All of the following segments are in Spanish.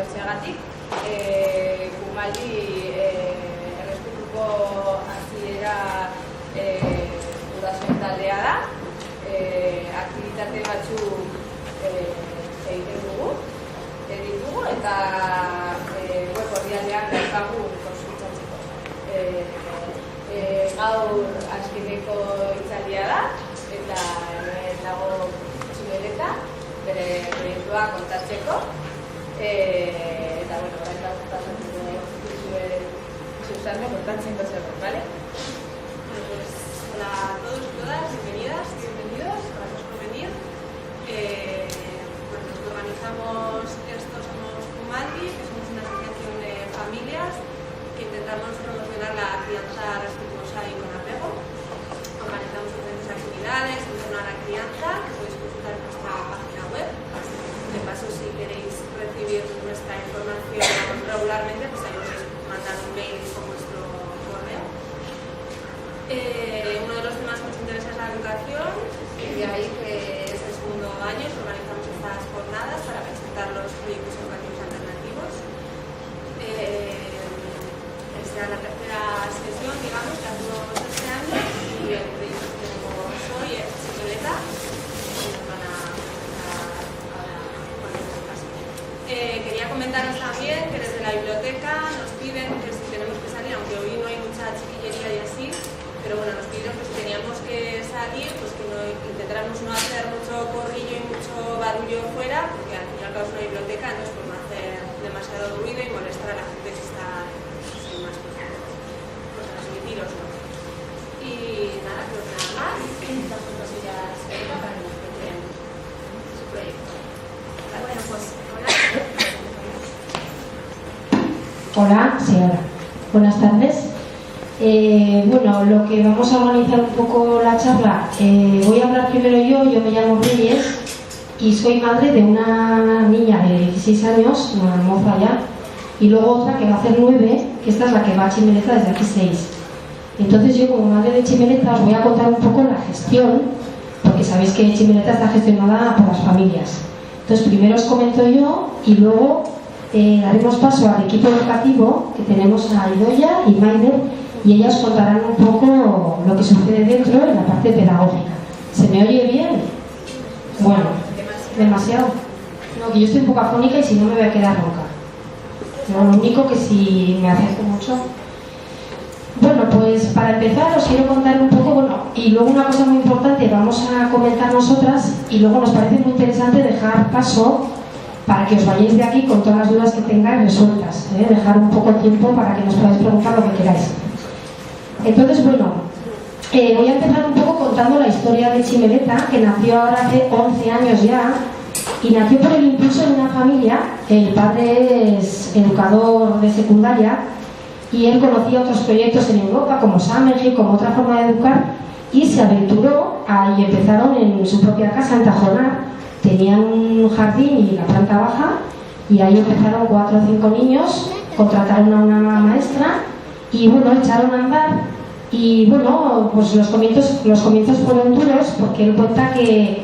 etortzeagatik. Kumaldi errespetuko hasiera gurasoen taldea da. Aktibitate batzuk egiten dugu eta web orrialdean daukagu kontsultatzeko. Gaur azkeneko hitzaldia da eta dago Tximeleta bere proiektua kontatzeko eta orain pasatuko Susana kontatzen zerbait, ¿vale? Hola a todos y todas, bienvenidas y bienvenidos, gracias por venir. Los que organizamos esto somos Kumaldi, que somos una asociación de familias que intentamos promocionar la crianza respetuosa y con apego. Organizamos diferentes actividades en torno a la crianza que podéis consultar en nuestra página web. De paso, si queréis recibir nuestra información regularmente, pues ahí os mandan un mail con vuestro correo. Uno de los temas que nos interesa es la educación, y de ahí que es el segundo año que organizamos estas jornadas para presentar los proyectos educativos alternativos. Esta es la tercera sesión, digamos, que hacemos este año, y el proyecto que tenemos hoy es Tximeleta, y nos van a presentar ahora con esta clase. Quería comentaros también que desde la biblioteca nos piden que si tenemos que salir, aunque hoy no hay mucha chiquillería y así, pero bueno, nos pidieron que si teníamos que salir, pues que no, intentáramos no hacer mucho corrillo y mucho barullo fuera, porque al fin y al cabo es una biblioteca, entonces pues no hacer demasiado ruido y molestar a la gente que está sin más cosas. Pues transmitiros, ¿no? Y nada, creo que nada más. Damos cosillas para que nos cuenten su proyecto. Bueno, pues hola. Hola, sí, hola. Buenas tardes. Bueno, lo que vamos a organizar un poco la charla, voy a hablar primero yo me llamo Reyes y soy madre de una niña de 16 años, una moza ya, y luego otra que va a hacer 9, que esta es la que va a Tximeleta desde aquí 6. Entonces yo como madre de Tximeleta os voy a contar un poco la gestión, porque sabéis que Tximeleta está gestionada por las familias. Entonces primero os comento yo y luego daremos paso al equipo educativo, que tenemos a Idoia y Maider, y ellas contarán un poco lo que sucede dentro en la parte pedagógica. ¿Se me oye bien? Bueno, demasiado. No, que yo estoy un poco afónica y si no me voy a quedar ronca. No, lo único que si me acerco mucho. Bueno, pues para empezar os quiero contar un poco, bueno, y luego una cosa muy importante, vamos a comentar nosotras y luego nos parece muy interesante dejar paso para que os vayáis de aquí con todas las dudas que tengáis resueltas, dejar un poco de tiempo para que nos podáis preguntar lo que queráis. Entonces, bueno, voy a empezar un poco contando la historia de Tximeleta, que nació ahora hace 11 años ya, y nació por el impulso de una familia. El padre es educador de secundaria y él conocía otros proyectos en Europa, como Summerhill, como otra forma de educar, y se aventuró y empezaron en su propia casa, en Tajonar. Tenían un jardín y la planta baja, y ahí empezaron 4 o 5 niños, contrataron a una maestra y bueno, echaron a andar. Y bueno, pues los comienzos fueron duros, porque él cuenta que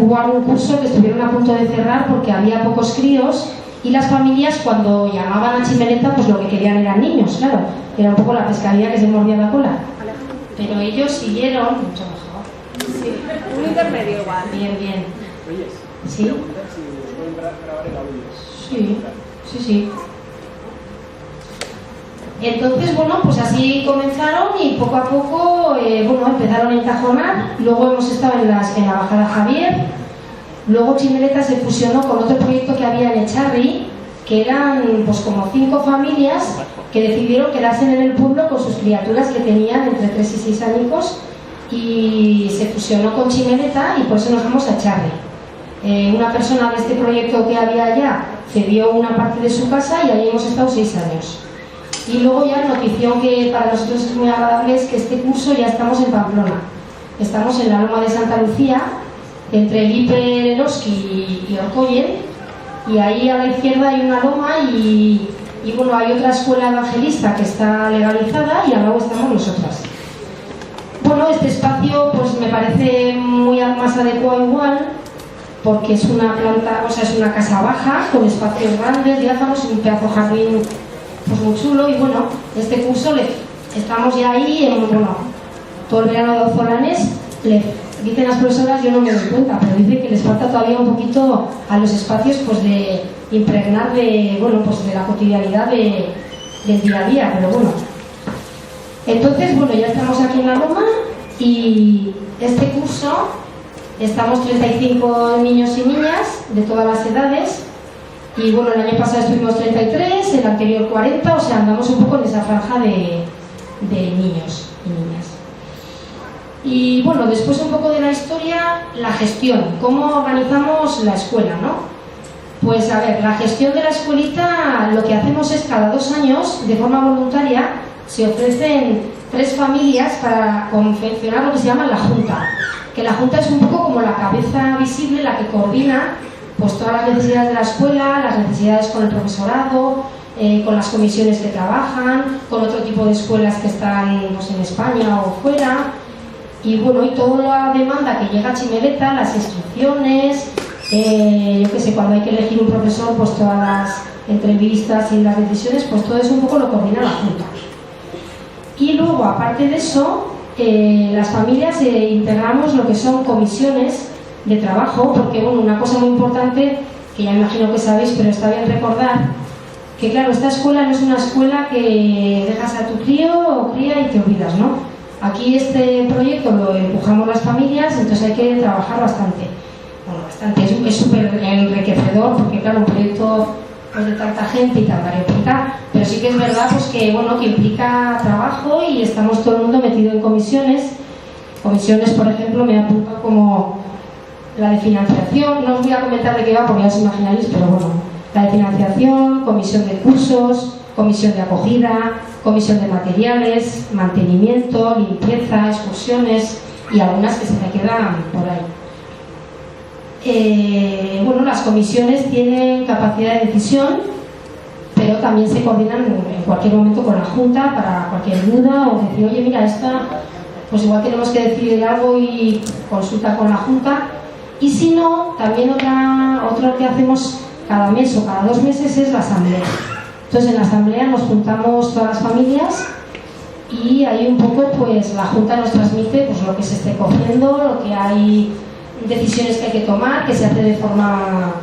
hubo algún curso que estuvieron a punto de cerrar porque había pocos críos, y las familias cuando llamaban a Tximeleta pues lo que querían eran niños, claro, era un poco la pescadilla que se mordía la cola. Pero ellos siguieron. Mucho mejor. Sí, un intermedio igual. Bien, bien. ¿Sí? Si pueden grabar el audio. Sí, sí, sí. Entonces, bueno, pues así comenzaron y poco a poco, bueno, empezaron en Tajonar, luego hemos estado en la Bajada Javier, luego Tximeleta se fusionó con otro proyecto que había en Echarri, que eran pues como 5 familias que decidieron quedarse en el pueblo con sus criaturas que tenían entre 3 y 6 años, y se fusionó con Tximeleta y por eso nos vamos a Echarri. Una persona de este proyecto que había allá cedió una parte de su casa y ahí hemos estado 6 años. Y luego ya notición que para nosotros es muy agradable es que este curso ya estamos en Pamplona. Estamos en la Loma de Santa Lucía, entre Lipe Eroski y Orkoyen, y ahí a la izquierda hay una loma y bueno, hay otra escuela evangelista que está legalizada y al lado estamos nosotras. Bueno, este espacio pues me parece muy más adecuado igual, porque es una planta, o sea, es una casa baja, con espacios grandes, diáfanos, y un pedazo de jardín pues muy chulo. Y bueno, este curso estamos ya ahí en, bueno, todo el verano de Ozolanes, dicen las profesoras, yo no me doy cuenta, pero dicen que les falta todavía un poquito a los espacios pues de impregnar de, bueno, pues de la cotidianidad del día a día, pero bueno. Entonces, bueno, ya estamos aquí en la Loma y este curso estamos 35 niños y niñas de todas las edades y bueno, el año pasado estuvimos 33, el anterior 40, o sea, andamos un poco en esa franja de niños y niñas. Y bueno, después un poco de la historia, la gestión, cómo organizamos la escuela, ¿no? Pues a ver, la gestión de la escuelita, lo que hacemos es cada 2 años, de forma voluntaria, se ofrecen 3 familias para confeccionar lo que se llama la Junta. Que la Junta es un poco como la cabeza visible, la que coordina pues todas las necesidades de la escuela, las necesidades con el profesorado, con las comisiones que trabajan, con otro tipo de escuelas que están pues, en España o fuera. Y bueno, y toda la demanda que llega a Chimeleta, las instrucciones, yo qué sé, cuando hay que elegir un profesor, pues todas las entrevistas y las decisiones, pues todo eso un poco lo coordina la Junta. Y luego, aparte de eso, las familias integramos lo que son comisiones de trabajo, porque bueno, una cosa muy importante, que ya me imagino que sabéis, pero está bien recordar, que claro, esta escuela no es una escuela que dejas a tu crío o cría y te olvidas, ¿no? Aquí este proyecto lo empujamos las familias, entonces hay que trabajar bastante. Bueno, bastante, es súper enriquecedor, porque claro, un proyecto pues, de tanta gente y tanta réplica, pero sí que es verdad pues, que, bueno, que implica trabajo y estamos todo el mundo metido en comisiones. Comisiones, por ejemplo, me apunto como la de financiación, no os voy a comentar de qué va porque ya os imaginaréis, pero bueno, la de financiación, comisión de cursos, comisión de acogida, comisión de materiales, mantenimiento, limpieza, excursiones y algunas que se me quedan por ahí. Bueno, las comisiones tienen capacidad de decisión, pero también se coordinan en cualquier momento con la Junta para cualquier duda o decir, oye, mira, esta, pues igual tenemos que decidir algo y consulta con la Junta. Y si no, también otro que hacemos cada mes o cada 2 meses es la asamblea. Entonces en la asamblea nos juntamos todas las familias y ahí un poco pues la Junta nos transmite pues lo que se esté cogiendo, lo que hay, decisiones que hay que tomar, que se hace de forma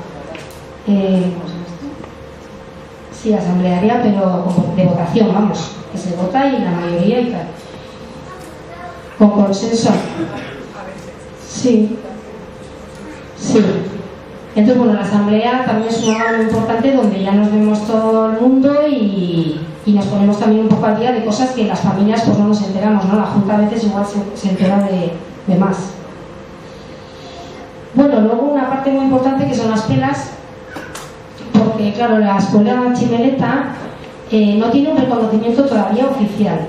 sí, asamblearia, pero como de votación, vamos, que se vota y la mayoría y tal. Con consenso. Sí. Sí. Entonces, bueno, la asamblea también es una hora muy importante donde ya nos vemos todo el mundo y nos ponemos también un poco al día de cosas que las familias pues no nos enteramos, ¿no? La Junta a veces igual se entera de más. Bueno, luego una parte muy importante que son las pelas, porque claro, la escuela Chimeleta no tiene un reconocimiento todavía oficial.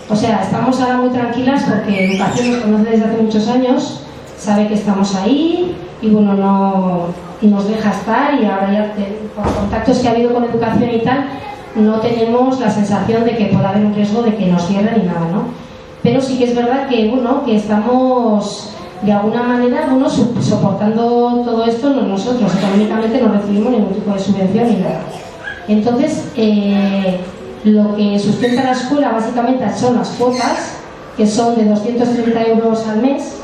O sea, estamos ahora muy tranquilas porque Educación nos conoce desde hace muchos años, sabe que estamos ahí y bueno, no nos deja estar y ahora ya por contactos que ha habido con Educación y tal, no tenemos la sensación de que pueda haber un riesgo de que nos cierren ni nada, ¿no? Pero sí que es verdad que, bueno, que estamos de alguna manera, bueno, soportando todo esto nosotros, económicamente no recibimos ningún tipo de subvención ni nada. Entonces, lo que sustenta la escuela básicamente son las cuotas, que son de 230 euros al mes,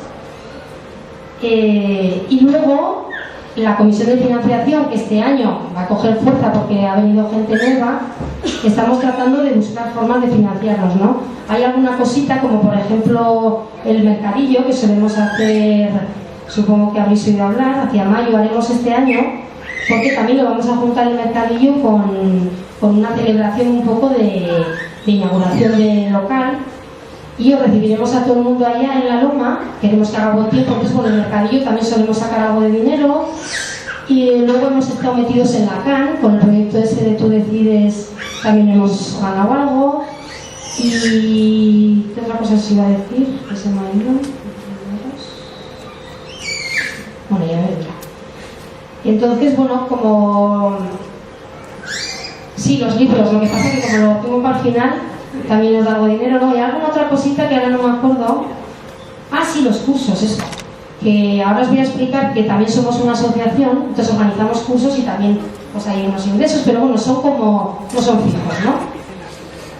y luego la comisión de financiación, que este año va a coger fuerza porque ha venido gente nueva, estamos tratando de buscar formas de financiarnos, ¿no? Hay alguna cosita, como por ejemplo el mercadillo, que solemos hacer, supongo que habréis oído hablar, hacia mayo haremos este año, porque también lo vamos a juntar el mercadillo con una celebración un poco de inauguración del local. Y os recibiremos a todo el mundo allá en la Loma, queremos que haga buen tiempo, entonces con el mercadillo también solemos sacar algo de dinero. Y luego hemos estado metidos en la CAN, con el proyecto ese de Tú Decides también hemos ganado algo. Y ¿qué otra cosa os iba a decir? Que se me ha ido. Bueno, ya vendrá. Entonces, bueno, como... Sí, los libros, lo que pasa es que como lo tengo para el final, también nos da algo de dinero, ¿no? ¿Hay alguna otra cosita que ahora no me acuerdo? Ah, sí, los cursos, eso. que ahora os voy a explicar que también somos una asociación, entonces organizamos cursos y también pues hay unos ingresos, pero bueno, son como, no son fijos, ¿no?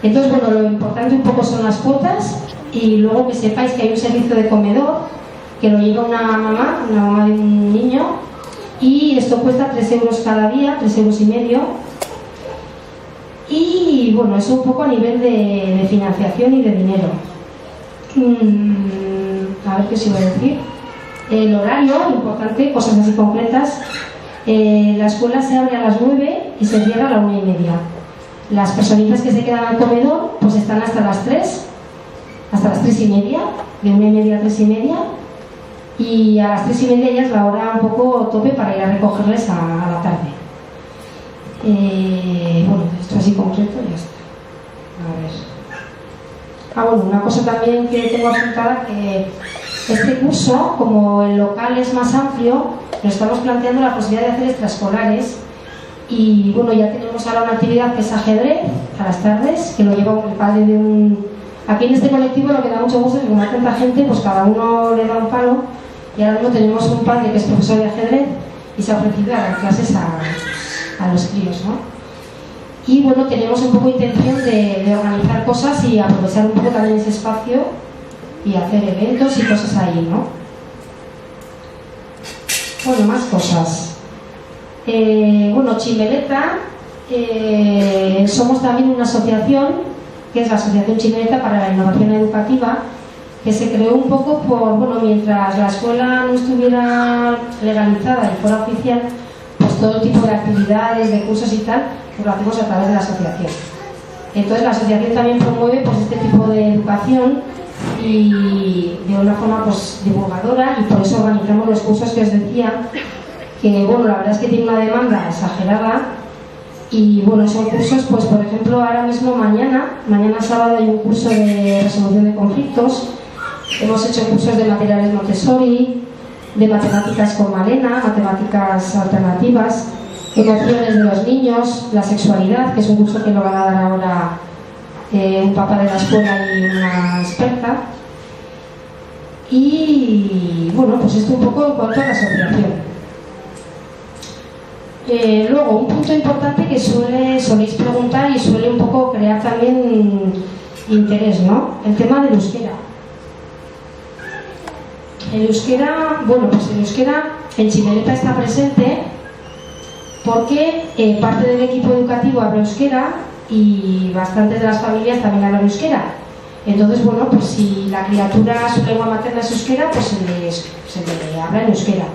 Entonces, bueno, lo importante un poco son las cuotas y luego que sepáis que hay un servicio de comedor que lo lleva una mamá de un niño, y esto cuesta 3 euros cada día, 3,5 euros. Y bueno, eso un poco a nivel de financiación y de dinero. A ver qué os iba a decir. El horario, importante, cosas así concretas. La escuela se abre a las 9 y se cierra a la 1:30. Las personitas que se quedan al comedor pues están hasta las 3, hasta las 3:30, de 1:30 a 3:30. Y a las 3:30 ya es la hora un poco tope para ir a recogerles a la tarde. Bueno, esto así concreto ya está. A ver. Bueno, una cosa también que tengo apuntada, que este curso, como el local es más amplio, nos estamos planteando la posibilidad de hacer extraescolares. Y bueno, ya tenemos ahora una actividad que es ajedrez a las tardes, que lo lleva el padre de un... Aquí en este colectivo lo que da mucho gusto es que como hay tanta gente, pues cada uno le da un palo. Y ahora mismo tenemos un padre que es profesor de ajedrez y se ha ofrecido a dar clases a los críos, ¿no? Y bueno, tenemos un poco intención de organizar cosas y aprovechar un poco también ese espacio y hacer eventos y cosas ahí, ¿no? Bueno, más cosas. Bueno, Chimeleta, somos también una asociación, que es la Asociación Chimeleta para la Innovación Educativa, que se creó un poco por, bueno, mientras la escuela no estuviera legalizada y fuera oficial, pues todo tipo de actividades, de cursos y tal, pues lo hacemos a través de la asociación. Entonces la asociación también promueve pues este tipo de educación y de una forma pues divulgadora, y por eso organizamos los cursos que os decía, que bueno, la verdad es que tiene una demanda exagerada. Y bueno, son cursos, pues por ejemplo, ahora mismo mañana sábado hay un curso de resolución de conflictos. Hemos hecho cursos de materiales Montessori, de matemáticas con Malena, matemáticas alternativas, emociones de los niños, la sexualidad, que es un curso que lo van a dar ahora un papá de la escuela y una experta. Y bueno, pues esto un poco en cuanto a la asociación. Luego, un punto importante que soléis preguntar y suele un poco crear también interés, ¿no? El tema del euskera. El euskera, bueno, pues el euskera en Chimeleta está presente porque parte del equipo educativo habla euskera y bastantes de las familias también hablan euskera. Entonces, bueno, pues si la criatura, su lengua materna es euskera, pues se le habla en euskera.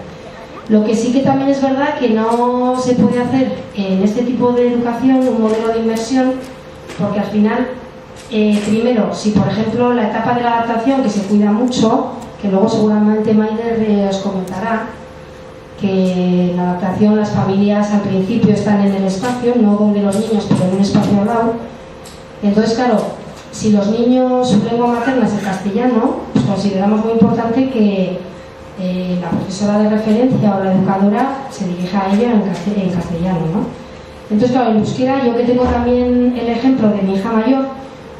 Lo que sí que también es verdad que no se puede hacer en este tipo de educación un modelo de inmersión, porque al final, primero, si por ejemplo la etapa de la adaptación, que se cuida mucho, que luego seguramente Maider os comentará, que en la adaptación las familias al principio están en el espacio, no donde los niños, pero en un espacio al lado. Entonces, claro, si los niños, su lengua materna es el castellano, pues consideramos muy importante que la profesora de referencia o la educadora se dirija a ella en castellano, ¿no? Entonces, claro, en euskera, yo que tengo también el ejemplo de mi hija mayor,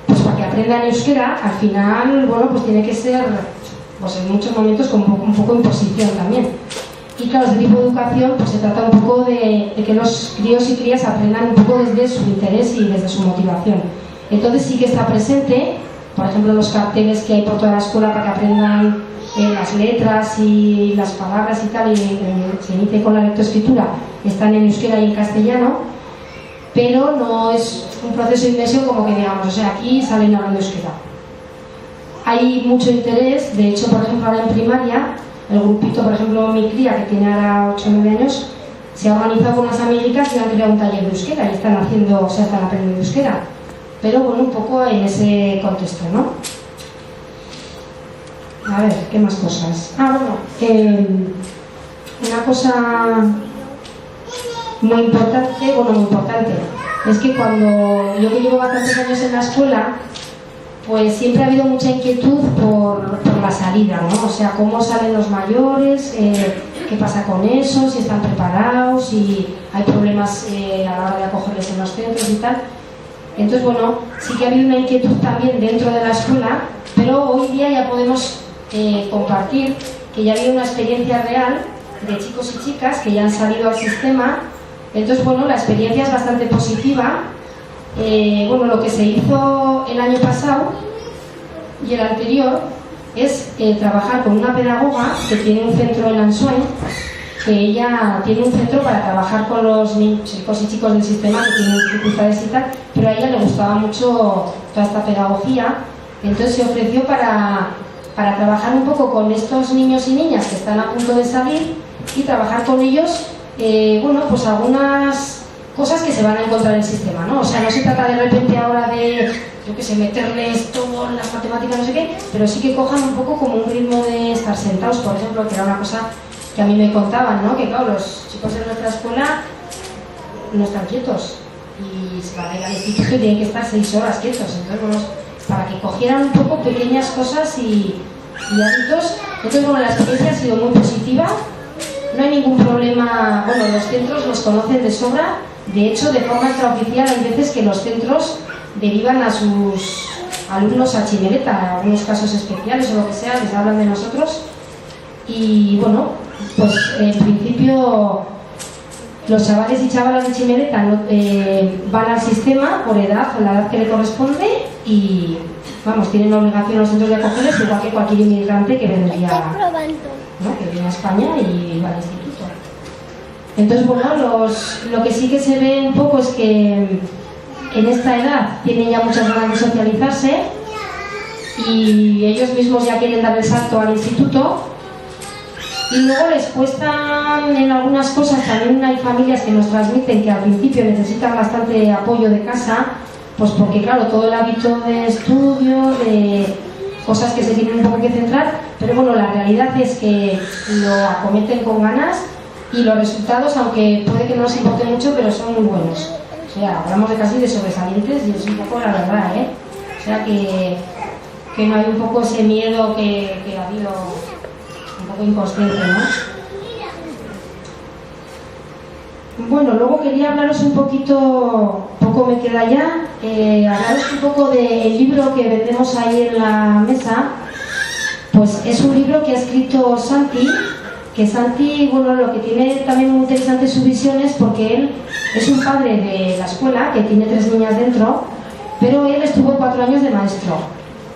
pues para que aprenda en euskera, al final, bueno, pues tiene que ser, pues en muchos momentos como un poco imposición también. Y claro, este tipo de educación, pues se trata un poco de que los críos y crías aprendan un poco desde su interés y desde su motivación. Entonces sí que está presente, por ejemplo, los carteles que hay por toda la escuela para que aprendan las letras y las palabras y tal, y se inicie con la lectoescritura, están en euskera y en castellano, pero no es un proceso de inmersión como que digamos, o sea, aquí salen hablando euskera. Hay mucho interés, de hecho, por ejemplo, ahora en primaria, el grupito, por ejemplo, mi cría, que tiene ahora 8 o 9 años, se ha organizado con unas amiguitas y han creado un taller de euskera y están aprendiendo euskera. Pero bueno, un poco en ese contexto, ¿no? A ver, ¿qué más cosas? Bueno, una cosa muy importante, es que cuando yo que llevo bastantes años en la escuela, pues siempre ha habido mucha inquietud por la salida, ¿no? O sea, cómo salen los mayores, qué pasa con eso, si están preparados, si hay problemas a la hora de acogerles en los centros y tal. Entonces, bueno, sí que ha habido una inquietud también dentro de la escuela, pero hoy día ya podemos compartir que ya había una experiencia real de chicos y chicas que ya han salido al sistema. Entonces, bueno, la experiencia es bastante positiva. Bueno, lo que se hizo el año pasado y el anterior es trabajar con una pedagoga que tiene un centro en Ansoain, que ella tiene un centro para trabajar con los chicos y chicos del sistema que tienen dificultades y tal, pero a ella le gustaba mucho toda esta pedagogía. Entonces se ofreció para trabajar un poco con estos niños y niñas que están a punto de salir y trabajar con ellos, bueno, pues algunas cosas que se van a encontrar en el sistema, ¿no? O sea, no se trata de repente ahora de, yo qué sé, meterles todo en las matemáticas, no sé qué, pero sí que cojan un poco como un ritmo de estar sentados, por ejemplo, que era una cosa que a mí me contaban, ¿no? Que claro, los chicos de nuestra escuela no están quietos y se van a ir al instituto y tienen que estar 6 horas quietos. Entonces, bueno, para que cogieran un poco pequeñas cosas y hábitos. Entonces, bueno, la experiencia ha sido muy positiva, no hay ningún problema. Bueno, los centros los conocen de sobra. De hecho, de forma extraoficial hay veces que los centros derivan a sus alumnos a Chimeleta, en algunos casos especiales o lo que sea, les hablan de nosotros. Y bueno, pues en principio los chavales y chavalas de Chimeleta van al sistema por edad, o la edad que le corresponde, y vamos, tienen obligación los centros de acogerles igual que cualquier inmigrante que vendría, ¿no? Que viene a España y va al instituto. Entonces, bueno, lo que sí que se ve un poco es que en esta edad tienen ya muchas ganas de socializarse y ellos mismos ya quieren dar el salto al instituto. Y luego les cuestan en algunas cosas. También hay familias que nos transmiten que al principio necesitan bastante apoyo de casa, pues porque claro, todo el hábito de estudio, de cosas que se tienen un poco que centrar, pero bueno, la realidad es que lo acometen con ganas y los resultados, aunque puede que no nos importe mucho, pero son muy buenos. O sea, hablamos de casi de sobresalientes y es un poco la verdad, ¿eh? O sea que no hay un poco ese miedo que ha habido, un poco inconsciente, ¿no? Bueno, luego quería hablaros un poco me queda ya, hablaros un poco del libro que vendemos ahí en la mesa. Pues es un libro que ha escrito Santi, que Santi, bueno, lo que tiene también muy interesante su visión es porque él es un padre de la escuela, que tiene 3 niñas dentro, pero él estuvo 4 años de maestro.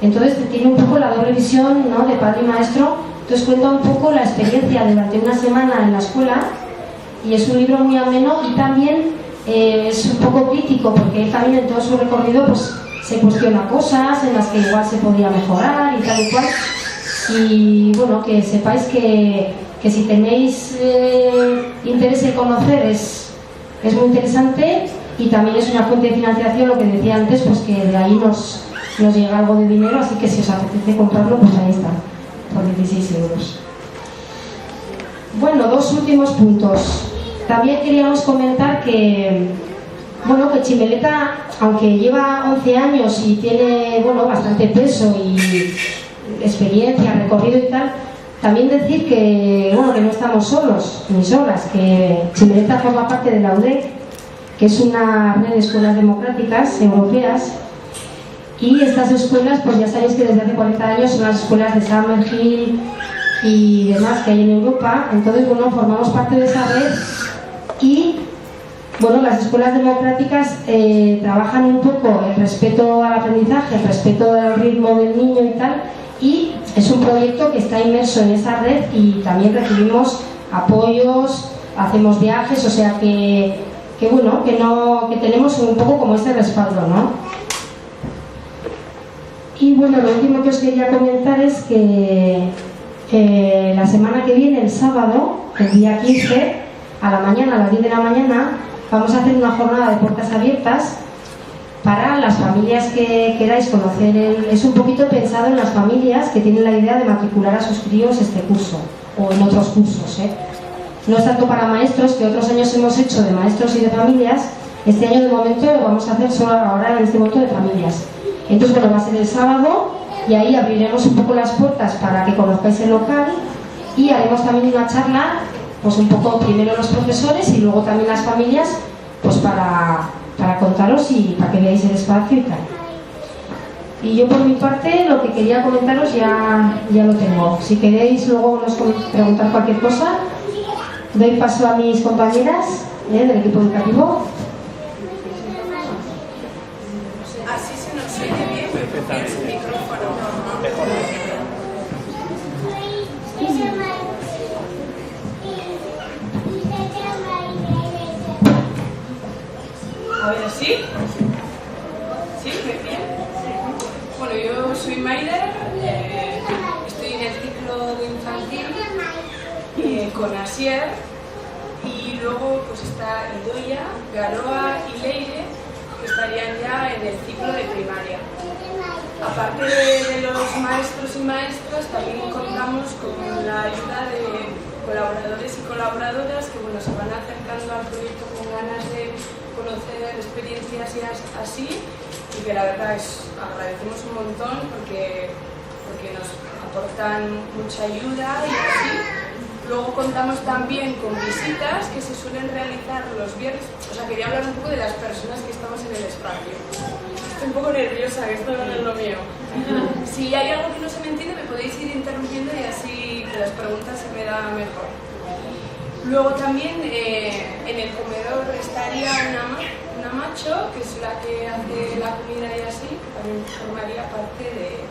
Entonces tiene un poco la doble visión, ¿no?, de padre y maestro. Entonces cuenta un poco la experiencia durante una semana en la escuela y es un libro muy ameno y también es un poco crítico porque él también en todo su recorrido pues se cuestiona cosas en las que igual se podría mejorar y tal y cual. Y bueno, que sepáis que si tenéis interés en conocer es muy interesante y también es una fuente de financiación, lo que decía antes, pues que de ahí nos llega algo de dinero, así que si os apetece comprarlo, pues ahí está, por 16 euros. Bueno, 2 últimos puntos. También queríamos comentar que, bueno, que Chimeleta, aunque lleva 11 años y tiene, bueno, bastante peso y experiencia, recorrido y tal, también decir que, bueno, que no estamos solos ni solas, que Chimeleta forma parte de la UDEC, que es una red de escuelas democráticas europeas, y estas escuelas, pues ya sabéis que desde hace 40 años son las escuelas de Summerhill y demás que hay en Europa. Entonces, bueno, formamos parte de esa red y, bueno, las escuelas democráticas trabajan un poco el respeto al aprendizaje, el respeto al ritmo del niño y tal, y es un proyecto que está inmerso en esa red y también recibimos apoyos, hacemos viajes, o sea que bueno, que tenemos un poco como ese respaldo, ¿no? Y bueno, lo último que os quería comentar es que la semana que viene, el sábado, el día 15, a la mañana, a las 10 de la mañana, vamos a hacer una jornada de puertas abiertas para las familias que queráis conocer. Es un poquito pensado en las familias que tienen la idea de matricular a sus críos este curso, o en otros cursos, ¿eh? No es tanto para maestros, que otros años hemos hecho de maestros y de familias. Este año de momento lo vamos a hacer solo ahora en este momento de familias. Entonces, bueno, va a ser el sábado y ahí abriremos un poco las puertas para que conozcáis el local y haremos también una charla, pues un poco primero los profesores y luego también las familias, pues para contaros y para que veáis el espacio y tal. Y yo por mi parte lo que quería comentaros ya lo tengo. Si queréis luego nos preguntar cualquier cosa, doy paso a mis compañeras del equipo educativo. Así se nos oye bien, pero tienes el micrófono. A ver, ¿sí? ¿Sí? ¿Me bien? Bueno, yo soy Maider, estoy en el ciclo infantil con Asier, y luego pues está Idoia, Garoa y Leire, que estarían ya en el ciclo de primaria. Aparte de los maestros y maestras, también contamos con la ayuda de colaboradores y colaboradoras que se van acercando al proyecto con ganas de conocer experiencias y así, y que la verdad agradecemos un montón porque nos aportan mucha ayuda y así. Luego contamos también con visitas que se suelen realizar los viernes. Quería hablar un poco de las personas que estamos en el espacio. Estoy un poco nerviosa, que esto no es lo mío. Si hay algo que no se me entiende, me podéis ir interrumpiendo y así que las preguntas se me dan mejor. Luego también en el comedor estaría una macho, que es la que hace la comida y así, que también formaría parte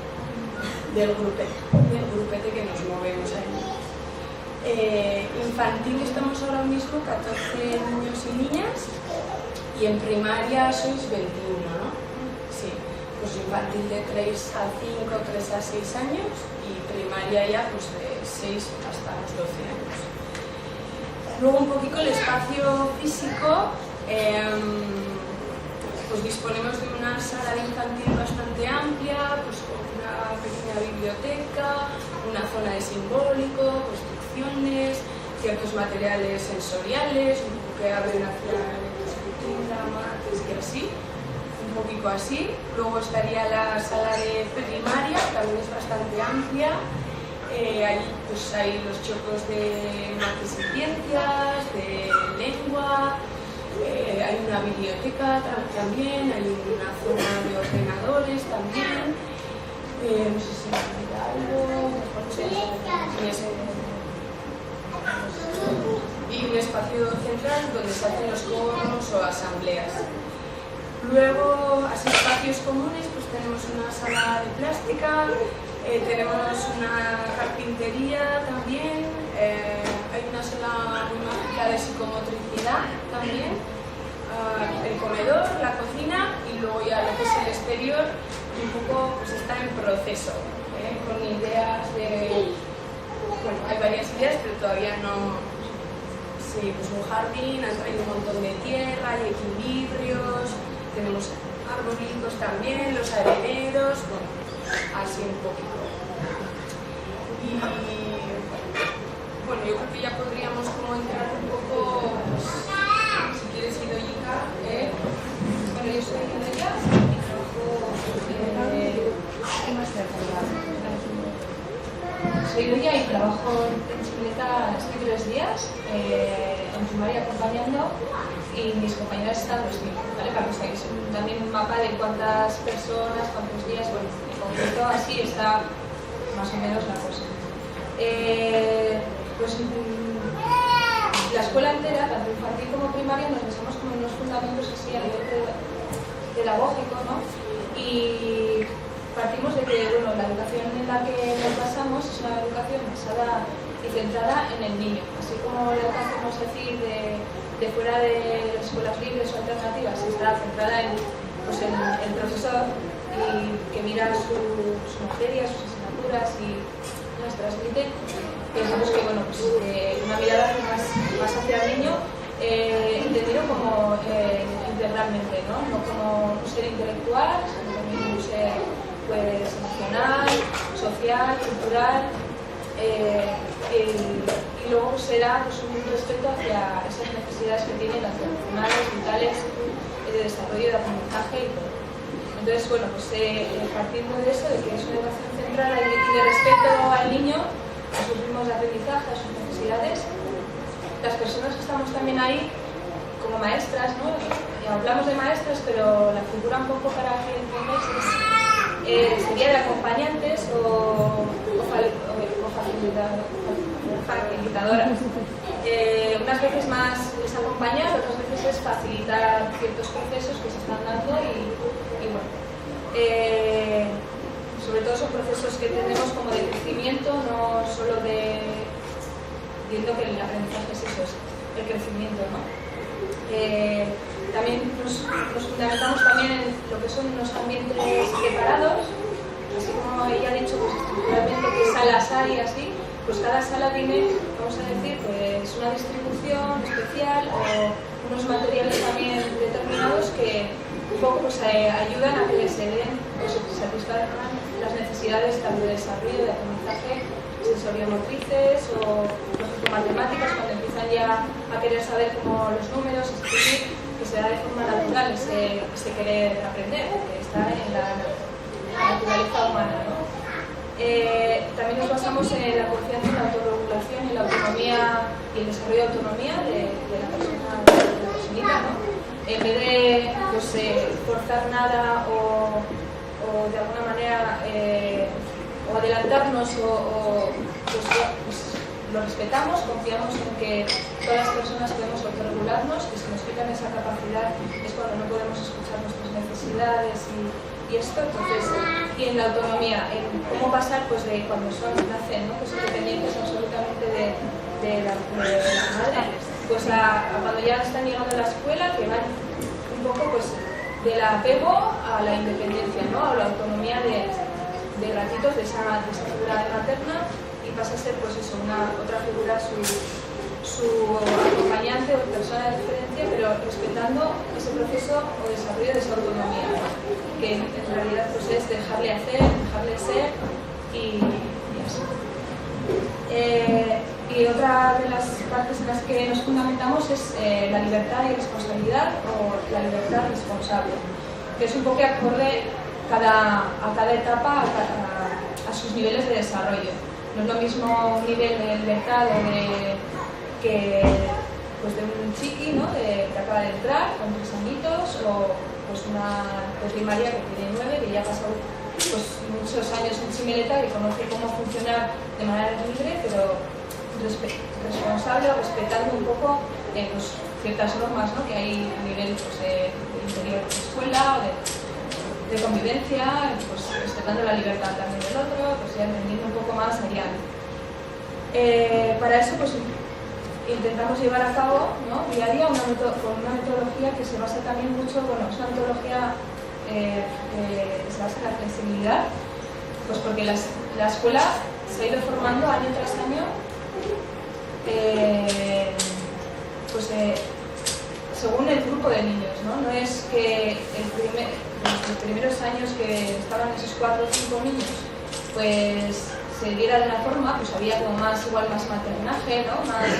del grupete que nos movemos ahí. Infantil estamos ahora mismo 14 niños y niñas, y en primaria sois 21, ¿no? Sí, pues infantil de 3 a 5, 3 a 6 años, y primaria ya pues de 6 hasta los 12 años. Luego un poquito el espacio físico, pues disponemos de una sala de infantil bastante amplia, pues con una pequeña biblioteca, una zona de simbólico, construcciones, ciertos materiales sensoriales, un poco que abren hacia la escultura, mates y así, un poquito así. Luego estaría la sala de primaria, que también es bastante amplia. Ahí pues hay los chocos de mates y ciencias, de lengua, hay una biblioteca también, hay una zona de ordenadores también, no sé si me olvida algo, y un espacio central donde se hacen los coros o asambleas. Luego, así espacios comunes, pues tenemos una sala de plástica, tenemos una carpintería también, hay una sala muy mágica de psicomotricidad también, el comedor, la cocina, y luego ya lo que es el exterior, un poco pues está en proceso, con ideas de... Bueno, hay varias ideas, pero todavía no... Sí, pues un jardín, han traído un montón de tierra, hay equilibrios, tenemos arbolitos también, los areneros, bueno, así un poquito. Y bueno, yo creo que ya podríamos como entrar un poco, pues, si quieres Idoia, bueno, yo soy Idoia y trabajo Soy Idoia y trabajo en Chipoleta, estoy 3 días en primaria acompañando, y mis compañeras están 2.000, ¿vale? Para que os también un mapa de cuántas personas, cuántos días, bueno, en concreto así está más o menos la cosa. Pues la escuela entera, tanto infantil como primaria, nos basamos como en unos fundamentos así a nivel pedagógico, ¿no? Y partimos de que bueno, la educación en la que nos basamos es una educación basada y centrada en el niño, así como la educación, vamos a decir, de fuera de las escuelas libres o alternativas, está centrada en el profesor y que mira sus materias, sus asignaturas y las transmite. Pensamos que bueno, pues, una mirada más hacia el niño, entendido como integralmente, ¿no? No como un ser intelectual, sino también un ser pues, emocional, social, cultural, y luego será pues, un respeto hacia esas necesidades que tienen, las emocionales, vitales, de desarrollo, de aprendizaje y todo. Entonces, bueno, pues partiendo de eso, de que es una educación central y de respeto al niño, a sus ritmos de aprendizaje, a sus necesidades, las personas que estamos también ahí como maestras, ¿no? Y hablamos de maestras, pero la figura un poco para que entendáis es sería de acompañantes o facilitadoras. Unas veces más es acompañar, otras veces es facilitar ciertos procesos que se están dando y bueno. Sobre todo son procesos que tenemos como de crecimiento, no solo de... Viendo que el aprendizaje es eso, es el crecimiento, ¿no? También nos fundamentamos también en lo que son unos ambientes preparados, así como ella ha dicho, pues estructuralmente qué salas hay así, pues cada sala tiene, vamos a decir, pues una distribución especial o unos materiales también determinados que un poco pues, ayudan a que se den o se satisfagan las necesidades tanto de desarrollo, de aprendizaje, sensoriomotrices o por ejemplo, matemáticas, cuando empiezan ya a querer saber como los números, escribir, que se da de forma natural ese querer aprender, que está en la naturaleza humana, ¿no? También nos basamos en la confianza en la autorregulación y la autonomía y el desarrollo de autonomía de la personita, ¿no? En vez de pues, forzar nada o de alguna manera o adelantarnos pues, lo respetamos, confiamos en que todas las personas podemos autorregularnos, que si nos quitan esa capacidad es cuando no podemos escuchar nuestras necesidades y esto, entonces, y en la autonomía, en cómo pasar pues de cuando nacen, ¿no? Que son dependientes absolutamente de la madre, pues a cuando ya están llegando a la escuela, que van un poco pues del apego a la independencia, ¿no? A la autonomía de ratitos de esa figura materna y pasa a ser pues eso, otra figura su acompañante o persona de referencia, pero respetando ese proceso o desarrollo de su autonomía, ¿no? Que en realidad pues es dejarle hacer, dejarle ser y así. Y otra de las partes en las que nos fundamentamos es la libertad y responsabilidad o la libertad responsable, que es un poco acorde a cada etapa, a sus niveles de desarrollo. No es lo mismo un nivel de libertad que pues de un chiqui, ¿no? Que acaba de entrar con 3 añitos o pues una primaria que tiene 9, que ya ha pasado pues, muchos años en Chimeleta, que conoce cómo funcionar de manera libre, pero responsable o respetando un poco pues, ciertas normas, ¿no? Que hay a nivel pues, de interior de escuela o de convivencia, pues, respetando la libertad también del otro, pues ya entendiendo un poco más allá. Para eso pues intentamos llevar a cabo, ¿no? Día a día con una metodología que se basa también mucho, bueno, es una metodología que se basa en la flexibilidad, pues porque la escuela se ha ido formando año tras año según el grupo de niños, ¿no? No es que los primeros años que estaban esos 4 o 5 niños pues se diera de una forma, pues había como más maternaje, ¿no? Más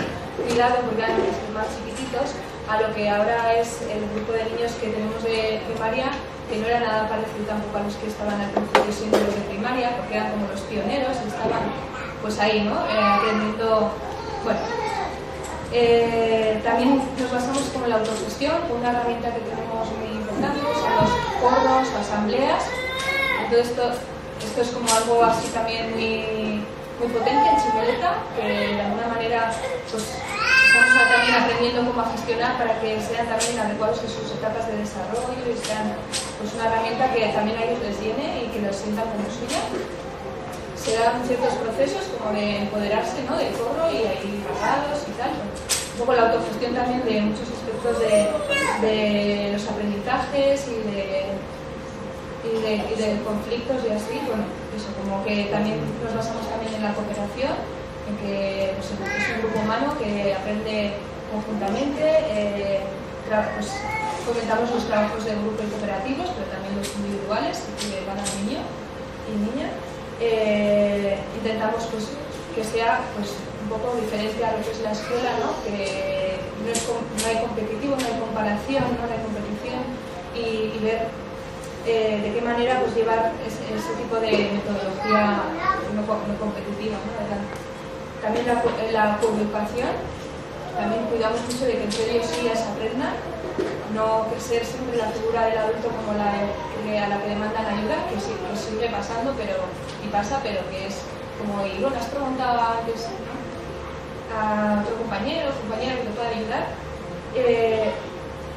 cuidado porque eran más chiquititos, a lo que ahora es el grupo de niños que tenemos de primaria, que no era nada parecido tampoco a los que estaban al principio siendo los de primaria, porque eran como los pioneros, estaban pues ahí, ¿no? Aprendiendo, bueno. También nos basamos como en la autogestión, una herramienta que tenemos muy importante, son los coros, asambleas. Entonces esto es como algo así también muy potente en Chimeleta, que de alguna manera pues, estamos también aprendiendo cómo a gestionar para que sean también adecuados en sus etapas de desarrollo y sean pues, una herramienta que también a ellos les llene y que los sientan como suya. Se dan ciertos procesos como de empoderarse, ¿no? Del corro y ahí pagados y tal. Un poco la autogestión también de muchos aspectos de los aprendizajes y de conflictos y así. Bueno, eso, como que también nos basamos también en la cooperación, en que pues, es un grupo humano que aprende conjuntamente. Pues, fomentamos los trabajos de grupo y cooperativos, pero también los individuales que van al niño y niña. Intentamos pues, que sea pues, un poco diferente a lo que es la escuela, ¿no? Que no hay competitivo, no hay comparación, no hay competición y ver de qué manera pues, llevar ese tipo de metodología no competitiva, ¿no? También la coeducación, también cuidamos mucho de que entre ellos y ellas aprendan, no que ser siempre la figura del adulto como a la que demandan ayuda, que sigue pasando, pero que es como, y bueno, has preguntado antes, ¿no?, a otro compañero o compañera que te pueda ayudar.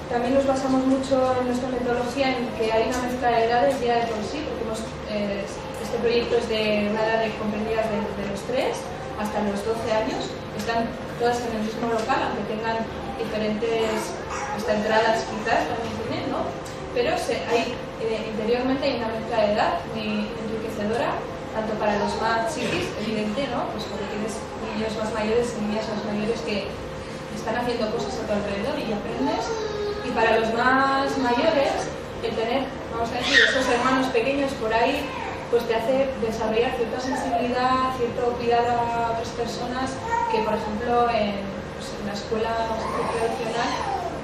También nos basamos mucho en nuestra metodología en que hay una mezcla de edades ya de por sí, porque este proyecto es de una edad comprendidas de los 3 hasta los 12 años, están todas en el mismo local, aunque tengan diferentes hasta entradas quizás, también tienen, ¿no? Pero interiormente hay una mezcla de edad muy enriquecedora, tanto para los más chiquis, evidente, ¿no? Pues porque tienes niños más mayores y niñas más mayores que están haciendo cosas a tu alrededor y aprendes. Y para los más mayores, el tener, vamos a decir, esos hermanos pequeños por ahí, pues te hace desarrollar cierta sensibilidad, cierto cuidado a otras personas que, por ejemplo, en la escuela tradicional,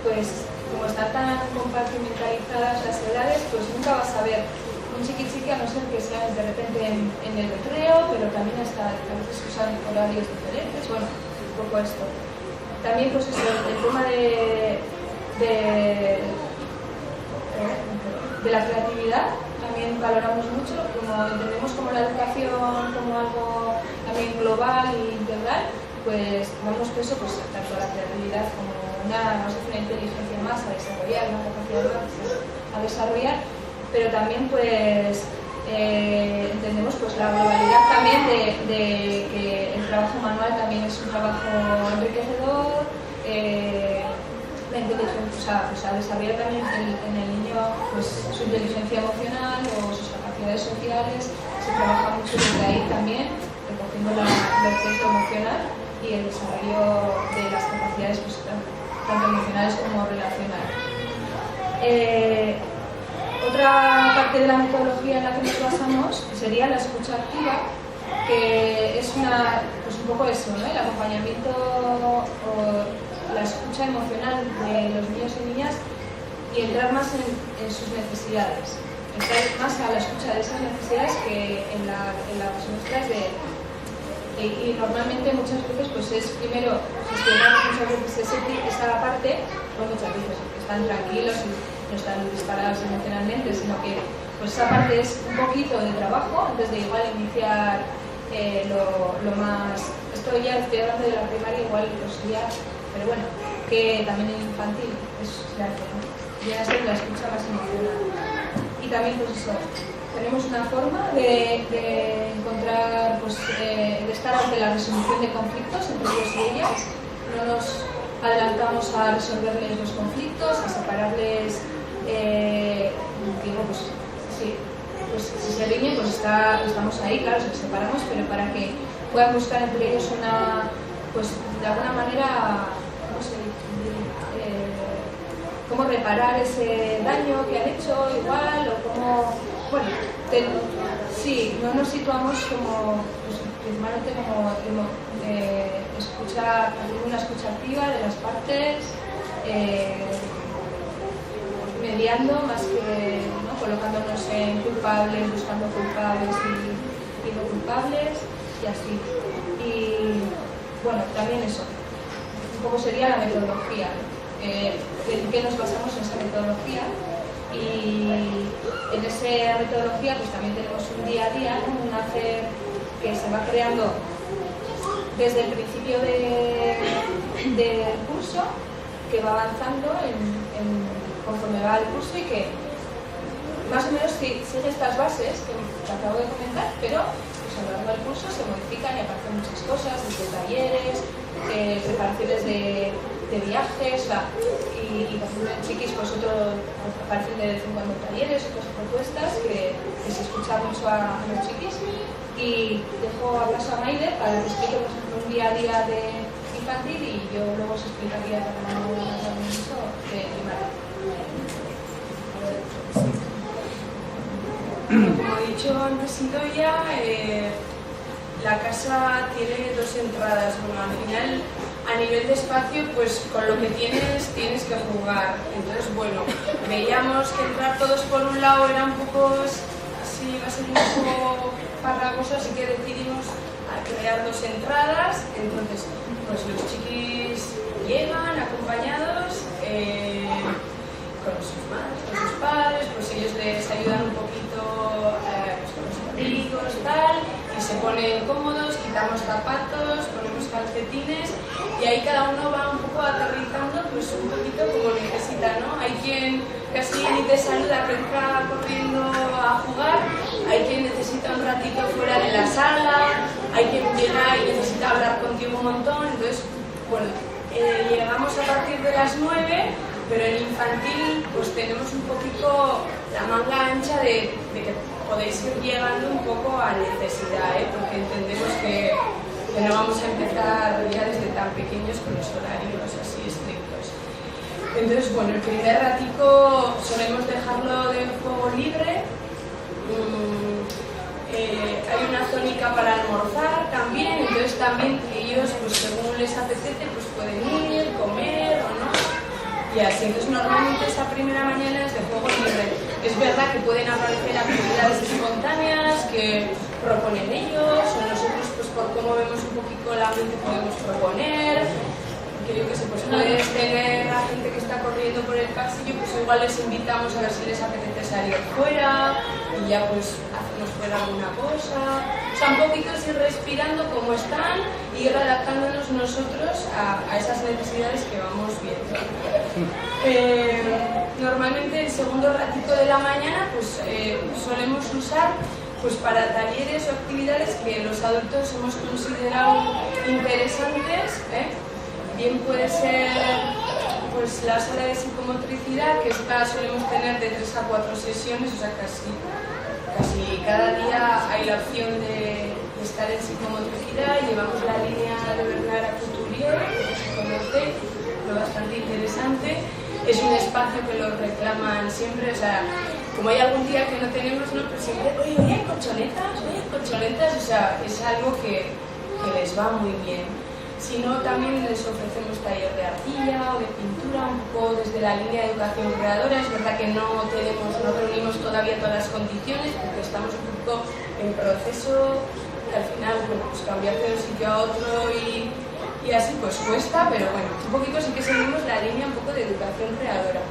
pues como están tan compartimentalizadas las edades, pues nunca vas a ver un chiqui a no ser que sean de repente en el recreo, pero también hasta a veces usan horarios diferentes, bueno, un poco esto. También pues eso, el tema de la creatividad, también valoramos mucho, como entendemos como la educación como algo también global e integral, pues damos peso pues, tanto a la creatividad como una inteligencia más a desarrollar, una capacidad más a desarrollar, pero también pues entendemos pues la globalidad también de que el trabajo manual también es un trabajo enriquecedor, la inteligencia, o sea, desarrollar también en el niño pues, su inteligencia emocional o sus capacidades sociales, se trabaja mucho desde ahí también, recogiendo lo que es lo emocional y el desarrollo de las capacidades pues, tanto emocionales como relacionales. Otra parte de la metodología en la que nos basamos sería la escucha activa, que es pues un poco eso, ¿no? El acompañamiento o la escucha emocional de los niños y niñas y entrar más en sus necesidades, entrar más a la escucha de esas necesidades que en las nuestras y normalmente muchas veces pues es primero gestionar muchas veces esa parte, no muchas veces están tranquilos y no están disparados emocionalmente, sino que pues esa parte es un poquito de trabajo antes de igual iniciar lo más, esto ya estoy hablando de la primaria, igual pues ya, pero bueno, que también en infantil se hace, ¿no? Viene a ser la escucha más emocional. Y también pues eso, tenemos una forma de encontrar, pues de estar ante la resolución de conflictos entre ellos y ellas. No nos adelantamos a resolverles los conflictos, a separarles, digo, pues sí, pues si se riñen, pues estamos ahí, claro, se separamos, pero para que puedan buscar entre ellos pues de alguna manera, no sé, cómo reparar ese daño que han hecho igual, o cómo, bueno, sí, no nos situamos como, pues, principalmente como haciendo una escucha activa de las partes, mediando más que, ¿no?, colocándonos en culpables, buscando culpables y no culpables, y así. Y bueno, también eso, un poco sería la metodología, en qué nos basamos en esa metodología, y en esa metodología pues también tenemos un día a día, un hacer que se va creando desde el principio del curso, que va avanzando conforme va el curso y que más o menos sigue estas bases que te acabo de comentar, pero pues, a lo largo del curso se modifican y aparecen muchas cosas, desde talleres, preparaciones de viajes, y por ejemplo en Chiquis pues aparecen de vez en cuando talleres, otras propuestas que se escucha mucho a los chiquis. Y dejo a paso a Maide para que explique por ejemplo un día a día de infantil y yo luego os explicaría para no hablar mucho de primaria. Como he dicho antes, ya la casa tiene dos entradas. Bueno, al final, a nivel de espacio, pues con lo que tienes que jugar. Entonces, bueno, veíamos que entrar todos por un lado era un poco así, va a ser un poco farragoso, así que decidimos crear 2 entradas, entonces pues los chiquis llegan acompañados con sus madres, con sus padres, pues ellos les ayudan un poquito pues, con los amigos, tal, y se ponen cómodos, quitamos zapatos, ponemos calcetines y ahí cada uno va un poco aterrizando pues un poquito como necesita, ¿no? Hay quien casi ni te saluda, que entra corriendo a jugar, hay quien necesita un ratito fuera de la sala, hay quien llega y necesita hablar contigo un montón, entonces, bueno, llegamos a partir de las 9, pero en infantil pues tenemos un poquito la manga ancha de que podéis ir llegando un poco a necesidad, porque entendemos que no vamos a empezar ya desde tan pequeños con los horarios así estrictos. Entonces, bueno, el primer ratico solemos dejarlo de juego libre. Hay una zónica para almorzar también, entonces también ellos, pues según les apetece, pues pueden ir, comer o no. Y así, entonces normalmente esa primera mañana es de juego libre. Es verdad que pueden aparecer actividades espontáneas que proponen ellos, o nosotros pues por cómo vemos un poquito el ambiente podemos proponer, que yo que sé, pues puedes tener a gente que está corriendo por el pasillo, pues igual les invitamos a ver si les apetece salir fuera y ya pues hacemos fuera alguna cosa. O sea, un poquito es ir respirando como están y ir adaptándonos nosotros a esas necesidades que vamos viendo. Normalmente el segundo ratito de la mañana pues solemos usar pues para talleres o actividades que los adultos hemos considerado interesantes, Bien puede ser pues la sala de psicomotricidad, que esta solemos tener de 3 a 4 sesiones, o sea, casi cada día hay la opción de estar en psicomotricidad. Llevamos la línea de Bernard Couturier, que se conoce, fue bastante interesante. Es un espacio que lo reclaman siempre, o sea, como hay algún día que no tenemos, ¿no? Pues siempre, oye, hay colchonetas, o sea, es algo que les va muy bien. Si no, también les ofrecemos taller de arcilla o de pintura, un poco desde la línea de educación creadora. Es verdad que no reunimos todavía todas las condiciones porque estamos un poco en proceso, que al final, bueno, pues cambiar de un sitio a otro y así pues cuesta, pero bueno, un poquito sí que seguimos la línea un poco de educación creadora.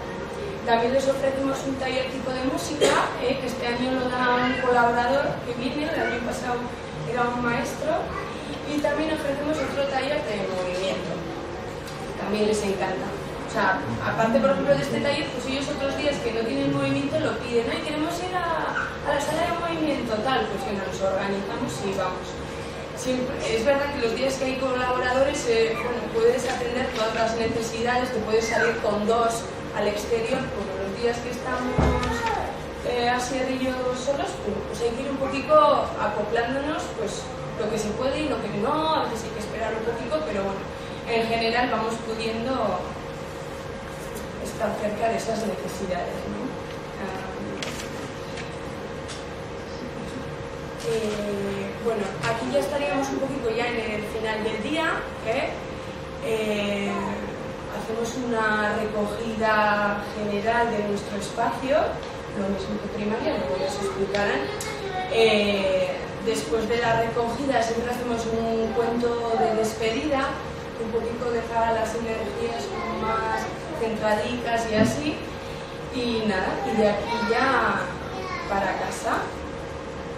También les ofrecemos un taller tipo de música, que este año lo da un colaborador que viene, el año pasado era un maestro. Y también ofrecemos otro taller de movimiento, también les encanta. O sea, aparte por ejemplo de este taller, pues ellos otros días que no tienen movimiento lo piden, ¿no? Y queremos ir a la sala de movimiento, tal, pues bueno, nos organizamos y vamos. Siempre, es verdad que los días que hay colaboradores, bueno, puedes atender todas las necesidades, te puedes salir con 2 al exterior, pero los días que estamos así ellos solos, pues hay que ir un poquito acoplándonos, pues lo que se puede y lo que no, a veces hay que esperar un poquito, pero bueno, en general vamos pudiendo estar cerca de esas necesidades, ¿no? Bueno, aquí ya estaríamos un poquito ya en el final del día, hacemos una recogida general de nuestro espacio, lo mismo que primaria, luego ya se explicarán. Después de la recogida siempre hacemos un cuento de despedida, un poquito dejar las energías como más centraditas y así, y nada, y de aquí ya para casa.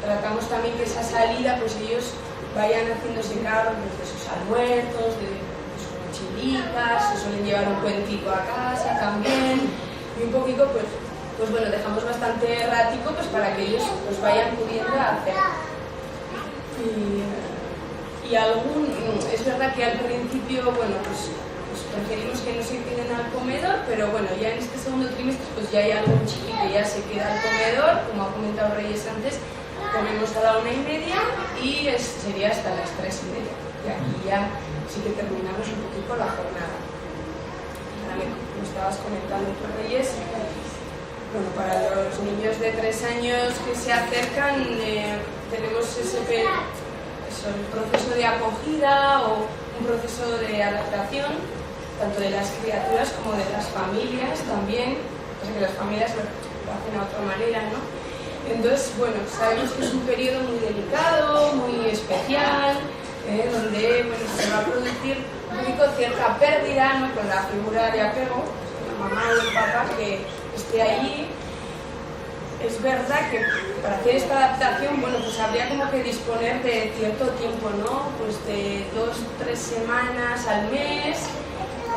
Tratamos también que esa salida pues ellos vayan haciéndose cargo de sus almuerzos, de sus mochilitas, se suelen llevar un cuentico a casa también, y un poquito pues bueno, dejamos bastante ratico pues para que ellos pues vayan pudiendo hacer. Y es verdad que al principio, bueno, pues preferimos que no se queden al comedor, pero bueno, ya en este segundo trimestre pues ya hay algún chiqui que ya se queda al comedor, como ha comentado Reyes antes, comemos a la 1:30 y sería hasta las 3:30. Y aquí ya sí que terminamos un poquito la jornada. Ahora me estabas comentando tú, Reyes. Bueno, para los niños de 3 años que se acercan, tenemos el proceso de acogida o un proceso de adaptación, tanto de las criaturas como de las familias también, o sea que las familias lo hacen a otra manera, ¿no? Entonces, bueno, sabemos que es un periodo muy delicado, muy especial, donde bueno, se va a producir un poquito cierta pérdida, ¿no?, con la figura de apego, la mamá o el papá que esté allí. Es verdad que para hacer esta adaptación, bueno, pues habría como que disponer de cierto tiempo, ¿no? Pues de 2-3 semanas al mes,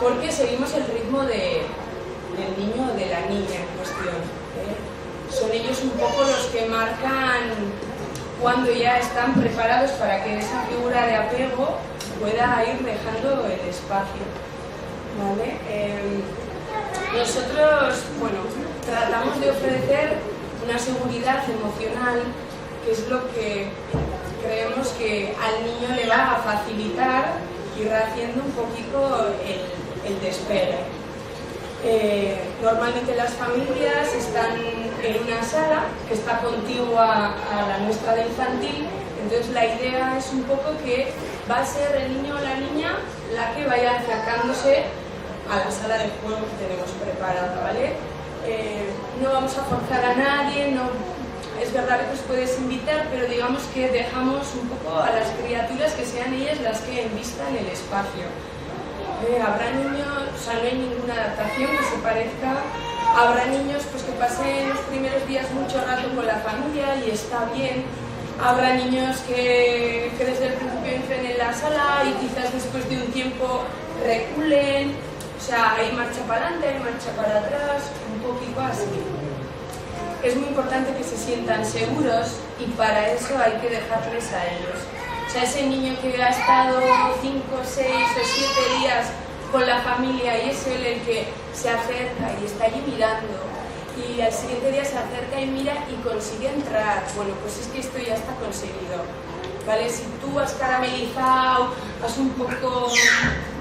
porque seguimos el ritmo del niño o de la niña en cuestión. Son ellos un poco los que marcan cuando ya están preparados para que esa figura de apego pueda ir dejando el espacio, ¿vale? Nosotros, bueno, tratamos de ofrecer una seguridad emocional, que es lo que creemos que al niño le va a facilitar ir haciendo un poquito el despegue. Normalmente las familias están en una sala que está contigua a la nuestra de infantil, entonces la idea es un poco que va a ser el niño o la niña la que vaya acercándose a la sala de juego que tenemos preparada, ¿vale? No vamos a forzar a nadie, no, es verdad que los puedes invitar, pero digamos que dejamos un poco a las criaturas que sean ellas las que envistan el espacio. Habrá niños, o sea, no hay ninguna adaptación que se parezca. Habrá niños pues, que pasen los primeros días mucho rato con la familia y está bien. Habrá niños que desde el principio entren en la sala y quizás después de un tiempo reculen. O sea, hay marcha para adelante, hay marcha para atrás, un poquito así. Es muy importante que se sientan seguros y para eso hay que dejarles a ellos. O sea, ese niño que ha estado 5, 6 o 7 días con la familia y es él el que se acerca y está allí mirando y al siguiente día se acerca y mira y consigue entrar, bueno, pues es que esto ya está conseguido, ¿vale? Si tú has caramelizado, has un poco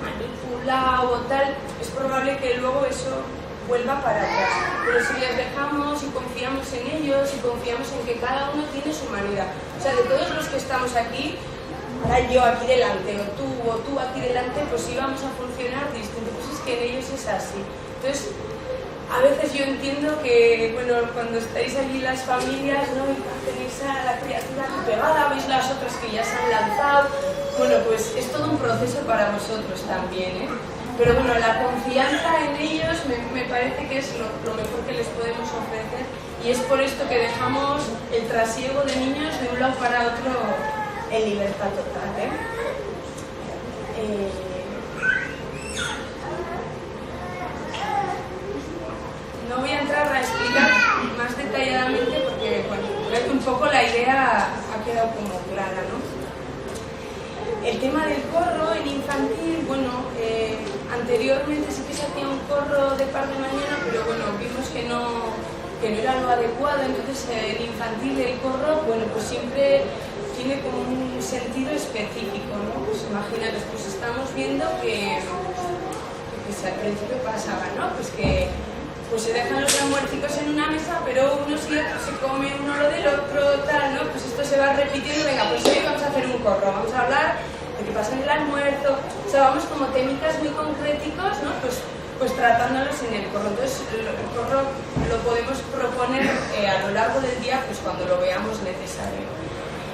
manipulado o tal, es probable que luego eso vuelva para atrás, pero si les dejamos y confiamos en ellos y confiamos en que cada uno tiene su manera, o sea, de todos los que estamos aquí, ahora yo aquí delante o tú aquí delante, pues sí vamos a funcionar distinto, pues es que en ellos es así. Entonces, a veces yo entiendo que, bueno, cuando estáis allí las familias, ¿no?, y tenéis a la criatura pegada, veis las otras que ya se han lanzado, bueno, pues es todo un proceso para vosotros también, ¿eh? Pero bueno, la confianza en ellos me parece que es lo mejor que les podemos ofrecer y es por esto que dejamos el trasiego de niños de un lado para otro en libertad total, ¿eh? No voy a entrar a explicar más detalladamente porque, bueno, creo que un poco la idea ha quedado como clara, ¿no? El tema del corro en infantil, bueno, anteriormente sí que se hacía un corro de par de mañana, pero bueno, vimos que no era lo adecuado, entonces en infantil el corro, bueno, pues siempre tiene como un sentido específico, ¿no? Pues imaginaros, pues estamos viendo que al principio pasaba, ¿no? Pues que pues se dejan los almuercicos en una mesa, pero unos y otros se comen uno lo del otro, tal, ¿no? Pues esto se va repitiendo, venga, pues hoy vamos a hacer un corro, vamos a hablar de que pasa en el almuerzo, o sea, vamos como técnicas muy concréticos, ¿no? Pues tratándolos en el corro. Entonces, el corro lo podemos proponer a lo largo del día, pues cuando lo veamos necesario.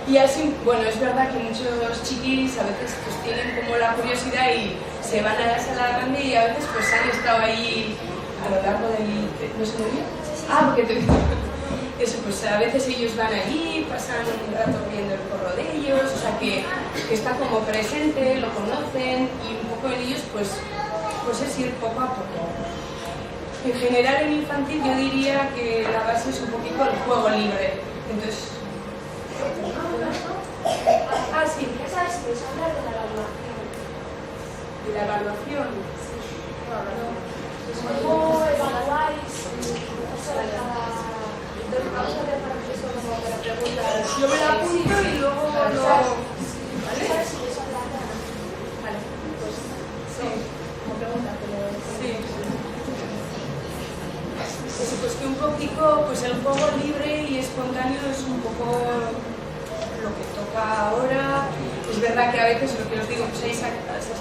Y así, bueno, es verdad que muchos chiquis a veces pues tienen como la curiosidad y se van a la sala grande y a veces pues han estado ahí a lo largo del... ¿No se me oye? Ah, porque te... Eso, pues a veces ellos van allí, pasan un rato viendo el corro de ellos, o sea que está como presente, lo conocen y un poco en ellos pues es ir poco a poco. En general en infantil yo diría que la base es un poquito el juego libre. Entonces... Ah, sí. Esa es hablar de la evaluación. ¿De la evaluación? Sí. ¿Cómo evaluáis? Entonces vamos a dejar eso como de la pregunta. Yo me la apunto y luego lo... ¿Vale? ¿Sabes si es hablar? Vale. Pues sí, como pregunta, pero... Sí. Pues que un poquito, pues el juego libre y espontáneo es un poco lo que toca ahora. Es verdad que a veces lo que os digo, pues hay esas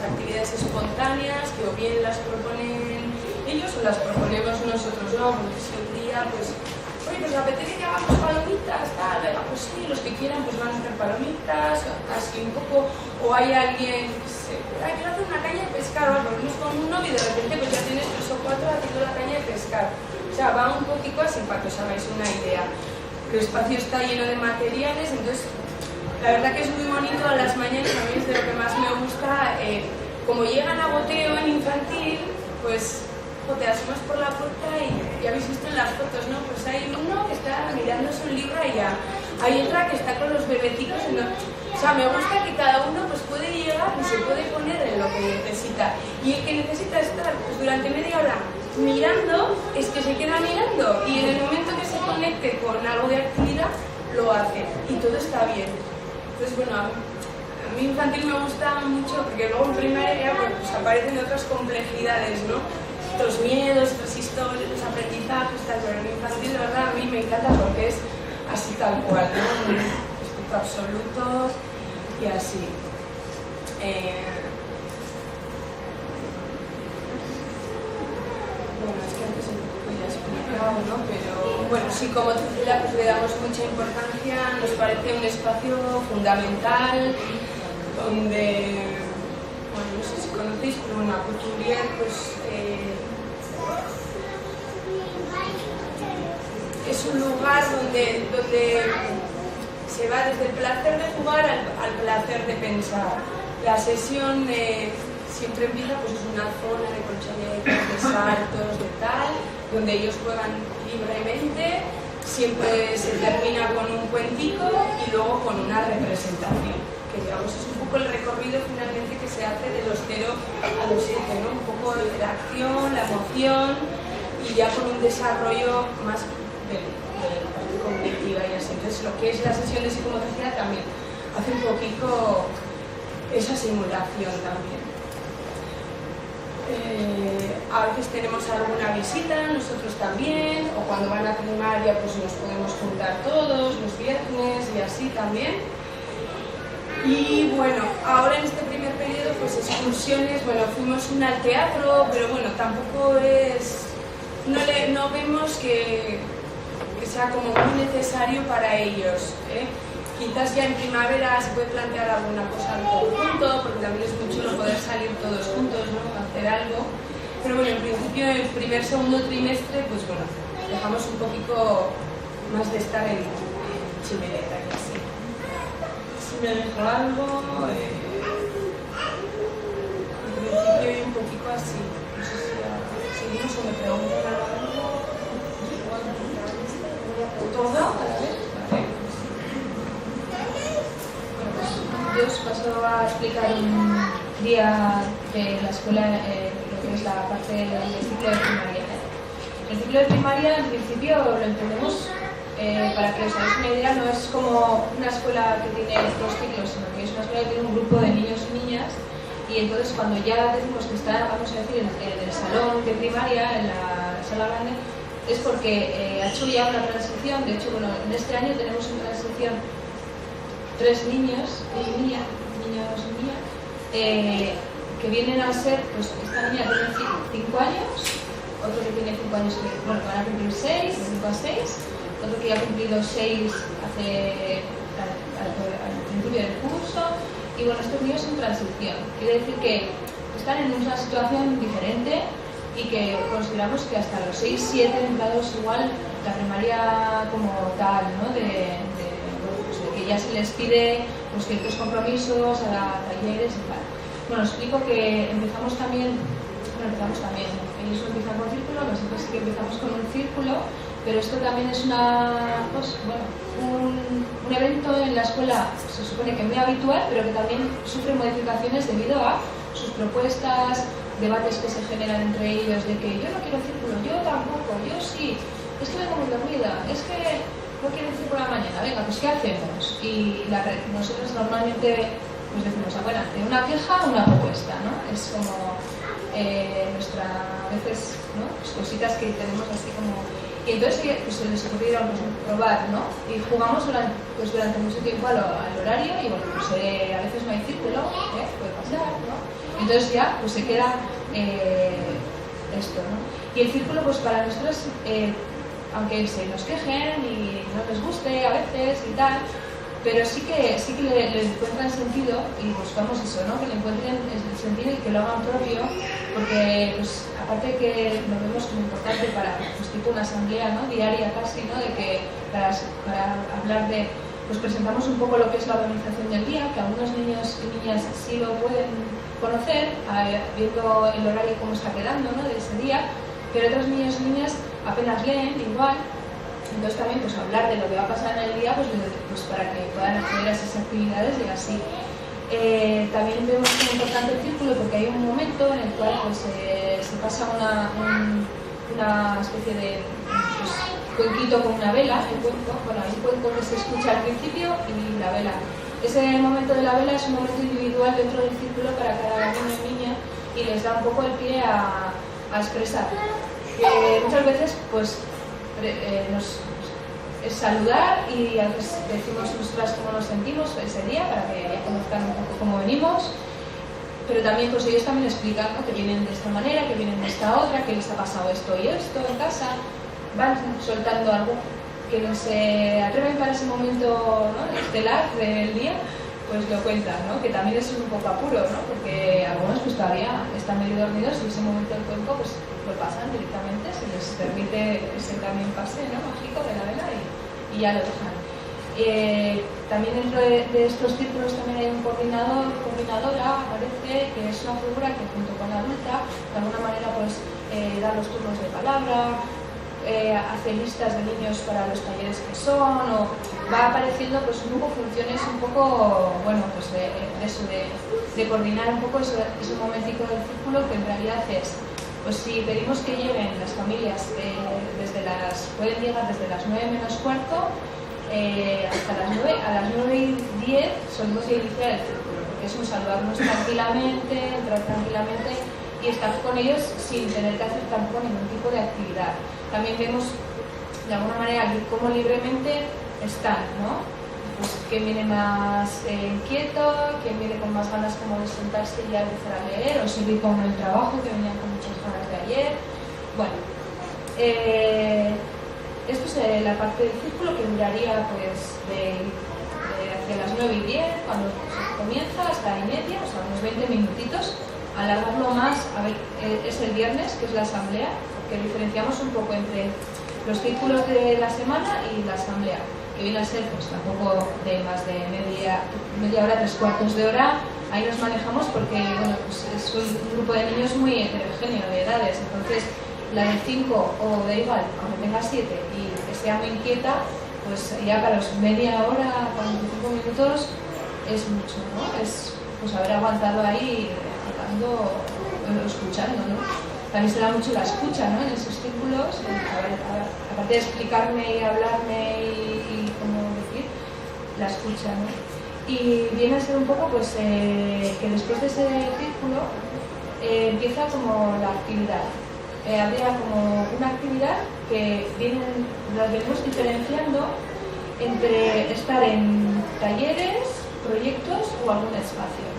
actividades espontáneas que o bien las proponen ellos o las proponemos nosotros, ¿no? Porque si un día, pues oye, pues apetece que hagamos palomitas, tal, venga, pues sí, los que quieran pues van a hacer palomitas, así un poco, o hay alguien que se, quiero hacer una caña de pescar, o algo, venimos con uno y de repente pues ya tienes 3 o 4 haciendo la caña de pescar. O sea, va un poquito así para que os hagáis una idea. El espacio está lleno de materiales, entonces la verdad que es muy bonito a las mañanas, a mí es de lo que más me gusta, como llegan a goteo en infantil, pues te asomas por la puerta y ya habéis visto en las fotos, ¿no? Pues hay uno que está mirándose un libro allá, hay otra que está con los bebecitos, o sea, me gusta que cada uno pues puede llegar y se puede poner en lo que necesita, y el que necesita estar pues, durante media hora mirando, es que se queda mirando, y en el momento que se conecte con algo de actividad, lo hace, y todo está bien. Entonces, bueno, a mí infantil me gusta mucho, porque luego en primaria pues aparecen otras complejidades, ¿no? Los miedos, las historias, los aprendizajes, tal, pero en infantil de verdad a mí me encanta porque es así tal cual, ¿no? Respeto absoluto y así. Bueno, es que antes un poco ya he explicado, ¿no? Pero bueno, sí, como tutela pues le damos mucha importancia, nos parece un espacio fundamental donde, bueno, no sé si conocéis, pero bueno, a Couturier pues es un lugar donde se va desde el placer de jugar al placer de pensar. La sesión siempre empieza, pues es una zona de colchonetas, de saltos, de tal, donde ellos juegan libremente, siempre se termina con un cuentico y luego con una representación, que digamos es un poco el recorrido finalmente que se hace de los 0 a los 7, ¿no? Un poco de la acción, la emoción y ya con un desarrollo más de la parte cognitiva y así. Entonces lo que es la sesión de psicomotricidad también hace un poquito esa simulación también. A veces tenemos alguna visita, nosotros también, o cuando van a primaria pues nos podemos juntar todos los viernes y así también. Y bueno, ahora en este primer periodo pues excursiones, bueno, fuimos una al teatro, pero bueno, tampoco es, no vemos que sea como muy necesario para ellos, ¿eh? Quizás ya en primavera se puede plantear alguna cosa en conjunto, porque también es muy chulo poder salir todos juntos, ¿no? Hacer algo. Pero bueno, en principio, el primer, segundo trimestre, pues bueno, dejamos un poquito más de estar en chimeneta y así. Si me dejo algo, en principio hay un poquito así. No sé si seguimos o me preguntan algo. ¿Todo a la vez? Yo os paso a explicar un día de la escuela, lo que es la parte del ciclo de primaria. El ciclo de primaria, en principio, lo entendemos, para que os hagáis una idea, no es como una escuela que tiene 2 ciclos, sino que es una escuela que tiene un grupo de niños y niñas, y entonces cuando ya decimos que está, vamos a decir, en el salón de primaria, en la sala grande, es porque ha hecho ya una transición. De hecho, bueno, en este año tenemos una transición 3 niños y niñas, que vienen a ser, pues esta niña tiene 5 años, otro que tiene 5 años, que bueno, van a cumplir 6, de 5 a 6, otro que ya ha cumplido 6 al principio del curso, y bueno, estos niños en transición. Quiere decir que están en una situación diferente y que consideramos que hasta los 6-7 entrados igual la primaria como tal, ¿no? De que ya se les pide pues, ciertos compromisos a talleres y tal. Bueno, os explico que empezamos también, ellos no empiezan con círculo, nosotros sí que empezamos con un círculo, pero esto también es pues, bueno, un evento en la escuela, se supone que muy habitual, pero que también sufre modificaciones debido a sus propuestas, debates que se generan entre ellos de que yo no quiero círculo, yo tampoco, yo sí, es que vengo muy dormida, es que no quiero círculo a la mañana, venga, pues ¿qué hacemos? Y nosotros normalmente pues decimos, bueno, de una queja a una propuesta, ¿no? Es como nuestra, a veces, ¿no? Pues cositas que tenemos así como... Y entonces pues, se les ocurrieron pues, probar, ¿no? Y jugamos durante mucho tiempo al horario y bueno, pues a veces no hay círculo, puede pasar, ¿no? Entonces ya pues se queda esto, ¿no? Y el círculo pues para nosotros aunque se nos quejen y no les guste a veces y tal, pero sí que le encuentran sentido y buscamos eso, ¿no? Que le encuentren el sentido y que lo hagan propio, porque pues, aparte que lo vemos como importante para pues, tipo una asamblea, ¿no? Diaria casi, ¿no? De que para hablar de, pues presentamos un poco lo que es la organización del día, que algunos niños y niñas sí lo pueden conocer, viendo el horario cómo está quedando, ¿no? De ese día, pero otros niños y niñas apenas leen igual. Entonces también pues hablar de lo que va a pasar en el día pues para que puedan acceder a esas actividades y así. También vemos que es importante el círculo porque hay un momento en el cual pues, se pasa una especie de pues, cuenquito con una vela, el cuenco. Bueno, hay un cuenco que se escucha al principio y la vela. Ese momento de la vela es un momento individual dentro del círculo para cada niño y niña y les da un poco el pie a expresar. Muchas veces pues es saludar y a veces decimos nosotras cómo nos sentimos ese día para que ya conozcan un poco cómo venimos, pero también pues ellos también explican, ¿no? Que vienen de esta manera, que vienen de esta otra, que les ha pasado esto y esto en casa, van soltando algo que no se atreven para ese momento, ¿no? Estelar del día, pues lo cuentan, ¿no? Que también es un poco apuro, ¿no? Porque algunos pues todavía están medio dormidos y ese momento del cuenco pues lo pasan directamente, se les permite ese también pase, ¿no? Mágico de la vela y ya lo dejan. También dentro de estos círculos también hay un coordinadora, parece, que es una figura que junto con la adulta de alguna manera pues da los turnos de palabra, hace listas de niños para los talleres que son, o va apareciendo pues un poco funciones un poco, bueno, pues de coordinar un poco ese momentico del círculo que en realidad es, pues si pedimos que lleguen las familias pueden llegar desde las 9 menos cuarto hasta las 9, a las 9:10 solemos iniciar el círculo, porque es un saludarnos tranquilamente, entrar tranquilamente y estar con ellos sin tener que hacer tampoco ningún tipo de actividad. También vemos de alguna manera cómo libremente están, ¿no? Pues quién viene más inquieto, quién viene con más ganas como de sentarse y ya empezar a leer, o seguir con el trabajo que venían con muchas ganas de ayer. Bueno, esto es la parte del círculo que duraría pues hacia las 9:10 cuando se comienza hasta 9:30, o sea unos 20 minutitos. Alargarlo más, a ver, es el viernes, que es la asamblea, porque diferenciamos un poco entre los círculos de la semana y la asamblea, que viene a ser pues tampoco de más de media hora, 3/4 de hora. Ahí nos manejamos porque bueno, pues es un grupo de niños muy heterogéneo de edades, entonces la de 5 o da igual, aunque tenga 7 y que sea muy inquieta, pues ya para los media hora, 45 minutos es mucho, ¿no? Es pues haber aguantado ahí escuchando, ¿no? También se da mucho la escucha, ¿no? En esos círculos, aparte de explicarme y hablarme y cómo decir, la escucha, ¿no? Y viene a ser un poco pues que después de ese círculo empieza como la actividad. Habría como una actividad que las venimos diferenciando entre estar en talleres, proyectos o algún espacio.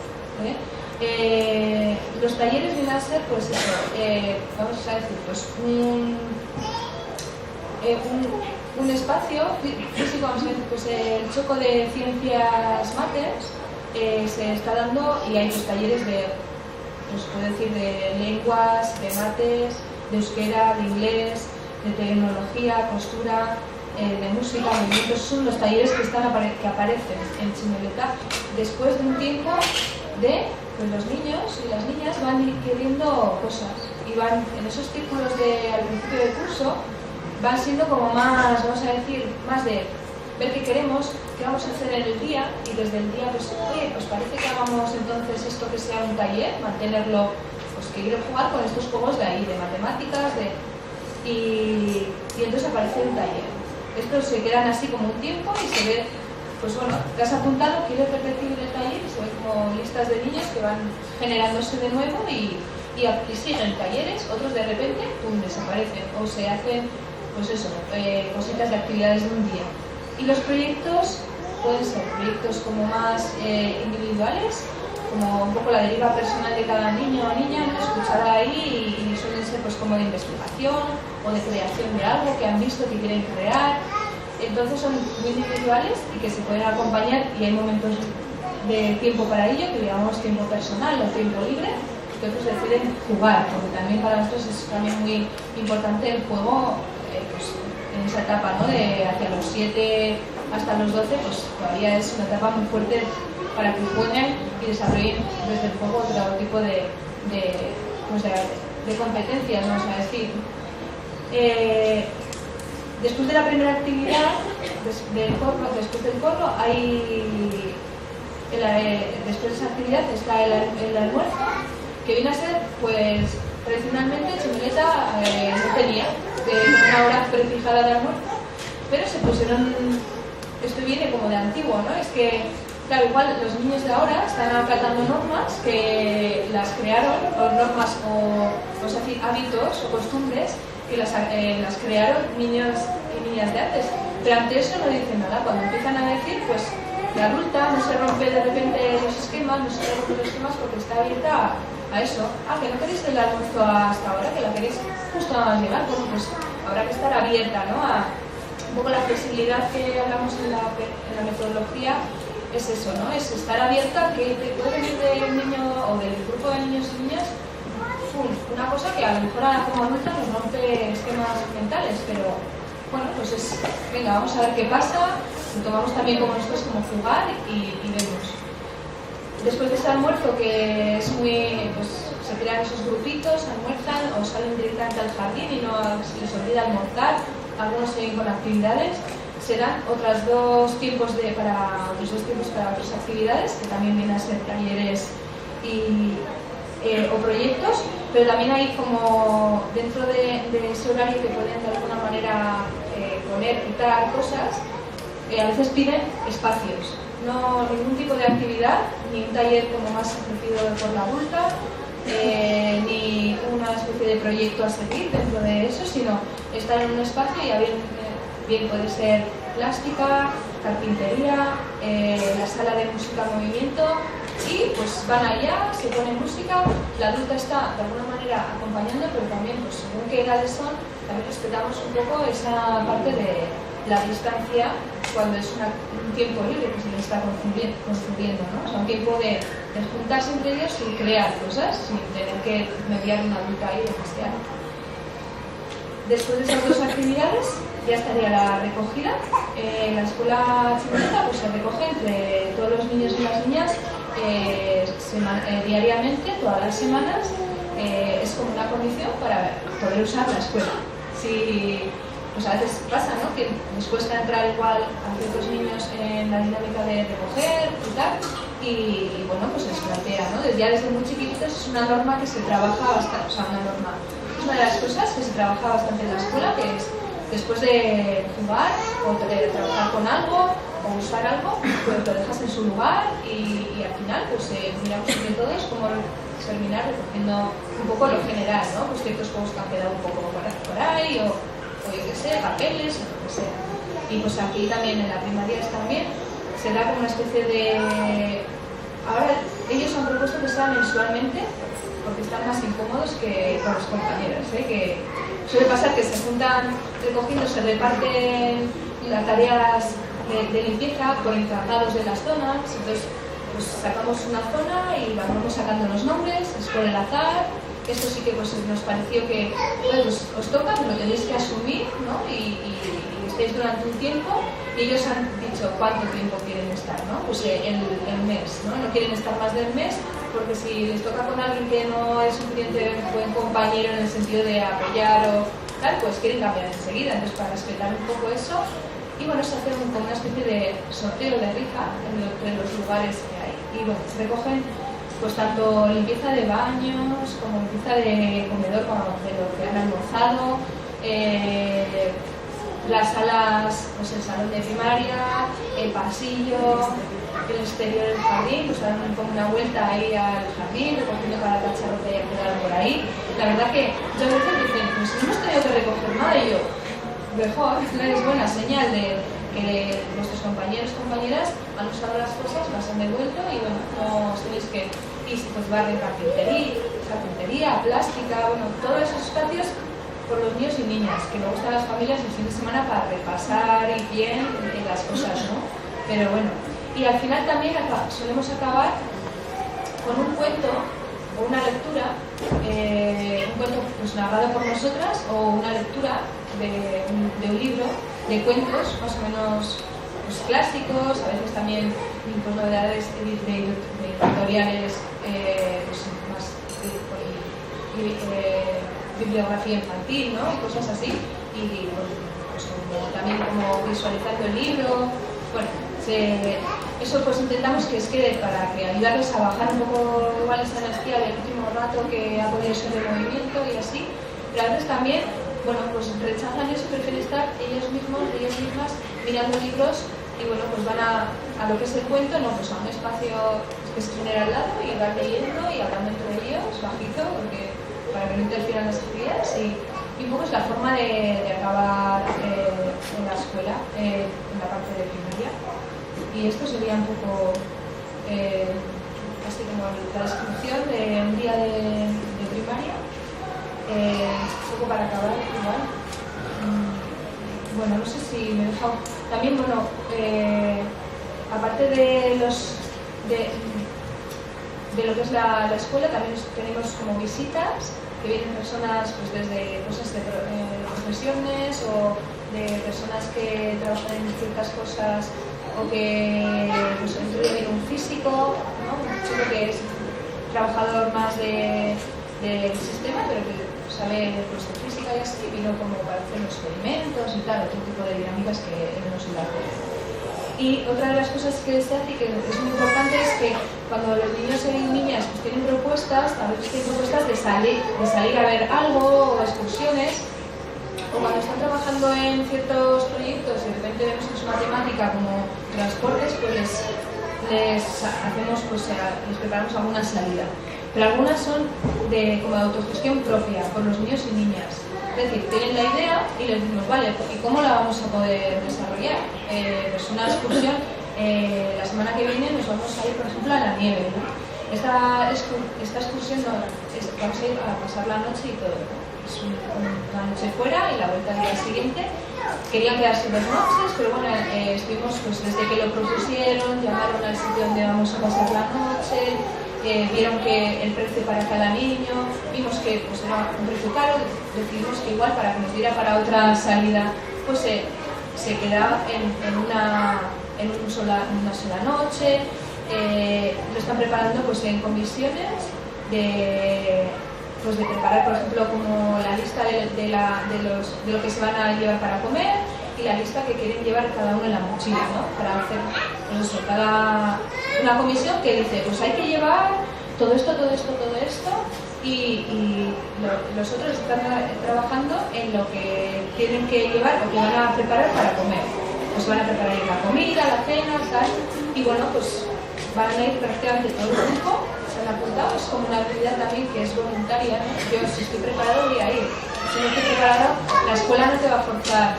Los talleres vienen a ser pues eso, vamos a decir pues un espacio físico, vamos a decir, pues el choco de ciencias mates se está dando y hay pues talleres de, pues puedo decir, de lenguas, de mates, de euskera, de inglés, de tecnología, costura, de música, movimientos. Son los talleres que aparecen en Chimeleta después de un tiempo de pues los niños y las niñas van adquiriendo cosas y van en esos círculos al principio del curso van siendo como más, vamos a decir, más de ver qué queremos, qué vamos a hacer en el día y desde el día pues, oye, pues parece que hagamos entonces esto que sea un taller, mantenerlo, pues que quiero jugar con estos juegos de ahí, de matemáticas, y entonces aparece un taller. Estos se quedan así como un tiempo y se ve, pues bueno, te has apuntado, quieres repetir el taller y se ven como listas de niños que van generándose de nuevo y siguen talleres, otros de repente, pum, desaparecen o se hacen, pues eso, cositas de actividades de un día. Y los proyectos pueden ser proyectos como más individuales, como un poco la deriva personal de cada niño o niña, escuchar ahí y suelen ser pues como de investigación o de creación de algo que han visto que quieren crear. Entonces son muy individuales y que se pueden acompañar, y hay momentos de tiempo para ello, que digamos tiempo personal o tiempo libre, que otros deciden jugar, porque también para nosotros es también muy importante el juego, pues, en esa etapa, ¿no? De hacia los 7 hasta los 12, pues todavía es una etapa muy fuerte para que jueguen y desarrollen desde el juego otro tipo de competencias, vamos a decir. Después de la primera actividad, después del corro, después de esa actividad está el almuerzo, que viene a ser, pues, tradicionalmente Chumeleta no tenía una hora prefijada de almuerzo, pero se pusieron, esto viene como de antiguo, ¿no? Es que, claro, igual los niños de ahora están acatando normas que las crearon, o normas o hábitos o costumbres que las crearon niños y niñas de antes, pero ante eso no dicen nada. Cuando empiezan a decir, pues la adulta no se rompe de repente los esquemas, porque está abierta a eso. Que no queréis el almuerzo hasta ahora, que la queréis justo nada más llegar, bueno, pues habrá que estar abierta, ¿no? A un poco la flexibilidad que hablamos en la metodología. Es eso, ¿no? Es estar abierta, que puede venir del niño o del grupo de niños y niñas una cosa que a lo mejor como adulta nos rompe esquemas mentales, pero bueno, pues es, venga, vamos a ver qué pasa, lo tomamos también como nosotros como jugar y vemos. Después de ese almuerzo, que es muy, pues se crean esos grupitos, almuerzan o salen directamente al jardín y no se les olvida almorzar, algunos siguen con actividades. Serán otros dos tiempos para otras actividades, que también vienen a ser talleres o proyectos, pero también hay como dentro de ese horario que pueden de alguna manera poner, quitar cosas, a veces piden espacios, no ningún tipo de actividad, ni un taller como más ofrecido por la adulta, ni una especie de proyecto a seguir dentro de eso, sino estar en un espacio y bien puede ser plástica, carpintería, la sala de música en movimiento, y pues van allá, se pone música, la adulta está de alguna manera acompañando, pero también, pues según qué edades son, también respetamos un poco esa parte de la distancia cuando es un tiempo libre que se les está construyendo, ¿no? O sea, un tiempo de juntarse entre ellos y crear cosas, sin tener que mediar una adulta ahí de gestión. Después de esas dos actividades ya estaría la recogida. En la escuela Chumeleta pues se recoge entre todos los niños y las niñas diariamente, todas las semanas. Es como una condición para poder usar la escuela. Si, pues a veces pasa, ¿no?, que les cuesta entrar igual a ciertos niños en la dinámica de recoger y tal, y bueno, pues les plantea, ¿no? Ya desde muy chiquititos es una norma que se trabaja bastante, o sea, es una de las cosas que se trabaja bastante en la escuela, que es después de jugar o de trabajar con algo o usar algo, pues lo dejas en su lugar y al final pues miramos entre todos cómo terminar recogiendo un poco lo general, ¿no? Pues ciertos juegos que han quedado un poco por ahí o yo qué sé, papeles o lo que sea. Y pues aquí también en la primaria también se da como una especie de... Ahora ellos han propuesto que sea mensualmente, porque están más incómodos que con los compañeros, ¿eh? Que suele pasar que se juntan recogiendo, se reparten las tareas de limpieza por encargados de las zonas, entonces pues sacamos una zona y vamos sacando los nombres, es por el azar. Esto sí que pues nos pareció que bueno, pues, os toca, pero lo tenéis que asumir, ¿no? Y estáis durante un tiempo, y ellos han dicho cuánto tiempo quieren estar, ¿no? Pues el mes, ¿no? No quieren estar más del mes, porque si les toca con alguien que no es suficiente buen compañero en el sentido de apoyar o tal, pues quieren cambiar enseguida. Entonces, para respetar un poco eso, y bueno, se hace como una especie de sorteo de rifa en los lugares que hay. Y bueno, se recogen pues tanto limpieza de baños como limpieza de comedor, como de lo que han almorzado, las salas, pues el salón de primaria, el pasillo, el exterior del jardín, pues dan como una vuelta ahí al jardín, recogiendo cada cacharro que haya quedado por ahí. La verdad que yo a veces dicen, pues no hemos tenido que recoger nada, y yo, mejor, es buena señal de que nuestros compañeros y compañeras han usado las cosas, las han devuelto y bueno, no os tenéis que... y pues barren carpintería, plástica, bueno, todos esos espacios por los niños y niñas, que me gustan las familias el fin de semana para repasar y bien las cosas, ¿no? Pero bueno, y al final también solemos acabar con un cuento o una lectura, un cuento pues narrado por nosotras o una lectura de un libro de cuentos más o menos pues, clásicos, a veces también pues, novedades de editoriales pues, más bibliografía infantil, ¿no? Y cosas así, y pues, también como visualizando el libro. Bueno, eso pues intentamos que para que ayudarles a bajar un poco igual esa energía del último rato que ha podido ser de movimiento y así, pero a veces también, bueno, pues rechazan eso, prefieren estar ellos mismos, ellas mismas, mirando libros y bueno, pues van a lo que es el cuento, no, pues a un espacio que se genera al lado y van leyendo y hablando entre ellos, bajito, para que no interfieran las actividades y un poco es la forma de acabar en la escuela, en la parte de primaria. Y esto sería un poco así como la descripción de un día de primaria. Un poco para acabar igual. Bueno, no sé si me he dejado. También, bueno, aparte de lo que es la escuela, también tenemos como visitas que vienen personas pues desde cosas de profesiones o de personas que trabajan en ciertas cosas o que pues, incluyen un físico, ¿no? Un chico que es trabajador más del sistema, pero que sabe pues, de física y así, vino como para hacer los experimentos y tal, otro tipo de dinámicas que él nos iba a hacer. Y otra de las cosas que se hace y que es muy importante es que cuando los niños y niñas pues, tienen propuestas, a veces tienen propuestas de salir a ver algo o excursiones, o cuando están trabajando en ciertos proyectos y de repente vemos que es una temática como transportes, pues les hacemos, pues les preparamos alguna salida. Pero algunas son como de autogestión propia, por los niños y niñas. Es decir, tienen la idea y les decimos, vale, ¿y cómo la vamos a poder desarrollar? Pues una excursión, la semana que viene nos vamos a ir, por ejemplo, a la nieve, ¿no? Esta excursión vamos a ir a pasar la noche y todo, ¿no? Es una noche fuera y la vuelta al día siguiente. Querían quedarse 2 noches, pero bueno, estuvimos pues desde que lo propusieron, llamaron al sitio donde vamos a pasar la noche, vieron que el precio para cada niño, vimos que pues, era un precio caro, decidimos que igual para que nos diera para otra salida, pues se queda en una sola noche. Lo están preparando pues, en comisiones de preparar, por ejemplo, como la lista de lo que se van a llevar para comer y la lista que quieren llevar cada uno en la mochila, ¿no? Para hacer, pues eso, una comisión que dice, pues hay que llevar todo esto, y los otros están trabajando en lo que tienen que llevar o que van a preparar para comer. Pues van a preparar la comida, la cena, tal, y bueno, pues van a ir prácticamente todo el tiempo. Se han apuntado, es como una actividad también que es voluntaria, ¿no? Yo si estoy preparado voy a ir, si no estoy preparado la escuela no te va a forzar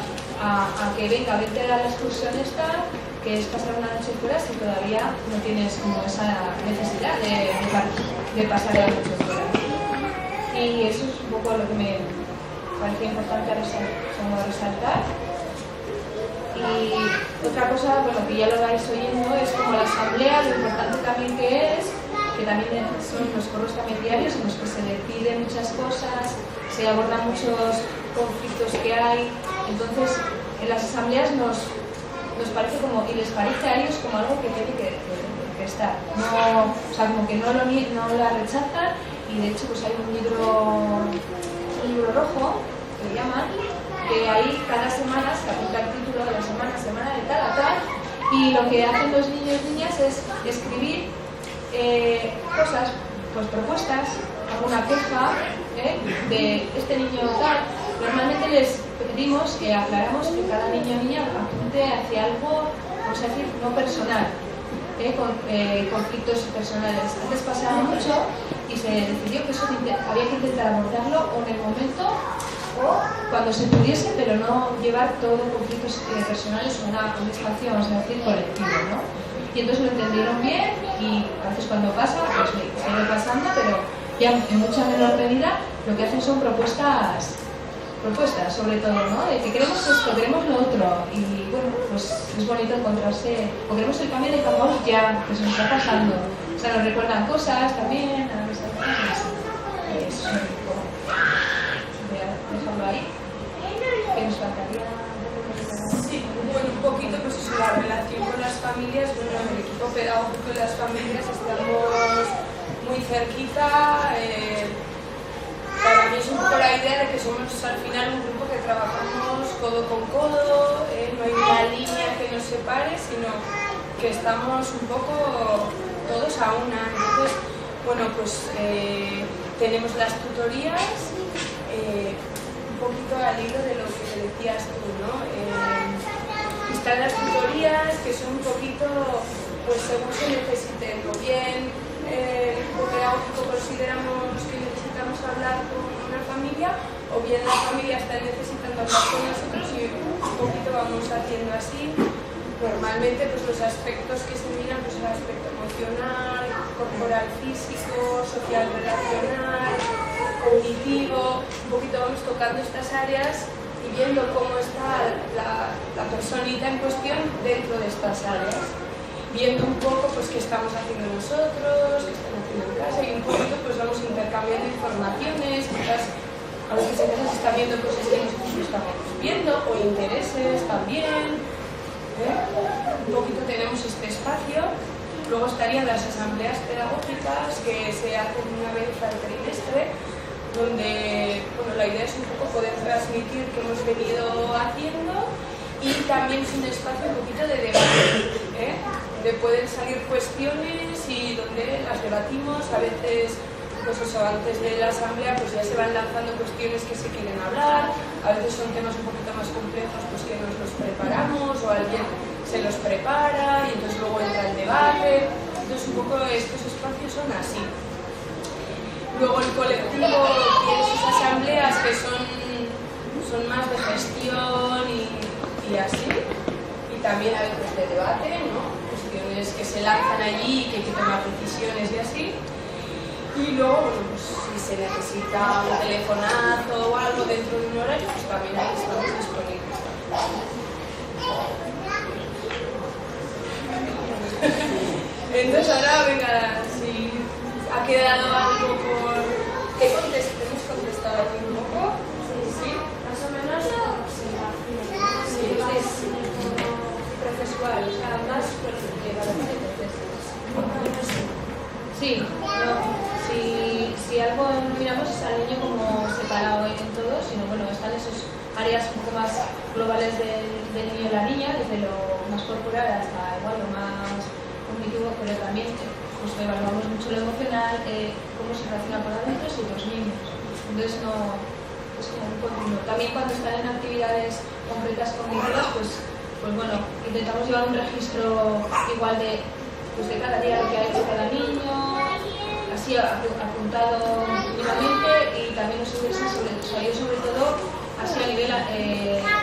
a que venga, vete a la excursión esta, que es pasar una noche fuera si todavía no tienes como esa necesidad de pasar la noche fuera. Y eso es un poco lo que me parecía importante resaltar. Y otra cosa, bueno, que ya lo vais oyendo, es como la asamblea, lo importante también que también son los foros también diarios en los que se deciden muchas cosas, se abordan muchos conflictos que hay. Entonces, en las asambleas nos parece como, y les parece a ellos como algo que tiene que estar. No, o sea, como que no la rechazan, y de hecho pues hay un libro rojo, que le llaman, que ahí cada semana se apunta el título de la semana de tal a tal, y lo que hacen los niños y niñas es escribir cosas, pues propuestas, alguna queja de este niño tal. Normalmente les pedimos que aclaramos que cada niño o niña apunte hacia algo, vamos a decir, no personal, con conflictos personales. Antes pasaba mucho y se decidió que eso había que intentar abordarlo o en el momento o cuando se pudiese, pero no llevar todo conflictos personales a un espacio, vamos a decir, colectivo, ¿no? y entonces lo entendieron bien y a veces cuando pasa, pues sigue pasando, pero ya en mucha menor medida lo que hacen son propuestas sobre todo, ¿no? De que queremos esto, queremos lo otro, y bueno, pues es bonito encontrarse, o queremos el cambio de campo ya, que se nos está pasando, o sea, nos recuerdan cosas también, a nuestras cosas, es un poco, voy a dejarlo ahí, que nos faltaría. Sí, bueno, un poquito pues eso, la relación con las familias, bueno, en el equipo pedagógico de las familias estamos muy cerquita. Para mí es un poco la idea de que somos al final un grupo que trabajamos codo con codo, no hay una línea que nos separe, sino que estamos un poco todos a una. Entonces, bueno, pues tenemos las tutorías, un poquito al hilo de lo que te decías tú, ¿no? Están las tutorías que son un poquito, pues según se necesiten, o bien el equipo pedagógico consideramos que necesitamos hablar con una familia, o bien la familia está necesitando hablar con nosotros y un poquito vamos haciendo así. Normalmente pues los aspectos que se miran, pues el aspecto emocional, corporal físico, social relacional, cognitivo, un poquito vamos tocando estas áreas y viendo cómo está la personita en cuestión dentro de estas áreas, viendo un poco pues qué estamos haciendo nosotros, qué están haciendo en casa, y un poquito pues vamos intercambiando informaciones, quizás a veces en casa se están viendo cosas que nosotros no estamos viendo, o intereses también. Un poquito tenemos este espacio. Luego estarían las asambleas pedagógicas que se hacen una vez al trimestre, donde bueno, la idea es un poco poder transmitir qué hemos venido haciendo, y también es un espacio un poquito de debate, donde pueden salir cuestiones y donde las debatimos. A veces, pues eso, antes de la asamblea pues ya se van lanzando cuestiones que se quieren hablar, a veces son temas un poquito más complejos pues que nos los preparamos o alguien se los prepara y entonces luego entra el debate. Entonces un poco estos espacios son así. Luego el colectivo tiene sus asambleas que son más de gestión y así, y también a veces de debate, ¿no? Cuestiones que se lanzan allí y que hay que tomar decisiones y así. Y luego, bueno, pues si se necesita un telefonazo o algo dentro de un horario, pues también ahí estamos disponibles. Entonces ahora, venga, si ha quedado algo por... ¿Qué hemos contestado aquí un poco? Sí, Más o menos sí, es procesual, o sea, más evaluación de procesos. Sí, no. Si algo miramos es al niño como separado en todo, sino bueno, están esas áreas un poco más globales del niño y la niña, desde lo más corporal hasta igual lo más cognitivo, pero también pues evaluamos mucho lo emocional, cómo se relaciona con adultos y los niños. Entonces no es como un continuo. También cuando están en actividades concretas cognitivas, pues bueno, intentamos llevar un registro igual de cada día lo que ha hecho cada niño, así apuntado mínimamente, y también nos interesa yo sobre todo así a nivel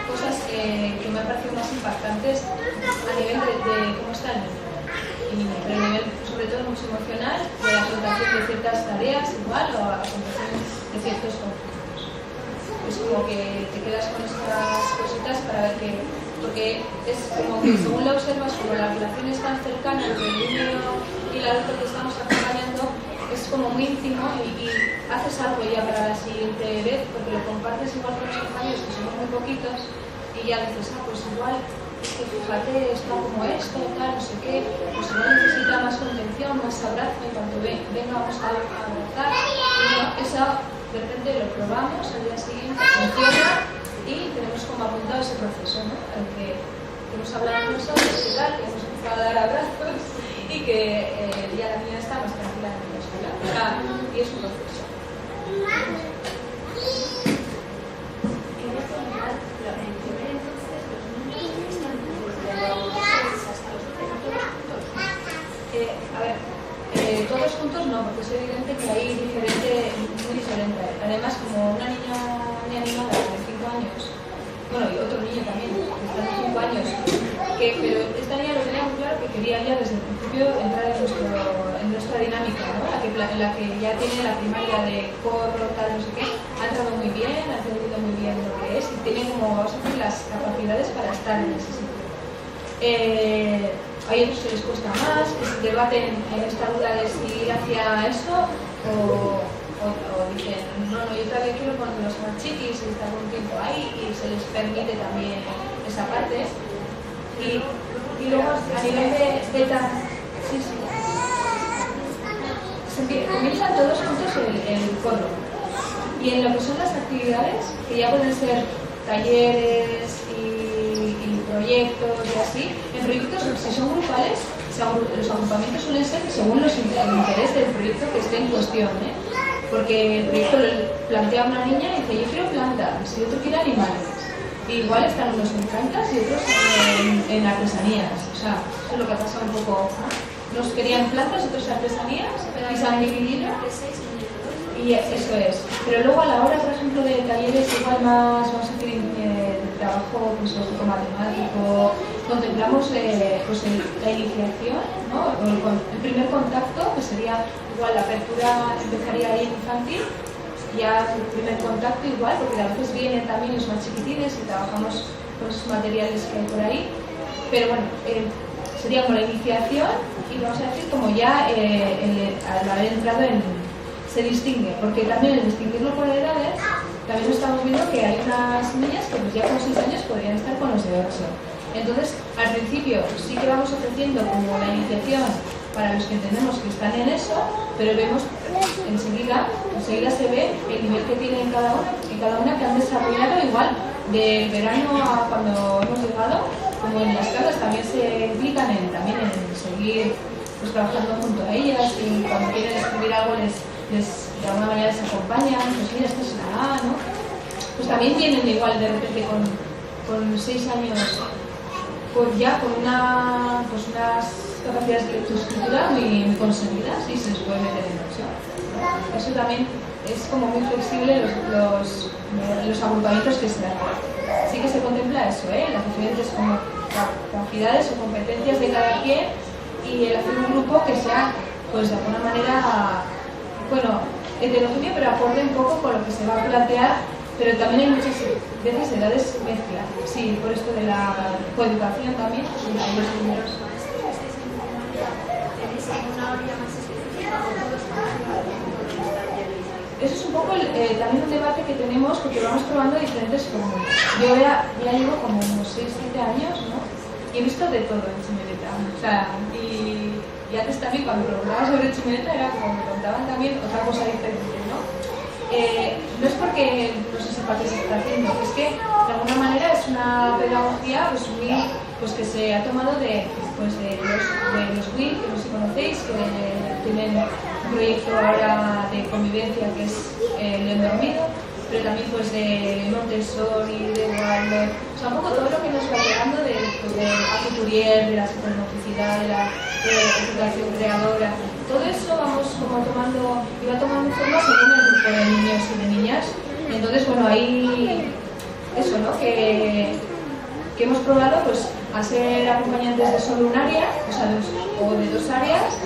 cosas que me han parecido más impactantes a nivel de cómo está el niño, pero a nivel sobre todo mucho emocional, de la afrontación de ciertas tareas igual o a afrontación de ciertos conflictos. Es como que te quedas con estas cositas para ver que, porque es como que según lo observas, como la relación es tan cercana entre el niño y el adulto que estamos acompañando, es como muy íntimo y haces algo ya para la siguiente vez, porque lo compartes igual con los compañeros, que somos muy poquitos, y ya dices, pues igual, es que fíjate, está como esto, tal, no sé qué, pues igual necesita más contención, más abrazo, en cuanto venga vamos a abrazar, y bueno, eso de repente lo probamos, al día siguiente funciona, y tenemos como apuntado ese proceso, ¿no? En que hemos hablado nosotros, que tal, que hemos empezado a dar abrazos, y que ya la niña está más tranquila en la escuela. O sea, y es un proceso. A ver, todos juntos no, porque es evidente que hay muy diferente. Además, como una niña muy animada de 5 años, bueno, y otro niño también, de 5 años, pero esta niña lo tenía muy claro que quería ya desde el principio entrar en nuestra dinámica, ¿no? La que ya tiene la primaria de corro, tal, no sé qué, ha entrado muy bien, ha entendido muy bien lo que es y tiene como, vamos a decir, las capacidades para estar en ese sitio. Hay otros que les cuesta más, que se debaten en esta duda de si ir hacia eso o dicen, no, yo todavía quiero con los más chiquis y estar un tiempo ahí y se les permite también esa parte. Y luego a nivel de comienzan todos juntos el corro. Y en lo que son las actividades, que ya pueden ser talleres y proyectos y así, en proyectos, si son grupales, los agrupamientos suelen ser según el interés del proyecto que esté en cuestión, ¿eh? Porque el proyecto lo plantea una niña y dice, yo quiero plantas, y otro quiere animales. Y igual están unos en plantas y otros en artesanías. O sea, eso es lo que ha pasado un poco. Unos querían plantas, otros artesanías, y se han dividido. Y eso es. Pero luego a la hora, por ejemplo, de talleres igual más, vamos a decir, de trabajo pues, matemático, contemplamos pues, la iniciación, ¿no? El primer contacto, que sería igual la apertura, empezaría ahí en infantil, ya el primer contacto igual, porque a veces vienen también los más chiquitines y trabajamos con esos materiales que hay por ahí. Pero bueno, sería como la iniciación y vamos a decir como ya al haber entrado se distingue, porque también el distinguirlo por edades, también estamos viendo que hay unas niñas que pues ya con 6 años podrían estar con los de 8. Entonces, al principio sí que vamos ofreciendo como la iniciación para los que entendemos que están en eso, pero vemos enseguida se ve el nivel que tienen cada una que han desarrollado igual del verano a cuando hemos llegado, como en las casas también se implican también en seguir pues, trabajando junto a ellas y cuando quieren escribir algo de alguna manera les acompañan, pues mira, esta es la A, ¿no? Pues también tienen igual de repente con 6 años pues ya con unas capacidades de lectoescritura muy conseguidas y se les puede meter en eso. Eso también es como muy flexible los agrupamientos que se hacen. Sí que se contempla eso, las diferentes como capacidades o competencias de cada quien y el hacer un grupo que sea, pues de alguna manera, bueno, heterogéneo, pero acorde un poco con lo que se va a plantear, pero también hay muchas veces edades mezcla. Sí, por esto de la coeducación también, pues hay los números. Eso es un poco también un debate que tenemos porque vamos probando diferentes fórmulas. Yo ya llevo como unos 6-7 años, ¿no? Y he visto de todo en Chimeneta. O sea, y antes también cuando preguntaba sobre Chimeneta era como me contaban también otra cosa diferente, ¿no? No es porque no se sepa qué se está haciendo, es que de alguna manera es una pedagogía pues, pues que se ha tomado de los WIC, que no sé si conocéis, que tienen un proyecto ahora de convivencia que es León Dormido, pero también pues de Montessori, de Waldorf, o sea un poco todo lo que nos va llegando de Couturier, de la psicomotricidad, de la educación creadora. Todo eso vamos como iba tomando forma según el grupo de niños y de niñas. Y entonces, bueno, ahí eso, ¿no? Que hemos probado pues a ser acompañantes de solo un área, o sea, o de 2 áreas,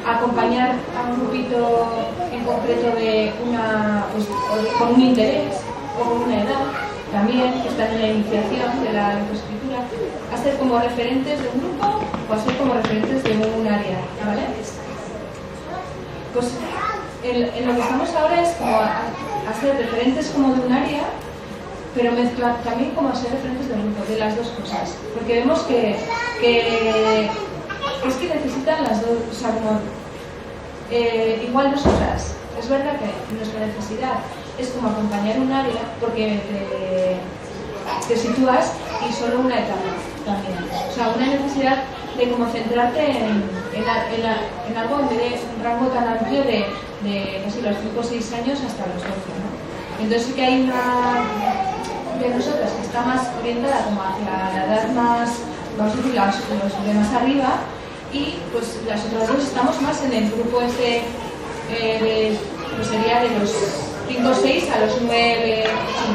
acompañar a un grupito en concreto de con un interés o con una edad, también que están en la iniciación de la lectoescritura, a ser como referentes de un grupo o a ser como referentes de un área, ¿vale? Pues en lo que estamos ahora es como a ser referentes como de un área, pero mezclar también como a ser referentes del grupo, de las dos cosas, porque vemos que es que necesitan las dos, o sea, como igual nosotras, es verdad que nuestra necesidad es como acompañar un área, porque te sitúas y solo una etapa también, o sea, una necesidad de como centrarte en algo en vez de un rango tan amplio de casi los 5 o 6 años hasta los 12, ¿no? Entonces sí que hay una de nosotras que está más orientada como hacia la edad más, vamos a decir, los de más arriba, y pues las otras dos estamos más en el grupo este, pues sería de los 5 o 6 a los 9, 8,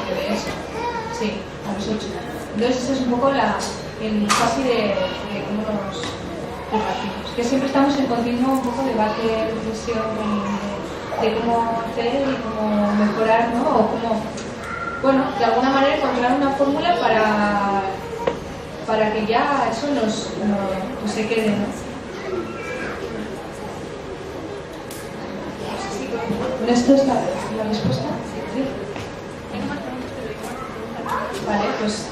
9, eso. Sí, a los 8. Entonces eso es un poco el casi de cómo compartimos. Que siempre estamos en continuo un poco debate, reflexión de cómo hacer y cómo mejorar, ¿no? O cómo, bueno, de alguna manera encontrar una fórmula para que ya eso no se quede, ¿no? ¿Con esto está la respuesta? ¿Sí? Vale, pues...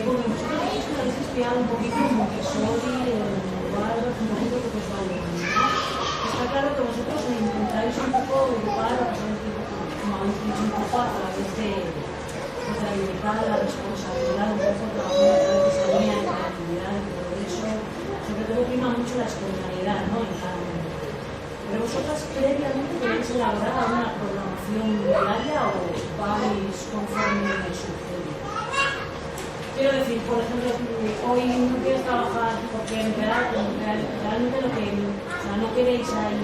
Bueno, vosotros habéis estudiado un poquito Montessori, el Waldorf, un poquito que os vale. Está claro que vosotros intentáis un poco educar, como habéis dicho, un poco a través de la libertad, la responsabilidad, un poco trabajando a través de esa línea de creatividad y todo eso. Sobre todo prima mucho la espontaneidad, ¿no? En cada momento. Pero vosotras previamente tenéis elaborada una programación diaria o vais conforme sucede. Quiero decir, por ejemplo, hoy no quieres trabajar porque realmente lo que, o sea, no queréis ahí,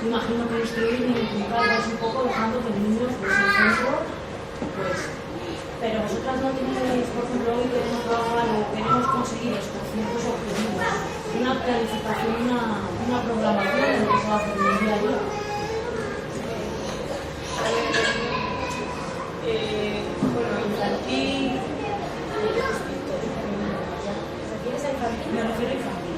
me imagino que instruir ni implicar, vais un poco dejando que el niño pues el centro, pues, pero vosotras no tenéis, por ejemplo, hoy queremos trabajar o queremos conseguir estos ciertos objetivos, una planificación, una programación en lo que se va a hacer en el día a día. Bueno, infantil. Me refiero a infantil.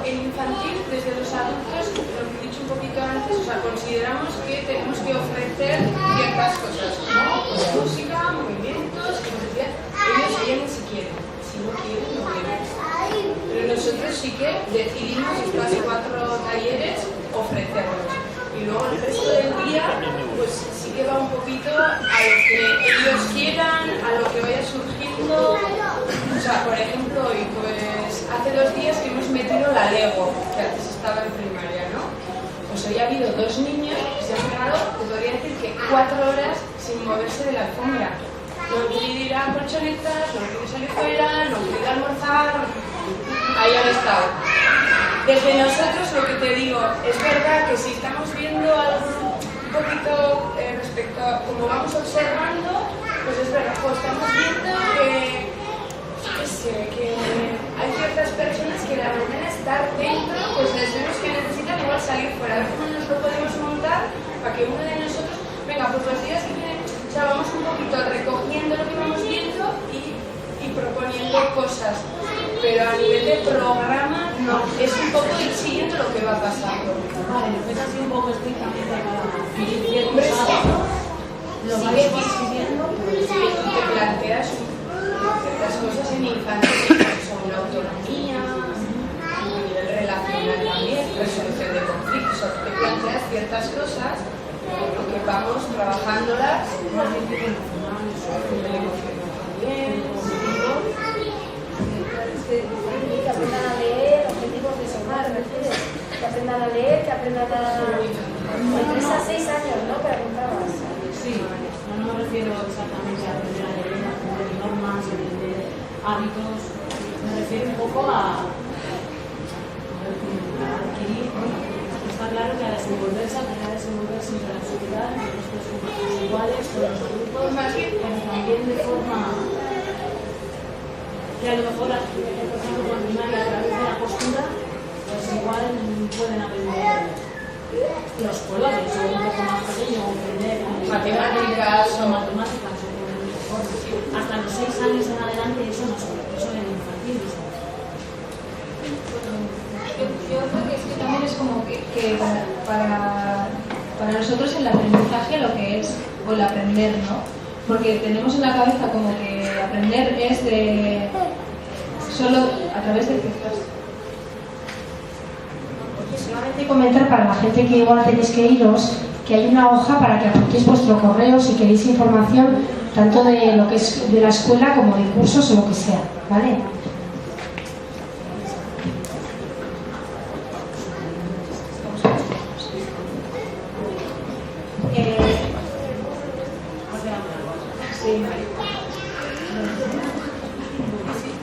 En infantil, desde los adultos, lo que he dicho un poquito antes, o sea, consideramos que tenemos que ofrecer ciertas cosas, ¿no? Pues música, movimientos, como decía, ellos ni siquiera, si no quieren, no quieren. Pero nosotros sí que decidimos estos 4 talleres ofrecerlos. Y luego el resto del día, pues sí que va un poquito a lo que ellos quieran, a lo que vaya surgiendo. O sea, por ejemplo, hoy, pues hace 2 días que hemos metido la Lego, que antes estaba en primaria, ¿no? Pues hoy ha habido 2 niños que se han pegado, te podría decir que 4 horas sin moverse de la alfombra. No quiere ir a colchonetas, no quiere salir fuera, no quiere almorzar. Ahí han estado. Desde nosotros, lo que te digo, es verdad que si estamos viendo algo un poquito respecto a cómo vamos observando, pues es verdad, pues estamos viendo que hay ciertas personas que la mañana estar dentro, pues les vemos que necesitan igual salir fuera. A ver cómo nos lo podemos montar para que uno de nosotros, venga, pues los días que vienen, o sea, vamos un poquito recogiendo lo que vamos viendo y proponiendo cosas. Pero a nivel de programa, no, es un poco ir siguiendo lo que va pasando. Vale, lo ves así un poco estrictamente Hombre, lo vais siguiendo, pues si te planteas ciertas cosas en infantil, sobre autonomía, a nivel relacional también, resolución de conflictos, o te planteas ciertas cosas, que vamos trabajándolas, más bien que emocional, también. Que aprendan a leer, objetivos de sonar, que aprendan a leer, que aprendan a... De 3 a 6 años, ¿no? Preguntabas. Sí, no me refiero exactamente a aprender a leer, a aprender normas, a aprender hábitos, me refiero un poco a adquirir, está claro que a desenvolverse, aprender a desenvolverse entre la sociedad, entre los personas iguales, con los adultos, pero también de forma que a lo mejor, por ejemplo, con primaria, a través de la postura, pues igual pueden aprender los colores, o un poco más pequeño, o aprender Matemáticas o matemáticas, hasta los 6 años en adelante, eso no se ve, eso en infantil. Yo creo que es que también es como que para nosotros el aprendizaje lo que es, o el aprender, ¿no? Porque tenemos en la cabeza como que aprender es de solo a través de ciertas. Solamente comentar para la gente que igual tenéis que iros que hay una hoja para que apuntéis vuestro correo si queréis información tanto de lo que es de la escuela como de cursos o lo que sea, ¿vale?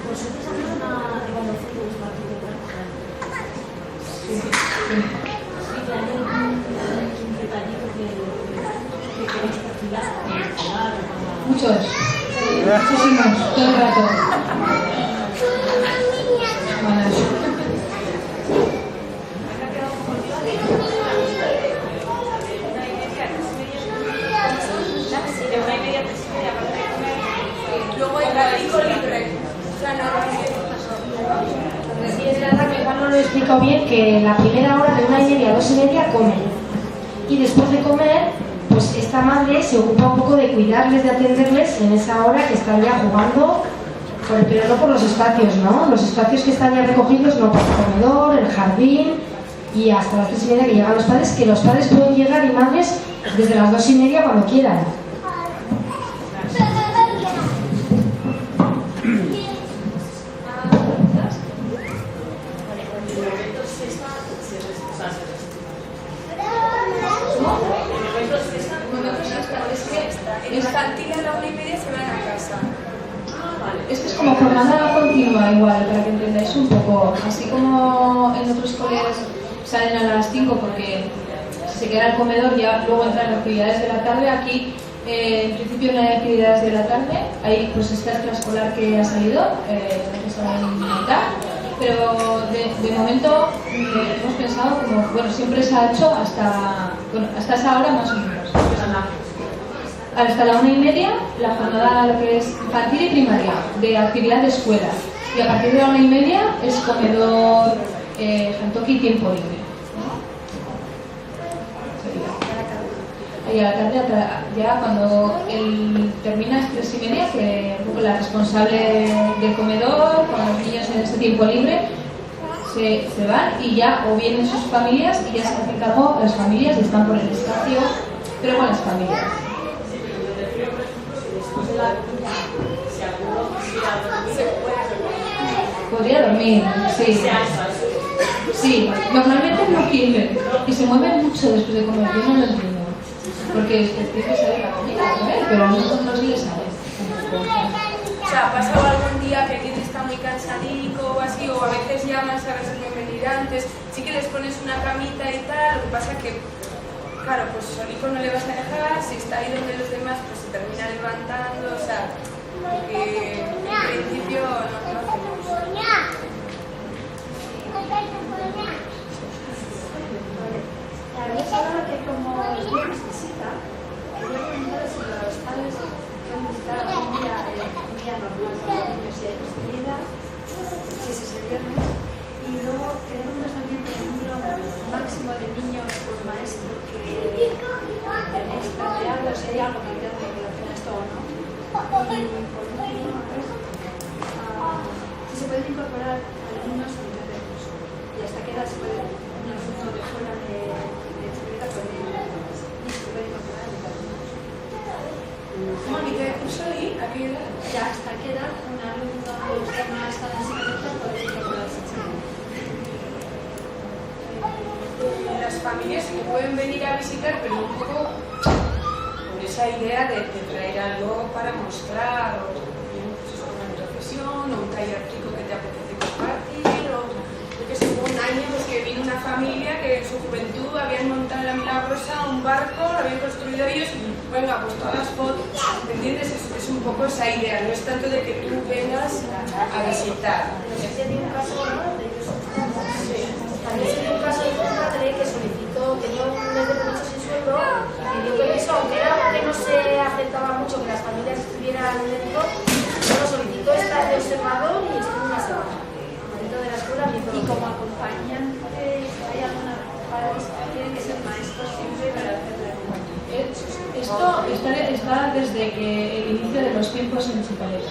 ¿Vosotros hacéis una evaluación de vuestra actividad? Sí, que hay un detallito que queréis perfilar. Muchos. Muchísimos, todo el rato. Vale. Luego hay ratico libre. O sea, no. Sí, es verdad que igual no lo he explicado bien, que la primera hora de 1:30 a 2:30 comen. Y después de comer, pues esta madre se ocupa un poco de cuidarles, de atenderles en esa hora que están ya jugando, pero no por los espacios, ¿no? Los espacios que están ya recogidos, no por el comedor, el jardín, y hasta las 3:30 que llegan los padres, que los padres pueden llegar y madres desde las 2:30 cuando quieran. Infantil a la 1:30 se van a casa. Esto es como jornada continua igual, para que entendáis un poco. Así como en otros colegios salen a las 5 porque si se queda el comedor ya luego entran las actividades de la tarde. Aquí en principio no hay actividades de la tarde. Hay pues esta extraescolar que ha salido, que se va a invitar. Pero de momento hemos pensado como, bueno, siempre se ha hecho hasta esa hora más o menos. Hasta la 1:30 la jornada lo que es infantil y primaria de actividad de escuela, y a partir de la 1:30 es comedor, jantoki y tiempo libre, ¿no? Y a la tarde ya cuando termina es 3:30, que la responsable del comedor con los niños en ese tiempo libre se van, y ya o vienen sus familias y ya se hacen cargo las familias y están por el espacio, pero con las familias. Podría dormir, sí. Sí, normalmente no quieren y se mueven mucho después de comer. Yo no lo entiendo, porque tiene que salir la comida a comer, pero a nosotros no se les sale. O sea, ha pasado algún día que alguien está muy cansadico o así, o a veces llaman, sabes que pueden venir antes. Sí que les pones una camita y tal, lo que pasa que, claro, pues solico no le vas a dejar, si está ahí donde los demás, pues se termina levantando, o sea, que en principio no hacemos. A mí es algo que como los niños visitan, quería preguntar si los padres pueden visitar un día normal con los niños y hay posibilidad, si es el viernes, y luego queremos también el número máximo de niños por maestro que tenéis planteado, si hay algo que quieran en relación a esto o no. Y por último, si se pueden incorporar alumnos a nivel de curso y hasta qué edad se puede un alumno de fuera de Chuleta puede incorporar en el curso. ¿Cómo a mitad de curso y a qué edad? Ya hasta qué edad un alumno que no ha estado en psicología puede incorporarse en Chuleta. Las familias que pueden venir a visitar, pero un poco con esa idea de traer algo para mostrar, o bien, pues, una profesión, o un taller chico que te apetece compartir, o yo que sé, hubo un año pues, que vino una familia que en su juventud habían montado en la Milagrosa un barco, lo habían construido ellos, y venga, pues todas las fotos, ¿me entiendes? Es un poco esa idea, no es tanto de que tú vengas a visitar. También se dio un caso de un padre que solicitó, tenía un mes de permiso sin sueldo, pidió permiso, aunque era que no se aceptaba mucho que las familias estuvieran dentro, solo solicitó estar de observador y estuvo una semana dentro de la escuela. Y como acompañante, ¿hay alguna padres que tienen que ser maestros siempre para hacer la acompañamiento? Esto está desde que el inicio de los tiempos en Chipaleta.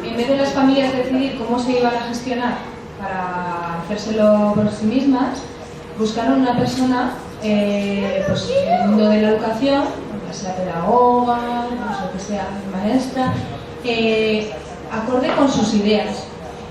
En vez de las familias decidir cómo se iban a gestionar para hacérselo por sí mismas, buscaron una persona pues, en el mundo de la educación, ya sea pedagoga, pues, lo que sea, maestra, acorde con sus ideas.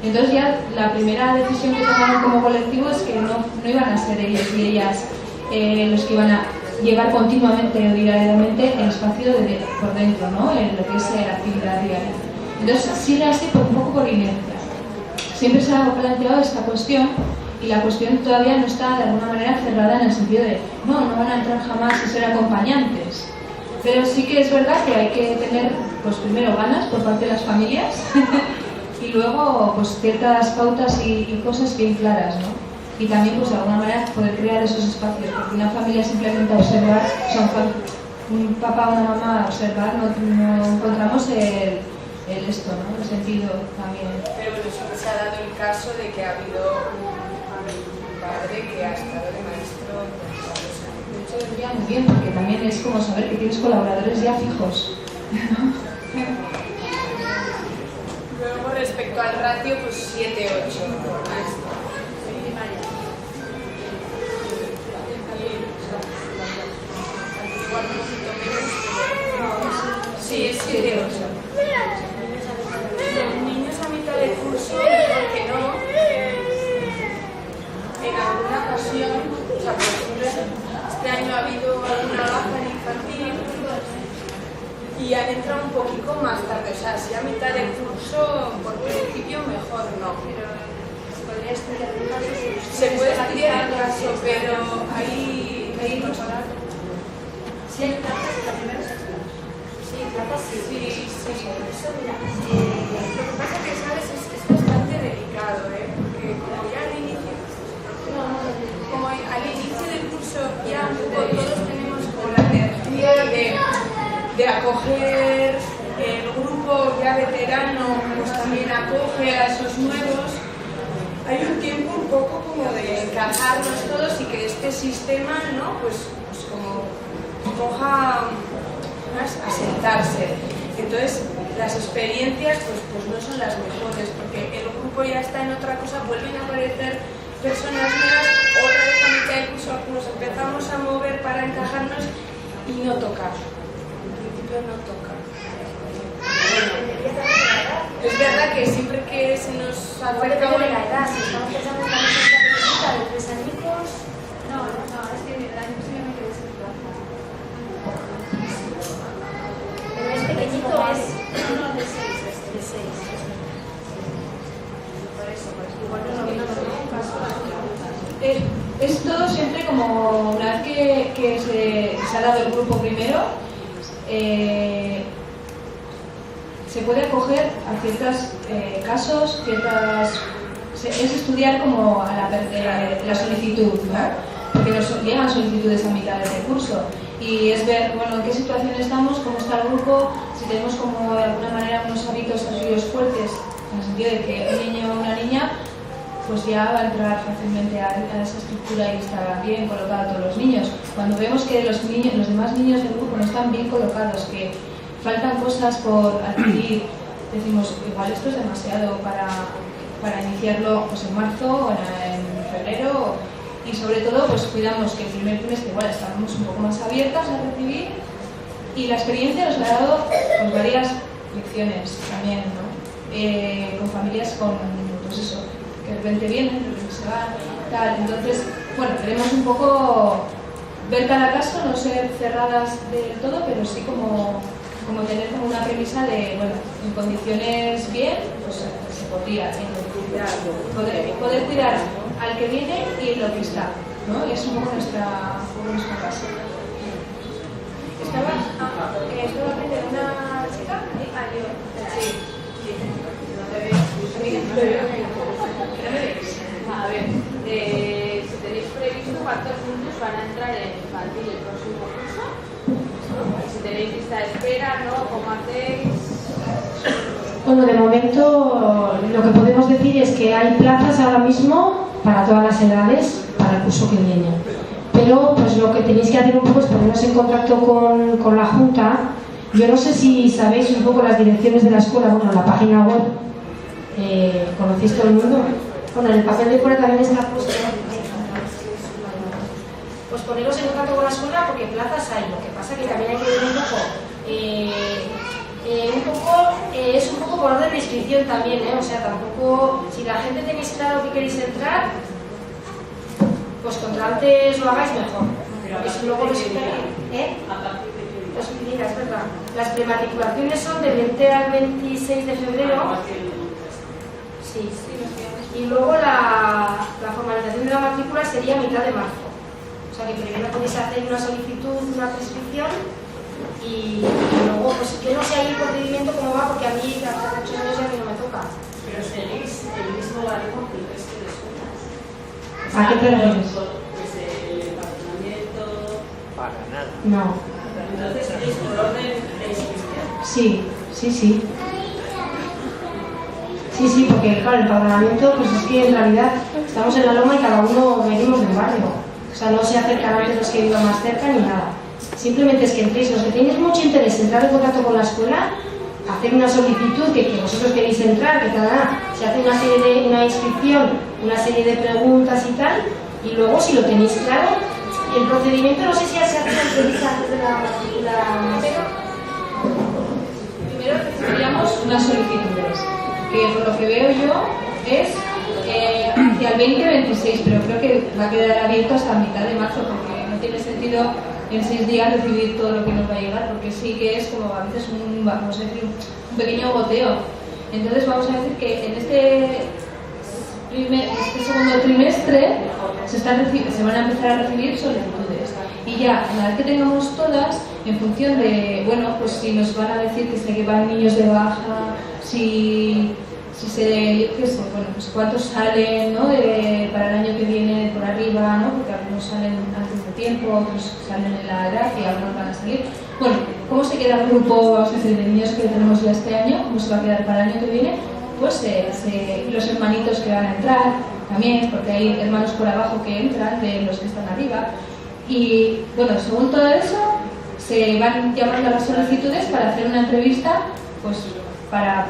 Entonces ya la primera decisión que tomaron como colectivo es que no iban a ser ellos y ellas los que iban a llevar continuamente o diariamente el espacio por dentro, ¿no? En lo que es la actividad diaria. Entonces sigue así un poco por inercia. Siempre se ha planteado esta cuestión y la cuestión todavía no está de alguna manera cerrada en el sentido de no van a entrar jamás y ser acompañantes. Pero sí que es verdad que hay que tener pues primero ganas por parte de las familias y luego pues ciertas pautas y cosas bien claras, ¿no? Y también pues de alguna manera poder crear esos espacios, porque una familia simplemente observar, o sea, un papá o una mamá observar, no encontramos el esto, ¿no? El sentido también. Pero bueno, siempre se ha dado el caso de que ha habido un padre que ha estado de maestro. De hecho, vendría muy bien, porque también es como saber que tienes colaboradores ya fijos. Luego, respecto al ratio, pues 7-8 por maestro. Sí, es 7-8. Niños a mitad de curso, mejor que no. En alguna ocasión, o sea, por ejemplo, este año ha habido alguna baja en infantil y han entrado un poquito más tarde. O sea, si a mitad de curso, por principio, mejor no. Pero se podría estudiar el caso. Se puede estudiar el caso, pero hay Sí, hay plazas en la primera sección. Sí, plazas sí. Sí. Eso, mira, Lo que pasa que, ¿sabes? Es bastante delicado, porque como ya al inicio, del curso ya un poco todos tenemos como la energía de acoger el grupo ya veterano, pues también acoge a esos nuevos. Hay un tiempo un poco como de encajarnos todos y que este sistema, ¿no? Pues como coja más asentarse. Entonces, las experiencias pues no son las mejores, porque el grupo ya está en otra cosa, vuelven a aparecer personas nuevas, otra vez a mitad del curso nos empezamos a mover para encajarnos y no toca. En principio no toca. Es verdad que siempre que se nos acerca de la edad, si estamos pensando en la necesidad pequeñita de 3 añitos. No, es que el año sí me quedé sin plaza. Pero es pequeñito, es uno de 6. De 6. Por eso, igual no lo un caso. Es todo siempre como una vez que se ha dado el grupo primero, se puede acoger a ciertos casos, es estudiar como a la solicitud, ¿no? Porque nos llegan solicitudes a mitad del curso y es ver, bueno, en qué situación estamos, cómo está el grupo, si tenemos como de alguna manera unos hábitos fuertes, en el sentido de que un niño o una niña pues ya va a entrar fácilmente a esa estructura y estará bien colocado todos los niños. Cuando vemos que los demás niños del grupo no están bien colocados, que faltan cosas por adquirir, decimos, igual esto es demasiado para iniciarlo pues en marzo o en febrero, y sobre todo pues cuidamos que el primer trimestre igual estamos un poco más abiertas a recibir, y la experiencia nos ha dado pues, varias lecciones también, ¿no? Con familias con, pues eso, que de repente vienen, de repente se van, tal. Entonces, bueno, queremos un poco ver cada caso, no ser cerradas del todo, pero sí como tener como una premisa de, bueno, en condiciones bien, pues se podría poder cuidar al que viene y lo que está, ¿no? Y es un poco nuestra casa. Estaba frente a una chica, sí. A ver, si tenéis previsto cuántos niños van a entrar en infantil el próximo curso, si tenéis lista de espera, ¿no? ¿Cómo hacéis? Bueno, de momento lo que podemos decir es que hay plazas ahora mismo para todas las edades para el curso que viene. Pero pues lo que tenéis que hacer un poco es ponernos en contacto con la Junta. Yo no sé si sabéis un poco las direcciones de la escuela, bueno, la página web. ¿Conocéis todo el mundo? Bueno, en el papel de fuera también está puesto. Pues poneros en contacto con la escuela porque plazas hay. Lo que pasa es que también hay que ver es un poco por orden de inscripción también, o sea, tampoco, si la gente tenéis claro que queréis entrar, pues contra antes lo hagáis mejor. Eso luego lo pues mira, es verdad. Las prematriculaciones son del 20 al 26 de febrero. Sí. Y luego la formalización de la matrícula sería a mitad de marzo. O sea que primero podéis hacer una solicitud, una prescripción, Y luego, pues yo no sé ahí el procedimiento cómo va, porque a mí hasta 8 años ya a mí no me toca. Pero seguís el mismo baremo que el resto de escuelas. ¿A qué te refieres? Pues el empadronamiento. Para nada. No. Entonces, es por orden de inscripción. Sí, sí, sí. Sí, sí, porque claro, el empadronamiento, pues es que en realidad estamos en la Loma y cada uno venimos de un barrio. O sea, no se acercan antes los que vivan más cerca ni nada. Simplemente es que entréis, los que tenéis mucho interés en entrar en contacto con la escuela, hacer una solicitud que vosotros queréis entrar, que se hace una inscripción, una serie de preguntas y tal, y luego si lo tenéis claro, el procedimiento no sé si se hace una entrevista antes de la Primero recibiríamos unas solicitudes, que por lo que veo yo es hacia el 20-26, pero creo que va a quedar abierto hasta mitad de marzo, porque no tiene sentido en 6 días recibir todo lo que nos va a llegar, porque sí que es como a veces un pequeño goteo. Entonces vamos a decir que en este segundo trimestre se van a empezar a recibir solicitudes, y ya una vez que tengamos todas, en función de, bueno, pues si nos van a decir que se llevan niños de baja, si se, yo qué sé, bueno, pues cuántos salen, ¿no? Para el año que viene por arriba, ¿no? Porque algunos salen antes de tiempo, otros salen en la edad y algunos van a salir. Bueno, ¿cómo se queda el grupo, vamos a decir, de niños que tenemos ya este año? ¿Cómo se va a quedar para el año que viene? Pues los hermanitos que van a entrar también, porque hay hermanos por abajo que entran de los que están arriba. Y bueno, según todo eso, se van llamando las solicitudes para hacer una entrevista, pues para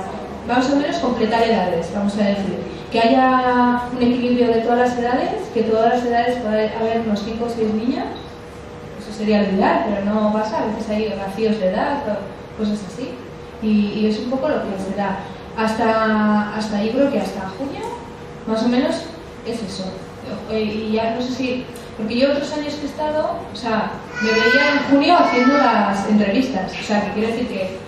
más o menos completar edades, vamos a decir. Que haya un equilibrio de todas las edades, que todas las edades pueda haber unos 5 o 6 niños. Eso sería lo ideal, pero no pasa, a veces hay vacíos de edad o cosas así. Y es un poco lo que se da. Hasta yo creo que hasta junio, más o menos, es eso. Y ya no sé si... Porque yo otros años que he estado, o sea, me veía en junio haciendo las entrevistas. O sea, que quiere decir que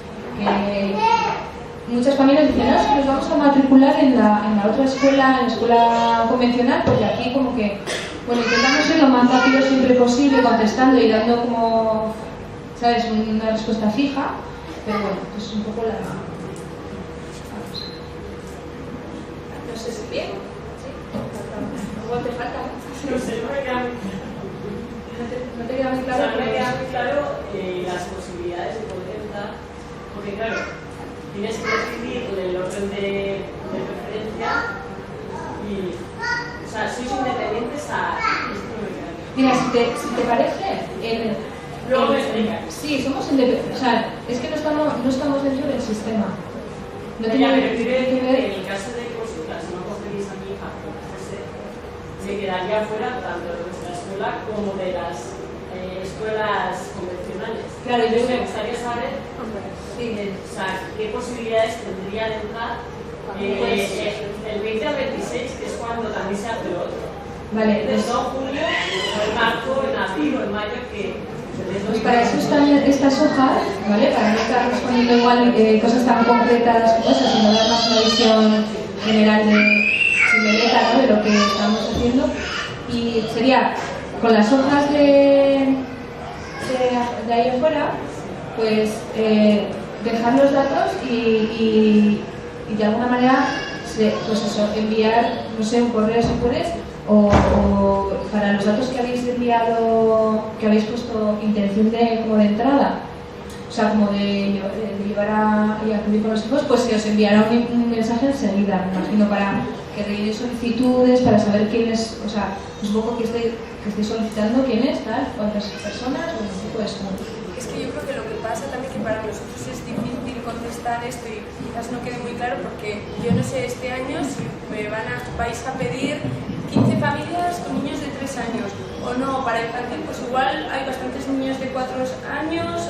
muchas familias dicen, no, es que nos vamos a matricular en la otra escuela, en la escuela convencional, porque aquí como que, bueno, intentamos ser lo más rápido siempre posible, contestando y dando como, ¿sabes?, una respuesta fija, pero bueno, pues es un poco la... No sé si bien, ¿sí? Igual te falta, ¿no? No sé, no me queda muy ¿No te queda muy claro? claro. O sea, no me queda muy claro las posibilidades de poder entrar, porque claro, tienes que decidir el orden de preferencia y, o sea, sois independientes a... Esto no me queda bien. Mira, si te parece, Luego me explicas. Sí, somos independientes, o sea, es que no estamos dentro del sistema. No Ya, tiene pero quiero que decir ver... que en el caso de consultas, si no conseguís a mi hija, me quedaría fuera tanto de nuestra escuela como de las escuelas convencionales. Claro, yo me gustaría saber o sea, qué posibilidades tendría de entrar el 20 al 26, que es cuando también se hace lo otro. Vale, Entonces, no julio, o en marzo, en abril o en mayo, que... pues para eso están estas hojas, ¿vale? Para no estar respondiendo igual cosas tan concretas, cosas, sino dar más una visión general inmediata, ¿no?, de lo que estamos haciendo. Y sería con las hojas de ahí afuera, pues dejar los datos y de alguna manera pues eso, enviar, no sé, un correo si puedes, o para los datos que habéis enviado, que habéis puesto intención como de entrada, o sea, como de llevar y acudir con los hijos, pues se os enviará un mensaje enseguida, me imagino, para que rellenéis solicitudes, para saber quién es, o sea, un poco que estéis solicitando quién es, tal, cuántas personas, o un tipo de eso. Es que yo creo que lo que pasa también que para nosotros es difícil contestar esto y quizás no quede muy claro porque yo no sé este año si vais a pedir 15 familias con niños de 3 años o no, para infantil pues igual hay bastantes niños de 4 años,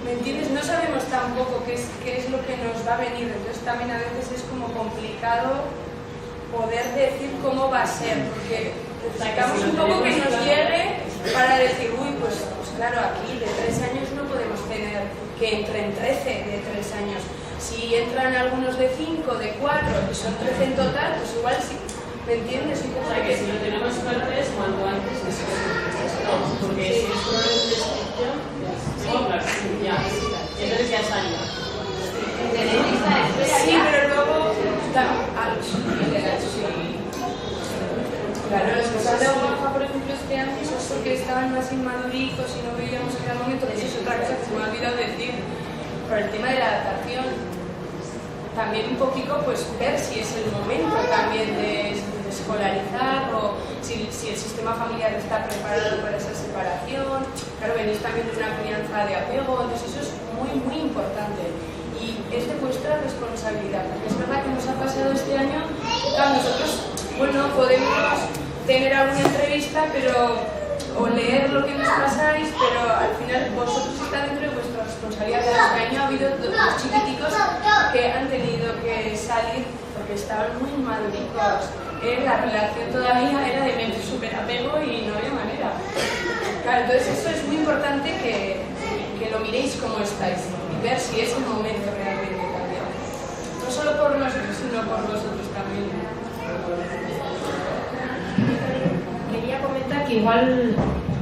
¿me entiendes? No sabemos tampoco qué es lo que nos va a venir, entonces también a veces es como complicado poder decir cómo va a ser, porque necesitamos un poco que nos llegue para decir, uy, pues claro, aquí de 3 años no podemos tener que entren 13 de 3 años. Si entran algunos de 5, de 4, que son 13 en total, pues igual sí, ¿me entiendes? O sea, que si lo tenemos suerte es cuanto antes, porque si es por inscripción, Entonces ya salió. Sí, pero luego claro, los que salen de Omaha, por ejemplo, este año es porque estaban más inmaduricos y no veíamos que era el momento, que eso es otra cosa que se me ha olvidado decir, por el tema de la adaptación. También un poquito pues ver si es el momento también de escolarizar o si el sistema familiar está preparado para esa separación. Claro, venís también de una crianza de apego, entonces eso es muy, muy importante. Y es de vuestra responsabilidad, porque es verdad que nos ha pasado este año, claro, nosotros, bueno, podemos tener alguna entrevista o leer lo que nos pasáis, pero al final vosotros está dentro de vuestra responsabilidad. Este año ha habido dos chiquiticos que han tenido que salir porque estaban muy maduricos. La relación todavía era de superapego y no había manera. Claro, entonces eso es muy importante que lo miréis como estáis y ver si es el momento realmente también. No solo por nosotros, sino por vosotros también. Quería comentar que igual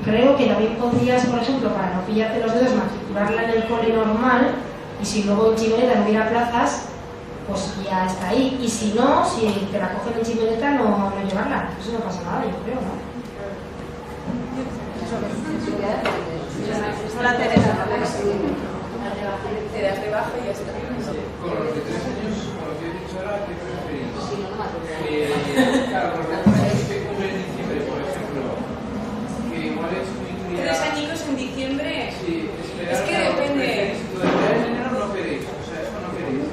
creo que también podrías, por ejemplo, para no pillarte los dedos, matricularla en el cole normal y si luego en Chimeneta no hubiera plazas, pues ya está ahí. Y si no, si te la cogen en Chimeneta, no llevarla. Eso no pasa nada, yo creo, ¿no? Hola, Teresa. Te das de baja y ya está. Con los de 3 años, como lo que he dicho ahora, ¿qué preferís? Claro, los de 3 años que cumplen en diciembre, por ejemplo, que igual es muy cuidado. 3 añicos en diciembre. Sí, Es que depende. Si todavía en enero no queréis, o sea, eso no queréis.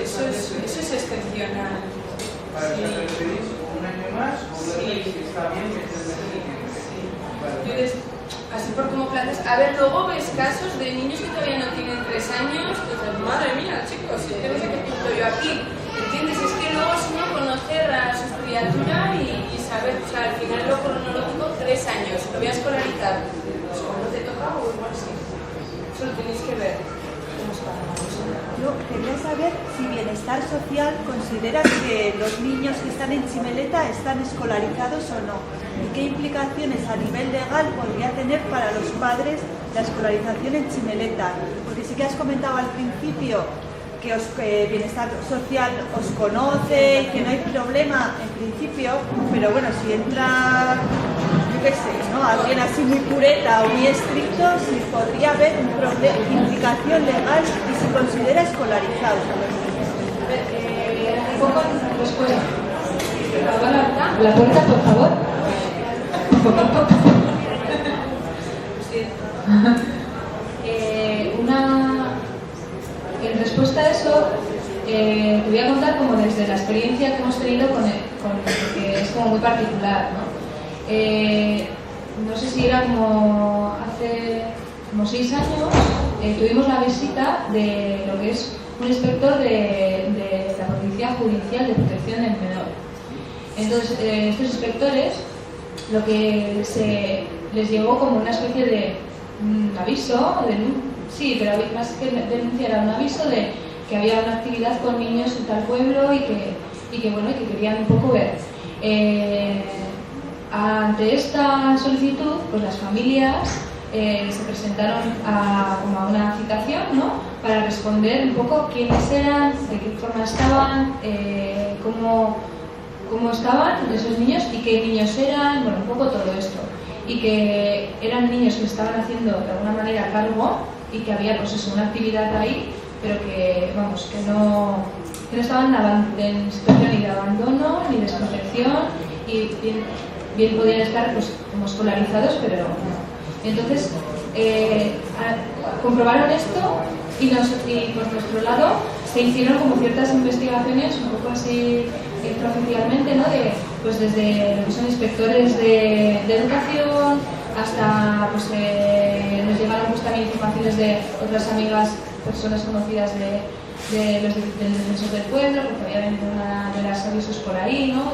Eso es excepcional. Para que preferís un año más o un año que está bien que estés en diciembre. Así por como planteas. A ver, luego ves casos de niños que todavía no tienen 3 años, y dices, madre mía, chicos, si es que no sé qué pinto yo aquí. ¿Entiendes? Es que luego es uno conocer a su criatura y saber, o sea, al final lo cronológico, 3 años, lo voy a escolarizar. Pues cuando te toca o igual sí. Eso lo tenéis que ver. Yo quería saber si Bienestar Social considera que los niños que están en Chimeleta están escolarizados o no y qué implicaciones a nivel legal podría tener para los padres la escolarización en Chimeleta, porque sí que has comentado al principio que Bienestar Social os conoce y que no hay problema en principio, pero bueno, si entra, yo qué sé, ¿no? Alguien así muy pureta o muy estricto, si podría haber una implicación legal y se considera escolarizado. A ver, un poco respuesta. La puerta, por favor. En respuesta a eso, te voy a contar como desde la experiencia que hemos tenido con que es como muy particular, ¿no? No sé si era como hace como 6 años, tuvimos la visita de lo que es un inspector de la Policía Judicial de Protección del Menor. Entonces, estos inspectores, lo que les llegó como una especie de aviso, sí, pero más que denuncia, era un aviso de que había una actividad con niños en tal pueblo y que bueno, que querían un poco ver. Ante esta solicitud, pues las familias se presentaron como a una citación, ¿no? Para responder un poco quiénes eran, de qué forma estaban, cómo estaban esos niños y qué niños eran, bueno, un poco todo esto. Y que eran niños que estaban haciendo de alguna manera cargo y que había pues eso, una actividad ahí, pero que, vamos, que no estaban en situación ni de abandono ni de desprotección y bien podían estar pues como escolarizados, pero no. Entonces, comprobaron esto y por nuestro lado se hicieron como ciertas investigaciones, un poco así extraoficialmente, ¿no? Pues desde lo que son inspectores de educación hasta, pues nos llegaron pues también informaciones de otras amigas, personas conocidas del defensor del pueblo, porque había venido una de las avisos por ahí, ¿no?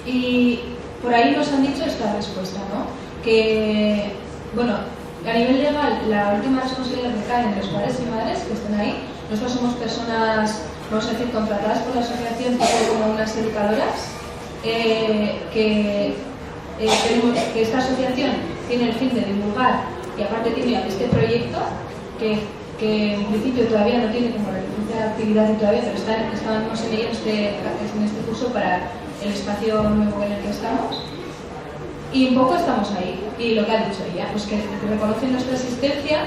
Y por ahí nos han dicho esta respuesta, ¿no? Que, bueno, a nivel legal, la última responsabilidad recae en los padres y madres que estén ahí. Nosotros somos personas, vamos a decir, contratadas por la asociación como unas educadoras, que esta asociación tiene el fin de divulgar y aparte tiene este proyecto que en principio todavía no tiene como la licencia de actividad todavía, pero estábamos en ello en este curso para el espacio nuevo en el que estamos. Y un poco estamos ahí. Y lo que ha dicho ella, pues que reconocen nuestra existencia,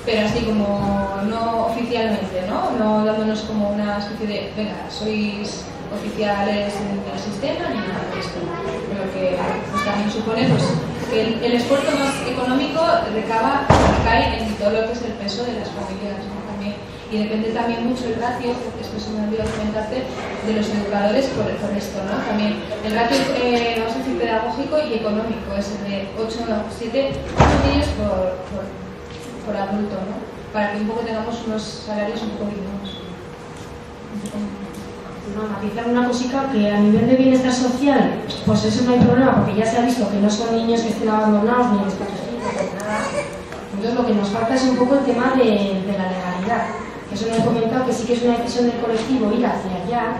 pero así como no oficialmente, no dándonos como una especie de, venga, sois oficiales del sistema ni nada de esto. Pero que pues, también supone pues, que el esfuerzo más económico recae en todo lo que es el peso de las familias, ¿no? También. Y depende también mucho el ratio, porque esto se me olvidó comentarte, de los educadores por esto, ¿no? También el ratio, vamos a decir, pedagógico y económico, es de 7 niños por adulto, ¿no? Para que un poco tengamos unos salarios un poco dignos. No, matizar una cosita que a nivel de bienestar social, pues eso no hay problema, porque ya se ha visto que no son niños que estén abandonados ni desprotegidos ni nada. Entonces lo que nos falta es un poco el tema de la legalidad. Eso no he comentado, que sí que es una decisión del colectivo ir hacia allá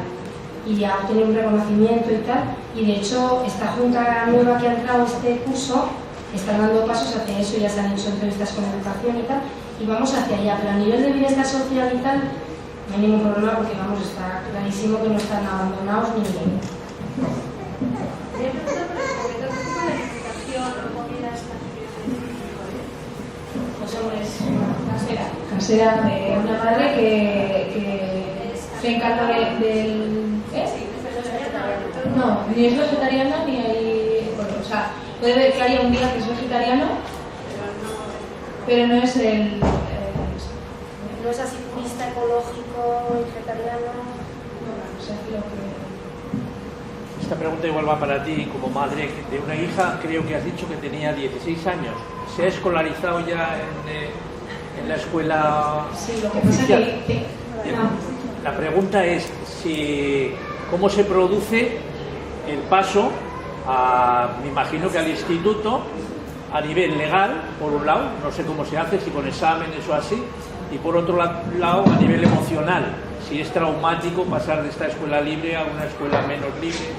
y a obtener un reconocimiento y tal. Y de hecho, esta junta nueva que ha entrado este curso está dando pasos hacia eso, ya se han hecho entrevistas con educación y tal, y vamos hacia allá. Pero a nivel de bienestar social y tal, no hay ningún problema porque vamos, está clarísimo que no están abandonados ni ningún. Pues hombre, es casera de una madre que se encarga del... No, ni es vegetariana ni hay... Bueno, o sea, puede ver que haya un día que es vegetariano, pero no es el... No es así purista, ecológico, vegetariano. No, o sea, lo que... Esta pregunta igual va para ti como madre de una hija, creo que has dicho que tenía 16 años. ¿Se ha escolarizado ya en la escuela oficial? La pregunta es cómo se produce el paso me imagino que al instituto a nivel legal, por un lado, no sé cómo se hace, si con exámenes o así, y por otro lado a nivel emocional, si es traumático pasar de esta escuela libre a una escuela menos libre,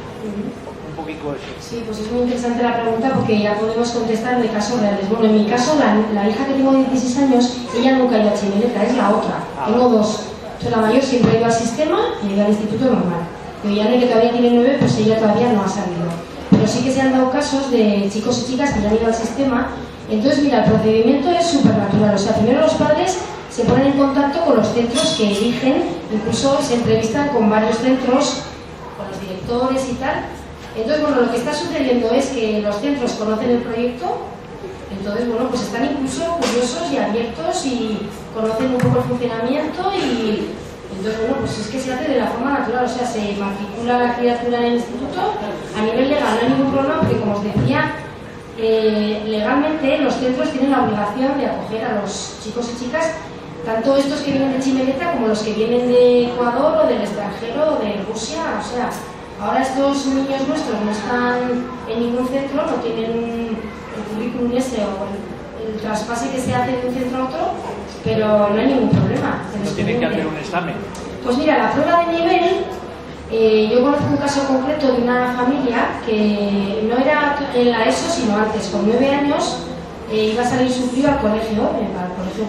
un poquito eso. Sí, pues es muy interesante la pregunta porque ya podemos contestar de casos reales. Bueno, en mi caso, la hija que tengo de 16 años, ella nunca ha ido a Chimeleta, es la otra. Tengo dos. Entonces, la mayor siempre ha ido al sistema y ha ido al instituto normal. Pero ya que todavía tiene 9, pues ella todavía no ha salido. Pero sí que se han dado casos de chicos y chicas que ya han ido al sistema. Entonces, mira, el procedimiento es súper natural. O sea, primero los padres se ponen en contacto con los centros que eligen, incluso se entrevistan con varios centros, con los directores y tal. Entonces, bueno, lo que está sucediendo es que los centros conocen el proyecto, entonces, bueno, pues están incluso curiosos y abiertos y conocen un poco el funcionamiento y entonces, bueno, pues es que se hace de la forma natural, o sea, se matricula la criatura en el instituto, a nivel legal no hay ningún problema porque, como os decía, legalmente los centros tienen la obligación de acoger a los chicos y chicas, tanto estos que vienen de Chimeleta como los que vienen de Ecuador o del extranjero o de Rusia, o sea, ahora estos niños nuestros no están en ningún centro, no tienen el currículum ese o el traspase que se hace de un centro a otro, pero no hay ningún problema. ¿No tienen que hacer un examen? Pues mira, la prueba de nivel, yo conozco un caso concreto de una familia que no era en la ESO, sino antes, con 9 años, iba a salir su crío al colegio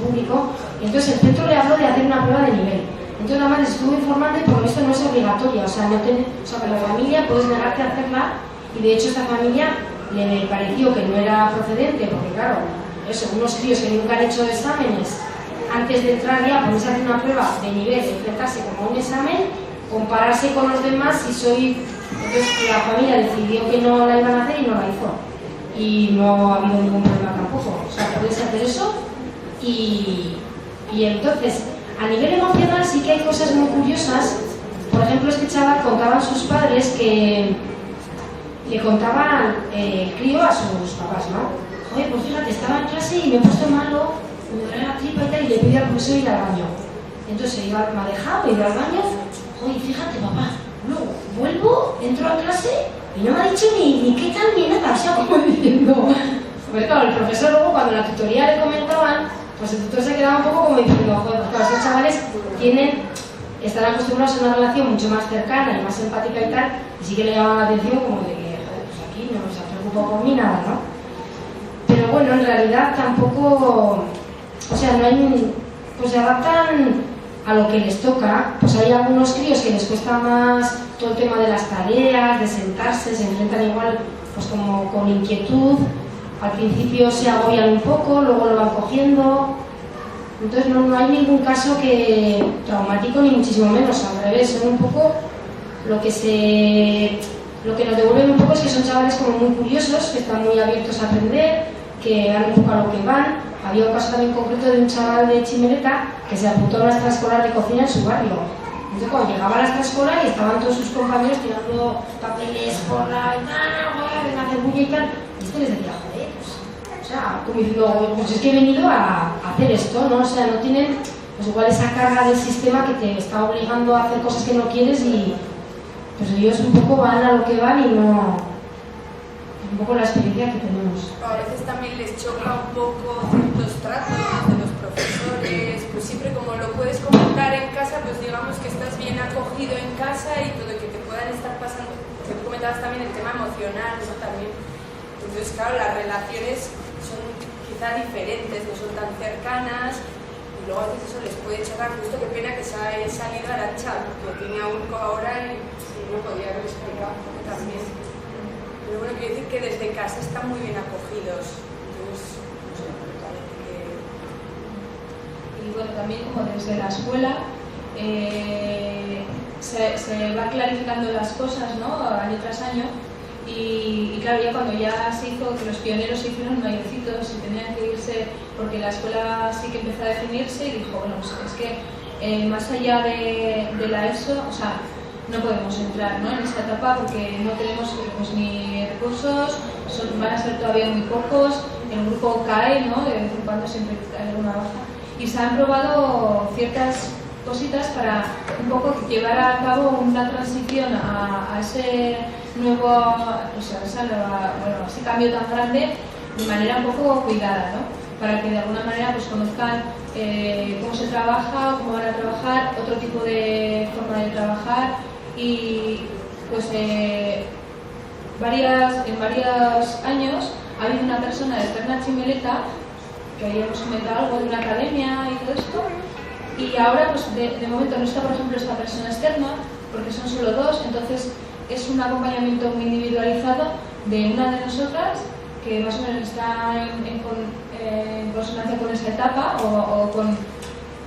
público, y entonces el centro le habló de hacer una prueba de nivel. Entonces nada más les estuvo informando y por esto no es obligatoria, o sea, con la familia puedes negarte a hacerla y de hecho esta familia le pareció que no era procedente, porque claro, eso, unos críos que nunca han hecho exámenes, antes de entrar ya ponerse a hacer una prueba de nivel, enfrentarse como un examen, compararse con los demás entonces la familia decidió que no la iban a hacer y no la hizo. Y no ha habido ningún problema tampoco, o sea, puedes hacer eso y entonces a nivel emocional sí que hay cosas muy curiosas. Por ejemplo, este chaval contaban sus padres que le contaban el crío a sus papás, ¿no? Oye, pues fíjate, estaba en clase y me he puesto malo, me duele la tripa y tal, y le pide al profesor ir al baño. Entonces me ha dejado, ir al baño, oye, fíjate papá, luego vuelvo, entro a clase y no me ha dicho ni qué tal ni nada, o sea, como diciendo... Porque claro, el profesor luego cuando en la tutoría le comentaban, pues el tutor se quedaba un poco como diciendo, joder, pues claro, estos chavales están acostumbrados a una relación mucho más cercana y más empática y tal, y sí que le llaman la atención como de que, joder, pues aquí no se ha preocupado por mí nada, ¿no? Pero pero bueno, en realidad tampoco, o sea, no hay, pues se adaptan a lo que les toca. Pues hay algunos críos que les cuesta más todo el tema de las tareas, de sentarse, se enfrentan igual pues como con inquietud, al principio se agobian un poco, luego lo van cogiendo. Entonces no hay ningún caso que traumático ni muchísimo menos, al revés, son un poco lo que nos devuelven un poco es que son chavales como muy curiosos, que están muy abiertos a aprender, que van un poco a lo que van. Había un caso también concreto de un chaval de Chimeleta que se apuntó a una extraescolar de cocina en su barrio. Entonces cuando llegaba a la extraescolar y estaban todos sus compañeros tirando papeles por la ventana, ven a hacer bulla y tal, y este les decía, joder, o sea, como diciendo, pues es que he venido a hacer esto, ¿no? O sea, no tienen pues igual esa carga del sistema que te está obligando a hacer cosas que no quieres y pues ellos un poco van a lo que van y no... un poco la experiencia que tenemos. A veces también les choca un poco ciertos tratos de los profesores, pues siempre como lo puedes comentar en casa, pues digamos que estás bien acogido en casa y todo, que te puedan estar pasando, que tú comentabas también el tema emocional, ¿no? También. Entonces, claro, las relaciones son quizá diferentes, no son tan cercanas, y luego a veces eso les puede chocar. Justo qué pena que se haya salido Arantxa, porque tenía urco ahora y sí, no podía haber explicado también. Pero bueno, quiero decir que desde casa están muy bien acogidos. Entonces, no sé, parece que... Y bueno, también como desde la escuela se va clarificando las cosas, ¿no? Año tras año. Y claro, ya cuando ya se hizo, que los pioneros se hicieron mayorcitos y tenían que irse, porque la escuela sí que empezó a definirse y dijo, bueno, pues es que más allá de la ESO, o sea, no podemos entrar, ¿no? En esa etapa porque no tenemos pues, ni recursos, van a ser todavía muy pocos, el grupo cae, ¿no? De vez en cuando siempre hay alguna baja. Y se han probado ciertas cositas para un poco llevar a cabo una transición a ese nuevo, o sea, ese cambio tan grande de manera un poco cuidada, ¿no? Para que de alguna manera pues, conozcan cómo se trabaja, cómo van a trabajar, otro tipo de forma de trabajar y pues en varios años ha habido una persona externa a Chimeleta que habíamos comentado algo de una academia y todo esto y ahora pues de momento no está por ejemplo esta persona externa porque son solo dos, entonces es un acompañamiento muy individualizado de una de nosotras que más o menos está en consonancia con esa etapa o con,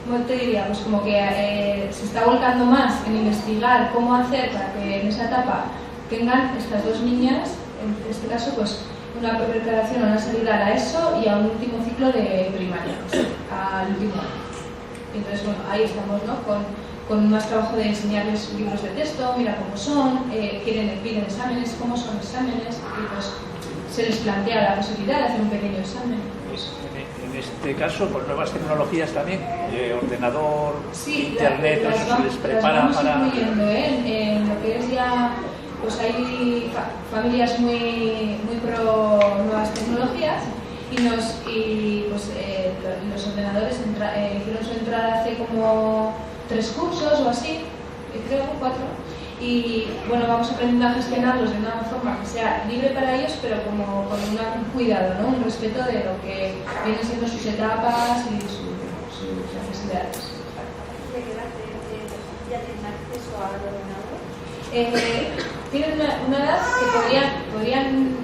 ¿cómo te diría? Pues como que se está volcando más en investigar cómo hacer para que en esa etapa tengan estas dos niñas, en este caso pues una preparación a una salida a la ESO y a un último ciclo de primaria, pues, al último año. Entonces bueno, ahí estamos, ¿no? Con más trabajo de enseñarles libros de texto, mira cómo son, piden exámenes, cómo son exámenes, y pues se les plantea la posibilidad de hacer un pequeño examen. Pues. En este caso, con nuevas tecnologías también, ordenador, sí, internet, eso se les prepara vamos para... incluyendo, en lo que es ya, pues hay familias muy pro nuevas tecnologías y pues los ordenadores hicieron su entrada hace como 3 cursos o así, creo 4. Y bueno, vamos aprendiendo a gestionarlos de una forma que sea libre para ellos, pero como con un cuidado, ¿no? Un respeto de lo que vienen siendo sus etapas y sus necesidades. ¿De qué edad ya tienen acceso al ordenador? Tienen una edad que podrían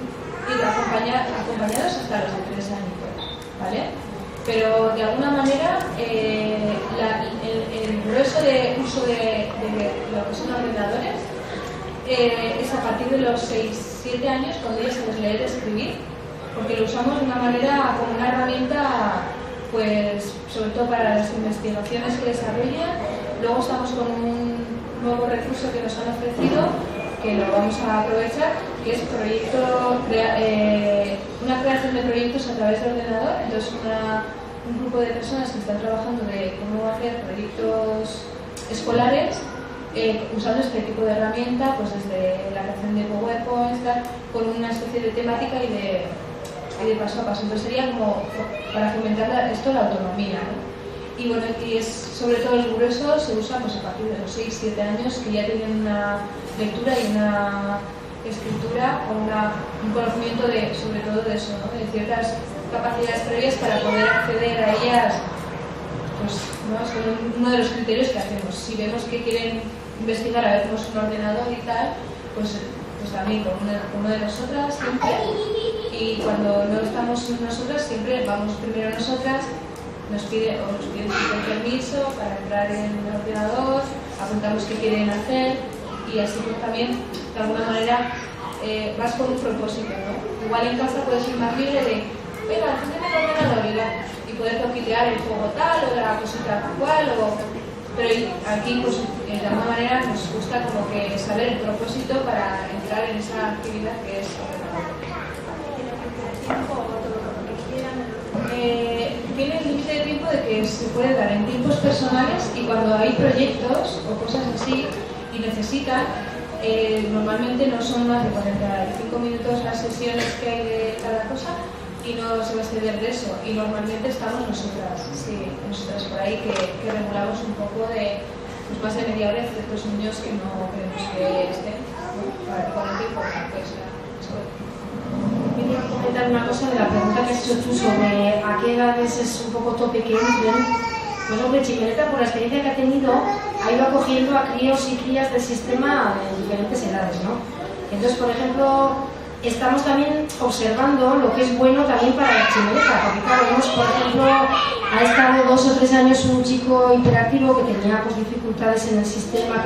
ir acompañados hasta los de 3 años, ¿vale? Pero de alguna manera el grueso de uso de lo que son ordenadores es a partir de los 6-7 años cuando ya se les lee y escribir, porque lo usamos de una manera como una herramienta, pues sobre todo para las investigaciones que desarrollan. Luego estamos con un nuevo recurso que nos han ofrecido que lo vamos a aprovechar, que es una creación de proyectos a través del ordenador. Entonces un grupo de personas que están trabajando de cómo hacer proyectos escolares usando este tipo de herramienta, pues desde la creación de PowerPoint, con una especie de temática y de paso a paso. Entonces sería como para fomentar la autonomía, ¿no? Y bueno, y es sobre todo el grueso se usa pues, a partir de los 6-7 años que ya tienen una lectura y una escritura o un conocimiento sobre todo de eso, ¿no? De ciertas capacidades previas para poder acceder a ellas, pues, ¿no? Es uno de los criterios que hacemos. Si vemos que quieren investigar, a ver cómo es un ordenador y tal, pues también con una de nosotras siempre, y cuando no estamos nosotras siempre vamos primero nosotras, nos piden permiso para entrar en el ordenador, apuntamos qué quieren hacer y así pues también de alguna manera vas con un propósito, ¿no? Igual en casa puedes ir más libre de venga, enciéndeme el ordenador y poder toquitear el juego tal o la cosita cual, pero aquí pues de alguna manera nos gusta como que saber el propósito para entrar en esa actividad que es tiene el límite de tiempo de que se puede dar en tiempos personales, y cuando hay proyectos o cosas así y necesitan, normalmente no son más de 45 minutos las sesiones que hay de cada cosa y no se va a exceder de eso, y normalmente estamos nosotras por ahí que regulamos un poco de pues más de media hora de ciertos niños que no queremos que estén, ¿no? Para el tiempo pues, Quería comentar una cosa de la pregunta que has hecho tú sobre a qué edades es un poco tope que entren. Pues hombre, Chimeleta, por la experiencia que ha tenido, ha ido acogiendo a críos y crías del sistema en diferentes edades, ¿no? Entonces, por ejemplo, estamos también observando lo que es bueno también para Chimeleta, porque claro, vemos, por ejemplo, ha estado 2 o 3 años un chico hiperactivo que tenía pues, dificultades en el sistema,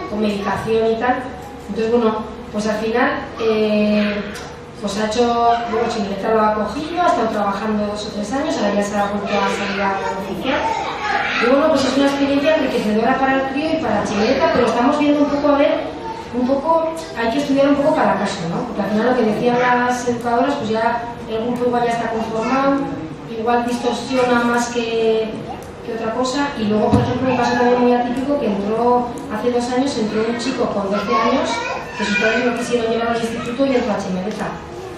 con medicación y tal. Entonces, bueno, pues al final pues ha hecho, bueno, Chimeleta lo ha acogido, ha estado trabajando 2 o 3 años, ahora ya se ha vuelto a salir a la oficial. Y bueno, pues es una experiencia enriquecedora para el crío y para Chimeleta, pero estamos viendo hay que estudiar un poco cada caso, ¿no? Porque al final lo que decían las educadoras, pues ya el grupo igual ya está conformado, igual distorsiona más que otra cosa. Y luego, por ejemplo, un caso también muy atípico que hace 2 años, entró un chico con 12 años que sus padres no quisieron llevar al instituto y entró a Chimeleta.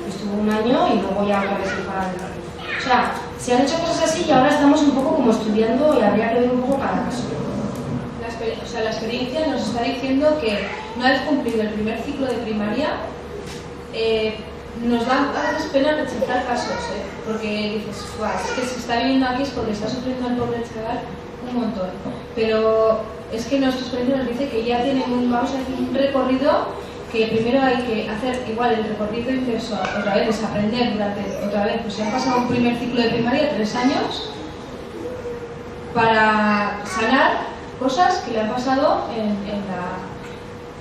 Estuvo 1 año y luego ya otra vez se para. O sea, se han hecho cosas así y ahora estamos un poco como estudiando y habría que ver un poco cada caso. La experiencia nos está diciendo que una vez cumplido el primer ciclo de primaria, nos da a veces pena rechazar casos, porque dices, es que se está viviendo aquí es porque está sufriendo el pobre chaval un montón. Pero es que nuestra experiencia nos dice que ya tienen un recorrido que primero hay que hacer igual el recorrido inverso, otra vez desaprender otra vez, pues se han pasado un primer ciclo de primaria, 3 años, para sanar cosas que le han pasado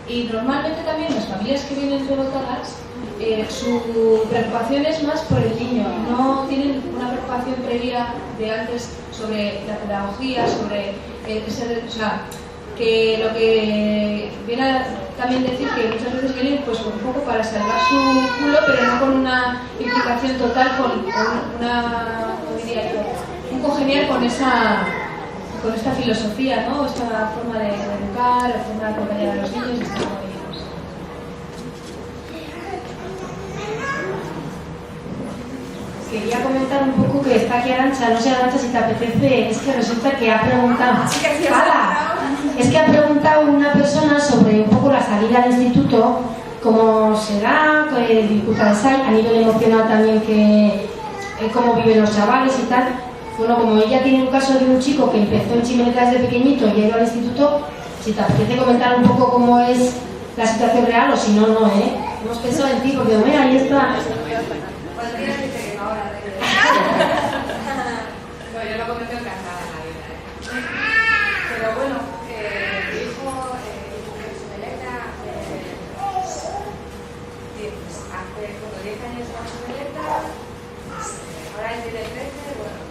y normalmente también las familias que vienen rebotadas, su preocupación es más por el niño, no tienen una preocupación previa de antes sobre la pedagogía, sobre o sea, que lo que viene a también decir que muchas veces vienen pues un poco para salvar su culo, pero no con una implicación total, con una, ¿cómo diría yo? Un congeniar con esta filosofía, ¿no? Esta forma de educar, la forma de acompañar a los niños y estar con ellos. Quería comentar un poco que está aquí Arantxa, no sé Arantxa si te apetece, es que resulta que ha preguntado, es que ha preguntado una persona sobre un poco la salida al instituto, cómo se da, qué dificultades hay, a nivel emocional también, cómo viven los chavales y tal. Bueno, como ella tiene un caso de un chico que empezó en Chimeleta desde pequeñito y ha ido al instituto, si te apetece comentar un poco cómo es la situación real, o si no, no, hemos pensado en ti, porque mira, ahí está. No, yo lo comento encantada en la vida. Pero bueno, mi hijo en Chimeleta hace como 10 años en Chimeleta, ahora tiene 13, bueno,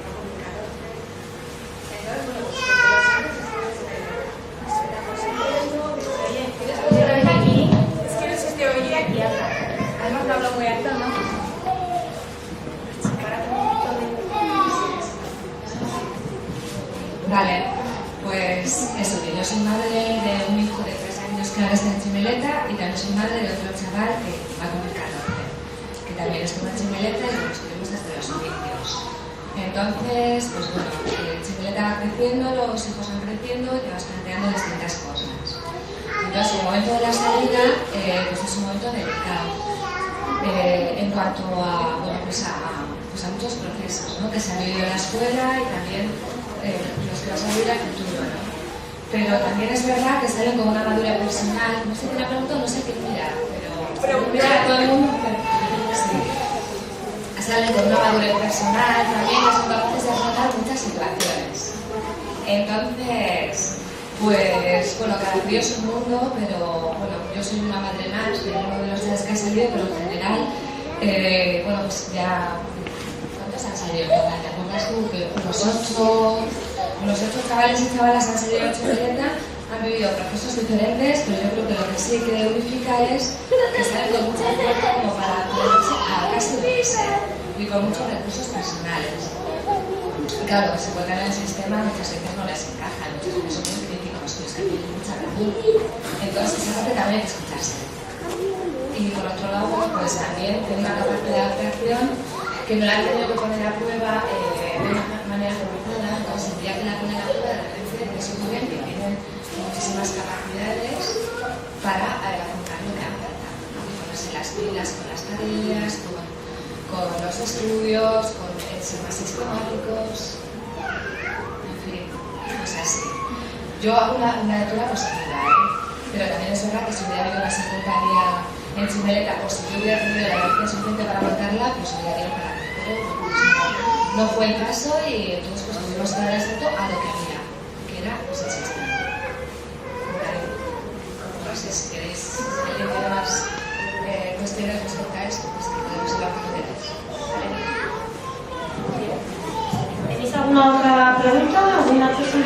como 14. Entonces, bueno, pues es que no sé si te oye aquí atrás. Además lo hablo muy alto, ¿no? Vale, pues eso, que yo soy madre de un hijo de 3 años que ahora está en Chimeleta, y también soy madre de otro chaval que va con el 14, que también estuvo en Chimeleta y lo estuvimos desde los inicios. Entonces, pues bueno, Chimeleta va creciendo, los hijos van creciendo y te vas planteando distintas cosas. Entonces, el momento de la salida pues es un momento delicado en cuanto a, bueno, pues a muchos procesos, ¿no?, que se han vivido en la escuela y también los que vas a vivir al futuro, ¿no? Pero también es verdad que salen con una madurez personal. No sé quién la pregunta, no sé quién mira, pero mira a todo el mundo. Sí. Salen con una madurez personal también, que son capaces de afrontar muchas situaciones. Entonces, pues, bueno, cada crío es un mundo, pero bueno, yo soy una madre más de uno de los días que ha salido, pero en general, bueno, pues ya, ¿cuántos han salido? ¿Te acuerdas tú? Que unos 8 chavales y chavalas han salido en Chimileta, han vivido procesos diferentes, pero yo creo que lo que sí que unifica es que salen con mucha fuerza como para ponerse a casi unirse y con muchos recursos personales. Y claro, que se encuentran en el sistema muchas veces no les encaja, muchas veces son muy críticos, pero es que tienen mucha razón. Entonces esa parte también hay que escucharse. Y por otro lado, pues también tiene una capacidad de adaptación que no la han tenido que poner a prueba de una manera forzada. Entonces el día que la ponen a prueba, de repente descubren que tienen muchísimas capacidades para afrontar lo que han faltado, ¿no? Ponerse las pilas con las tareas, con los estudios, con ser más sistemáticos, en fin, cosas así. Yo hago una lectura positiva, pero también es verdad que si hubiera habido una secretaria en Chimileta, o si yo hubiera tenido la energía suficiente para montarla, pues hubiera ido para mí. Pero no fue el caso y entonces pues tuvimos que dar el salto a lo que había, que era pues el sistema. No sé si queréis alguien tiene más cuestiones respecto a esto, pues que podemos hablar con ustedes. ¿Tenéis alguna otra pregunta? ¿Alguna cosa?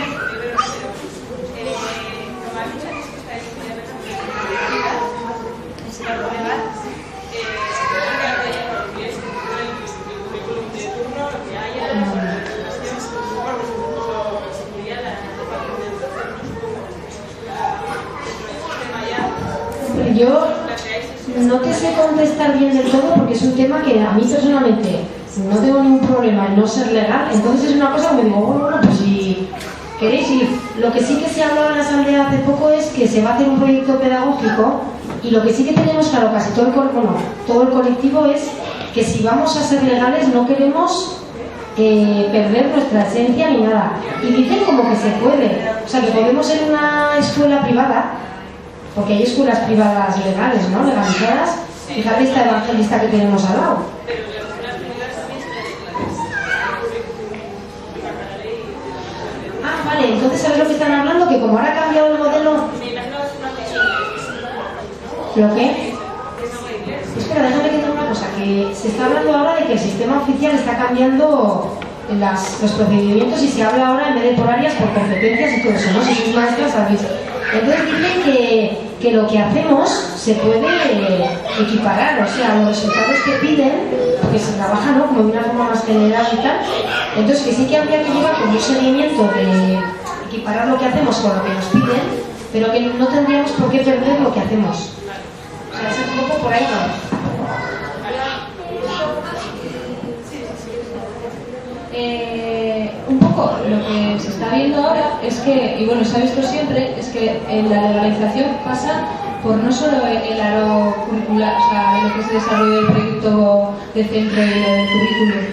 Yo no te sé contestar bien del todo porque es un tema que a mí personalmente no tengo ningún problema en no ser legal, entonces es una cosa que me digo, bueno, pues si queréis ir. Lo que sí que se ha hablado en la asamblea hace poco es que se va a hacer un proyecto pedagógico y lo que sí que tenemos claro casi todo el colectivo es que si vamos a ser legales no queremos perder nuestra esencia ni nada. Y dicen como que se puede, o sea que podemos ser una escuela privada, porque hay escuelas privadas legales, ¿no? Legalizadas. Fíjate esta evangelista que tenemos al lado. Ah, vale, entonces ¿sabes lo que están hablando? Que como ahora ha cambiado el modelo... ¿Lo qué? Espera, déjame que tenga una cosa, que se está hablando ahora de que el sistema oficial está cambiando los procedimientos y se habla ahora en vez de por áreas, por competencias y todo eso, ¿no? Si sus maestras sabéis. Entonces dicen que lo que hacemos se puede equiparar, o sea, los resultados que piden, porque se trabaja, ¿no?, como de una forma más general y tal, entonces que sí que habría que llevar como un seguimiento de equiparar lo que hacemos con lo que nos piden, pero que no tendríamos por qué perder lo que hacemos. O sea, es un poco por ahí, ¿no? Un poco lo que se está viendo ahora es que, y bueno, se ha visto siempre, es que la legalización pasa por no solo el aro curricular, o sea, lo que es el desarrollo del proyecto de centro y del currículum,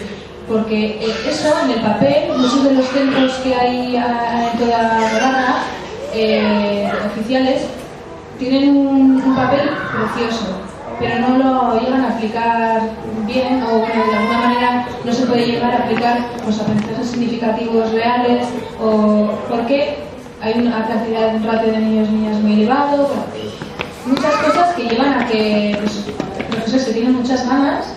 porque eso en el papel, muchos de los centros que hay en toda Navarra, oficiales, tienen un papel precioso, pero no lo llegan a aplicar bien, o bueno, de alguna manera no se puede llegar a aplicar los aprendizajes significativos reales, o porque hay una cantidad, un ratio de niños y niñas muy elevado, bueno, muchas cosas que llevan a que los profesores que tienen muchas ganas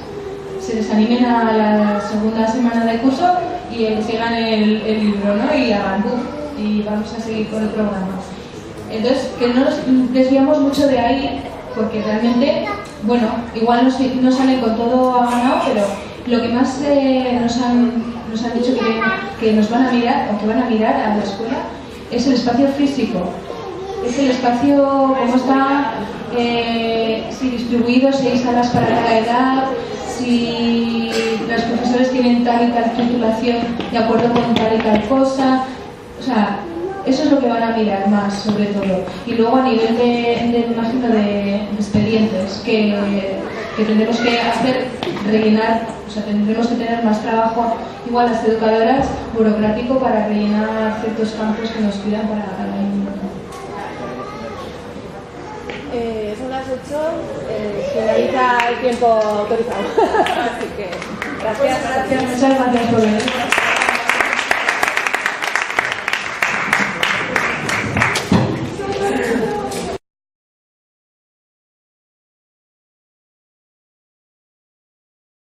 se desanimen a la segunda semana de curso y sigan el libro, ¿no? Y hagan boom, y vamos a seguir con el programa. Entonces, que no nos desviamos mucho de ahí, porque realmente, bueno, igual no salen con todo a ganado, pero lo que más nos han dicho que nos van a mirar, o que van a mirar a la escuela, es el espacio físico. Es el espacio, cómo está, si distribuido, si hay salas para cada edad, si los profesores tienen tal y tal titulación de acuerdo con tal y tal cosa. O sea, eso es lo que van a mirar más, sobre todo. Y luego a nivel de imagino, de expedientes que tendremos que hacer, rellenar, o sea, tendremos que tener más trabajo, igual las educadoras, burocrático para rellenar ciertos campos que nos pidan para cada año. Son las 8, finaliza el tiempo autorizado. Así que gracias. Muchas gracias por venir.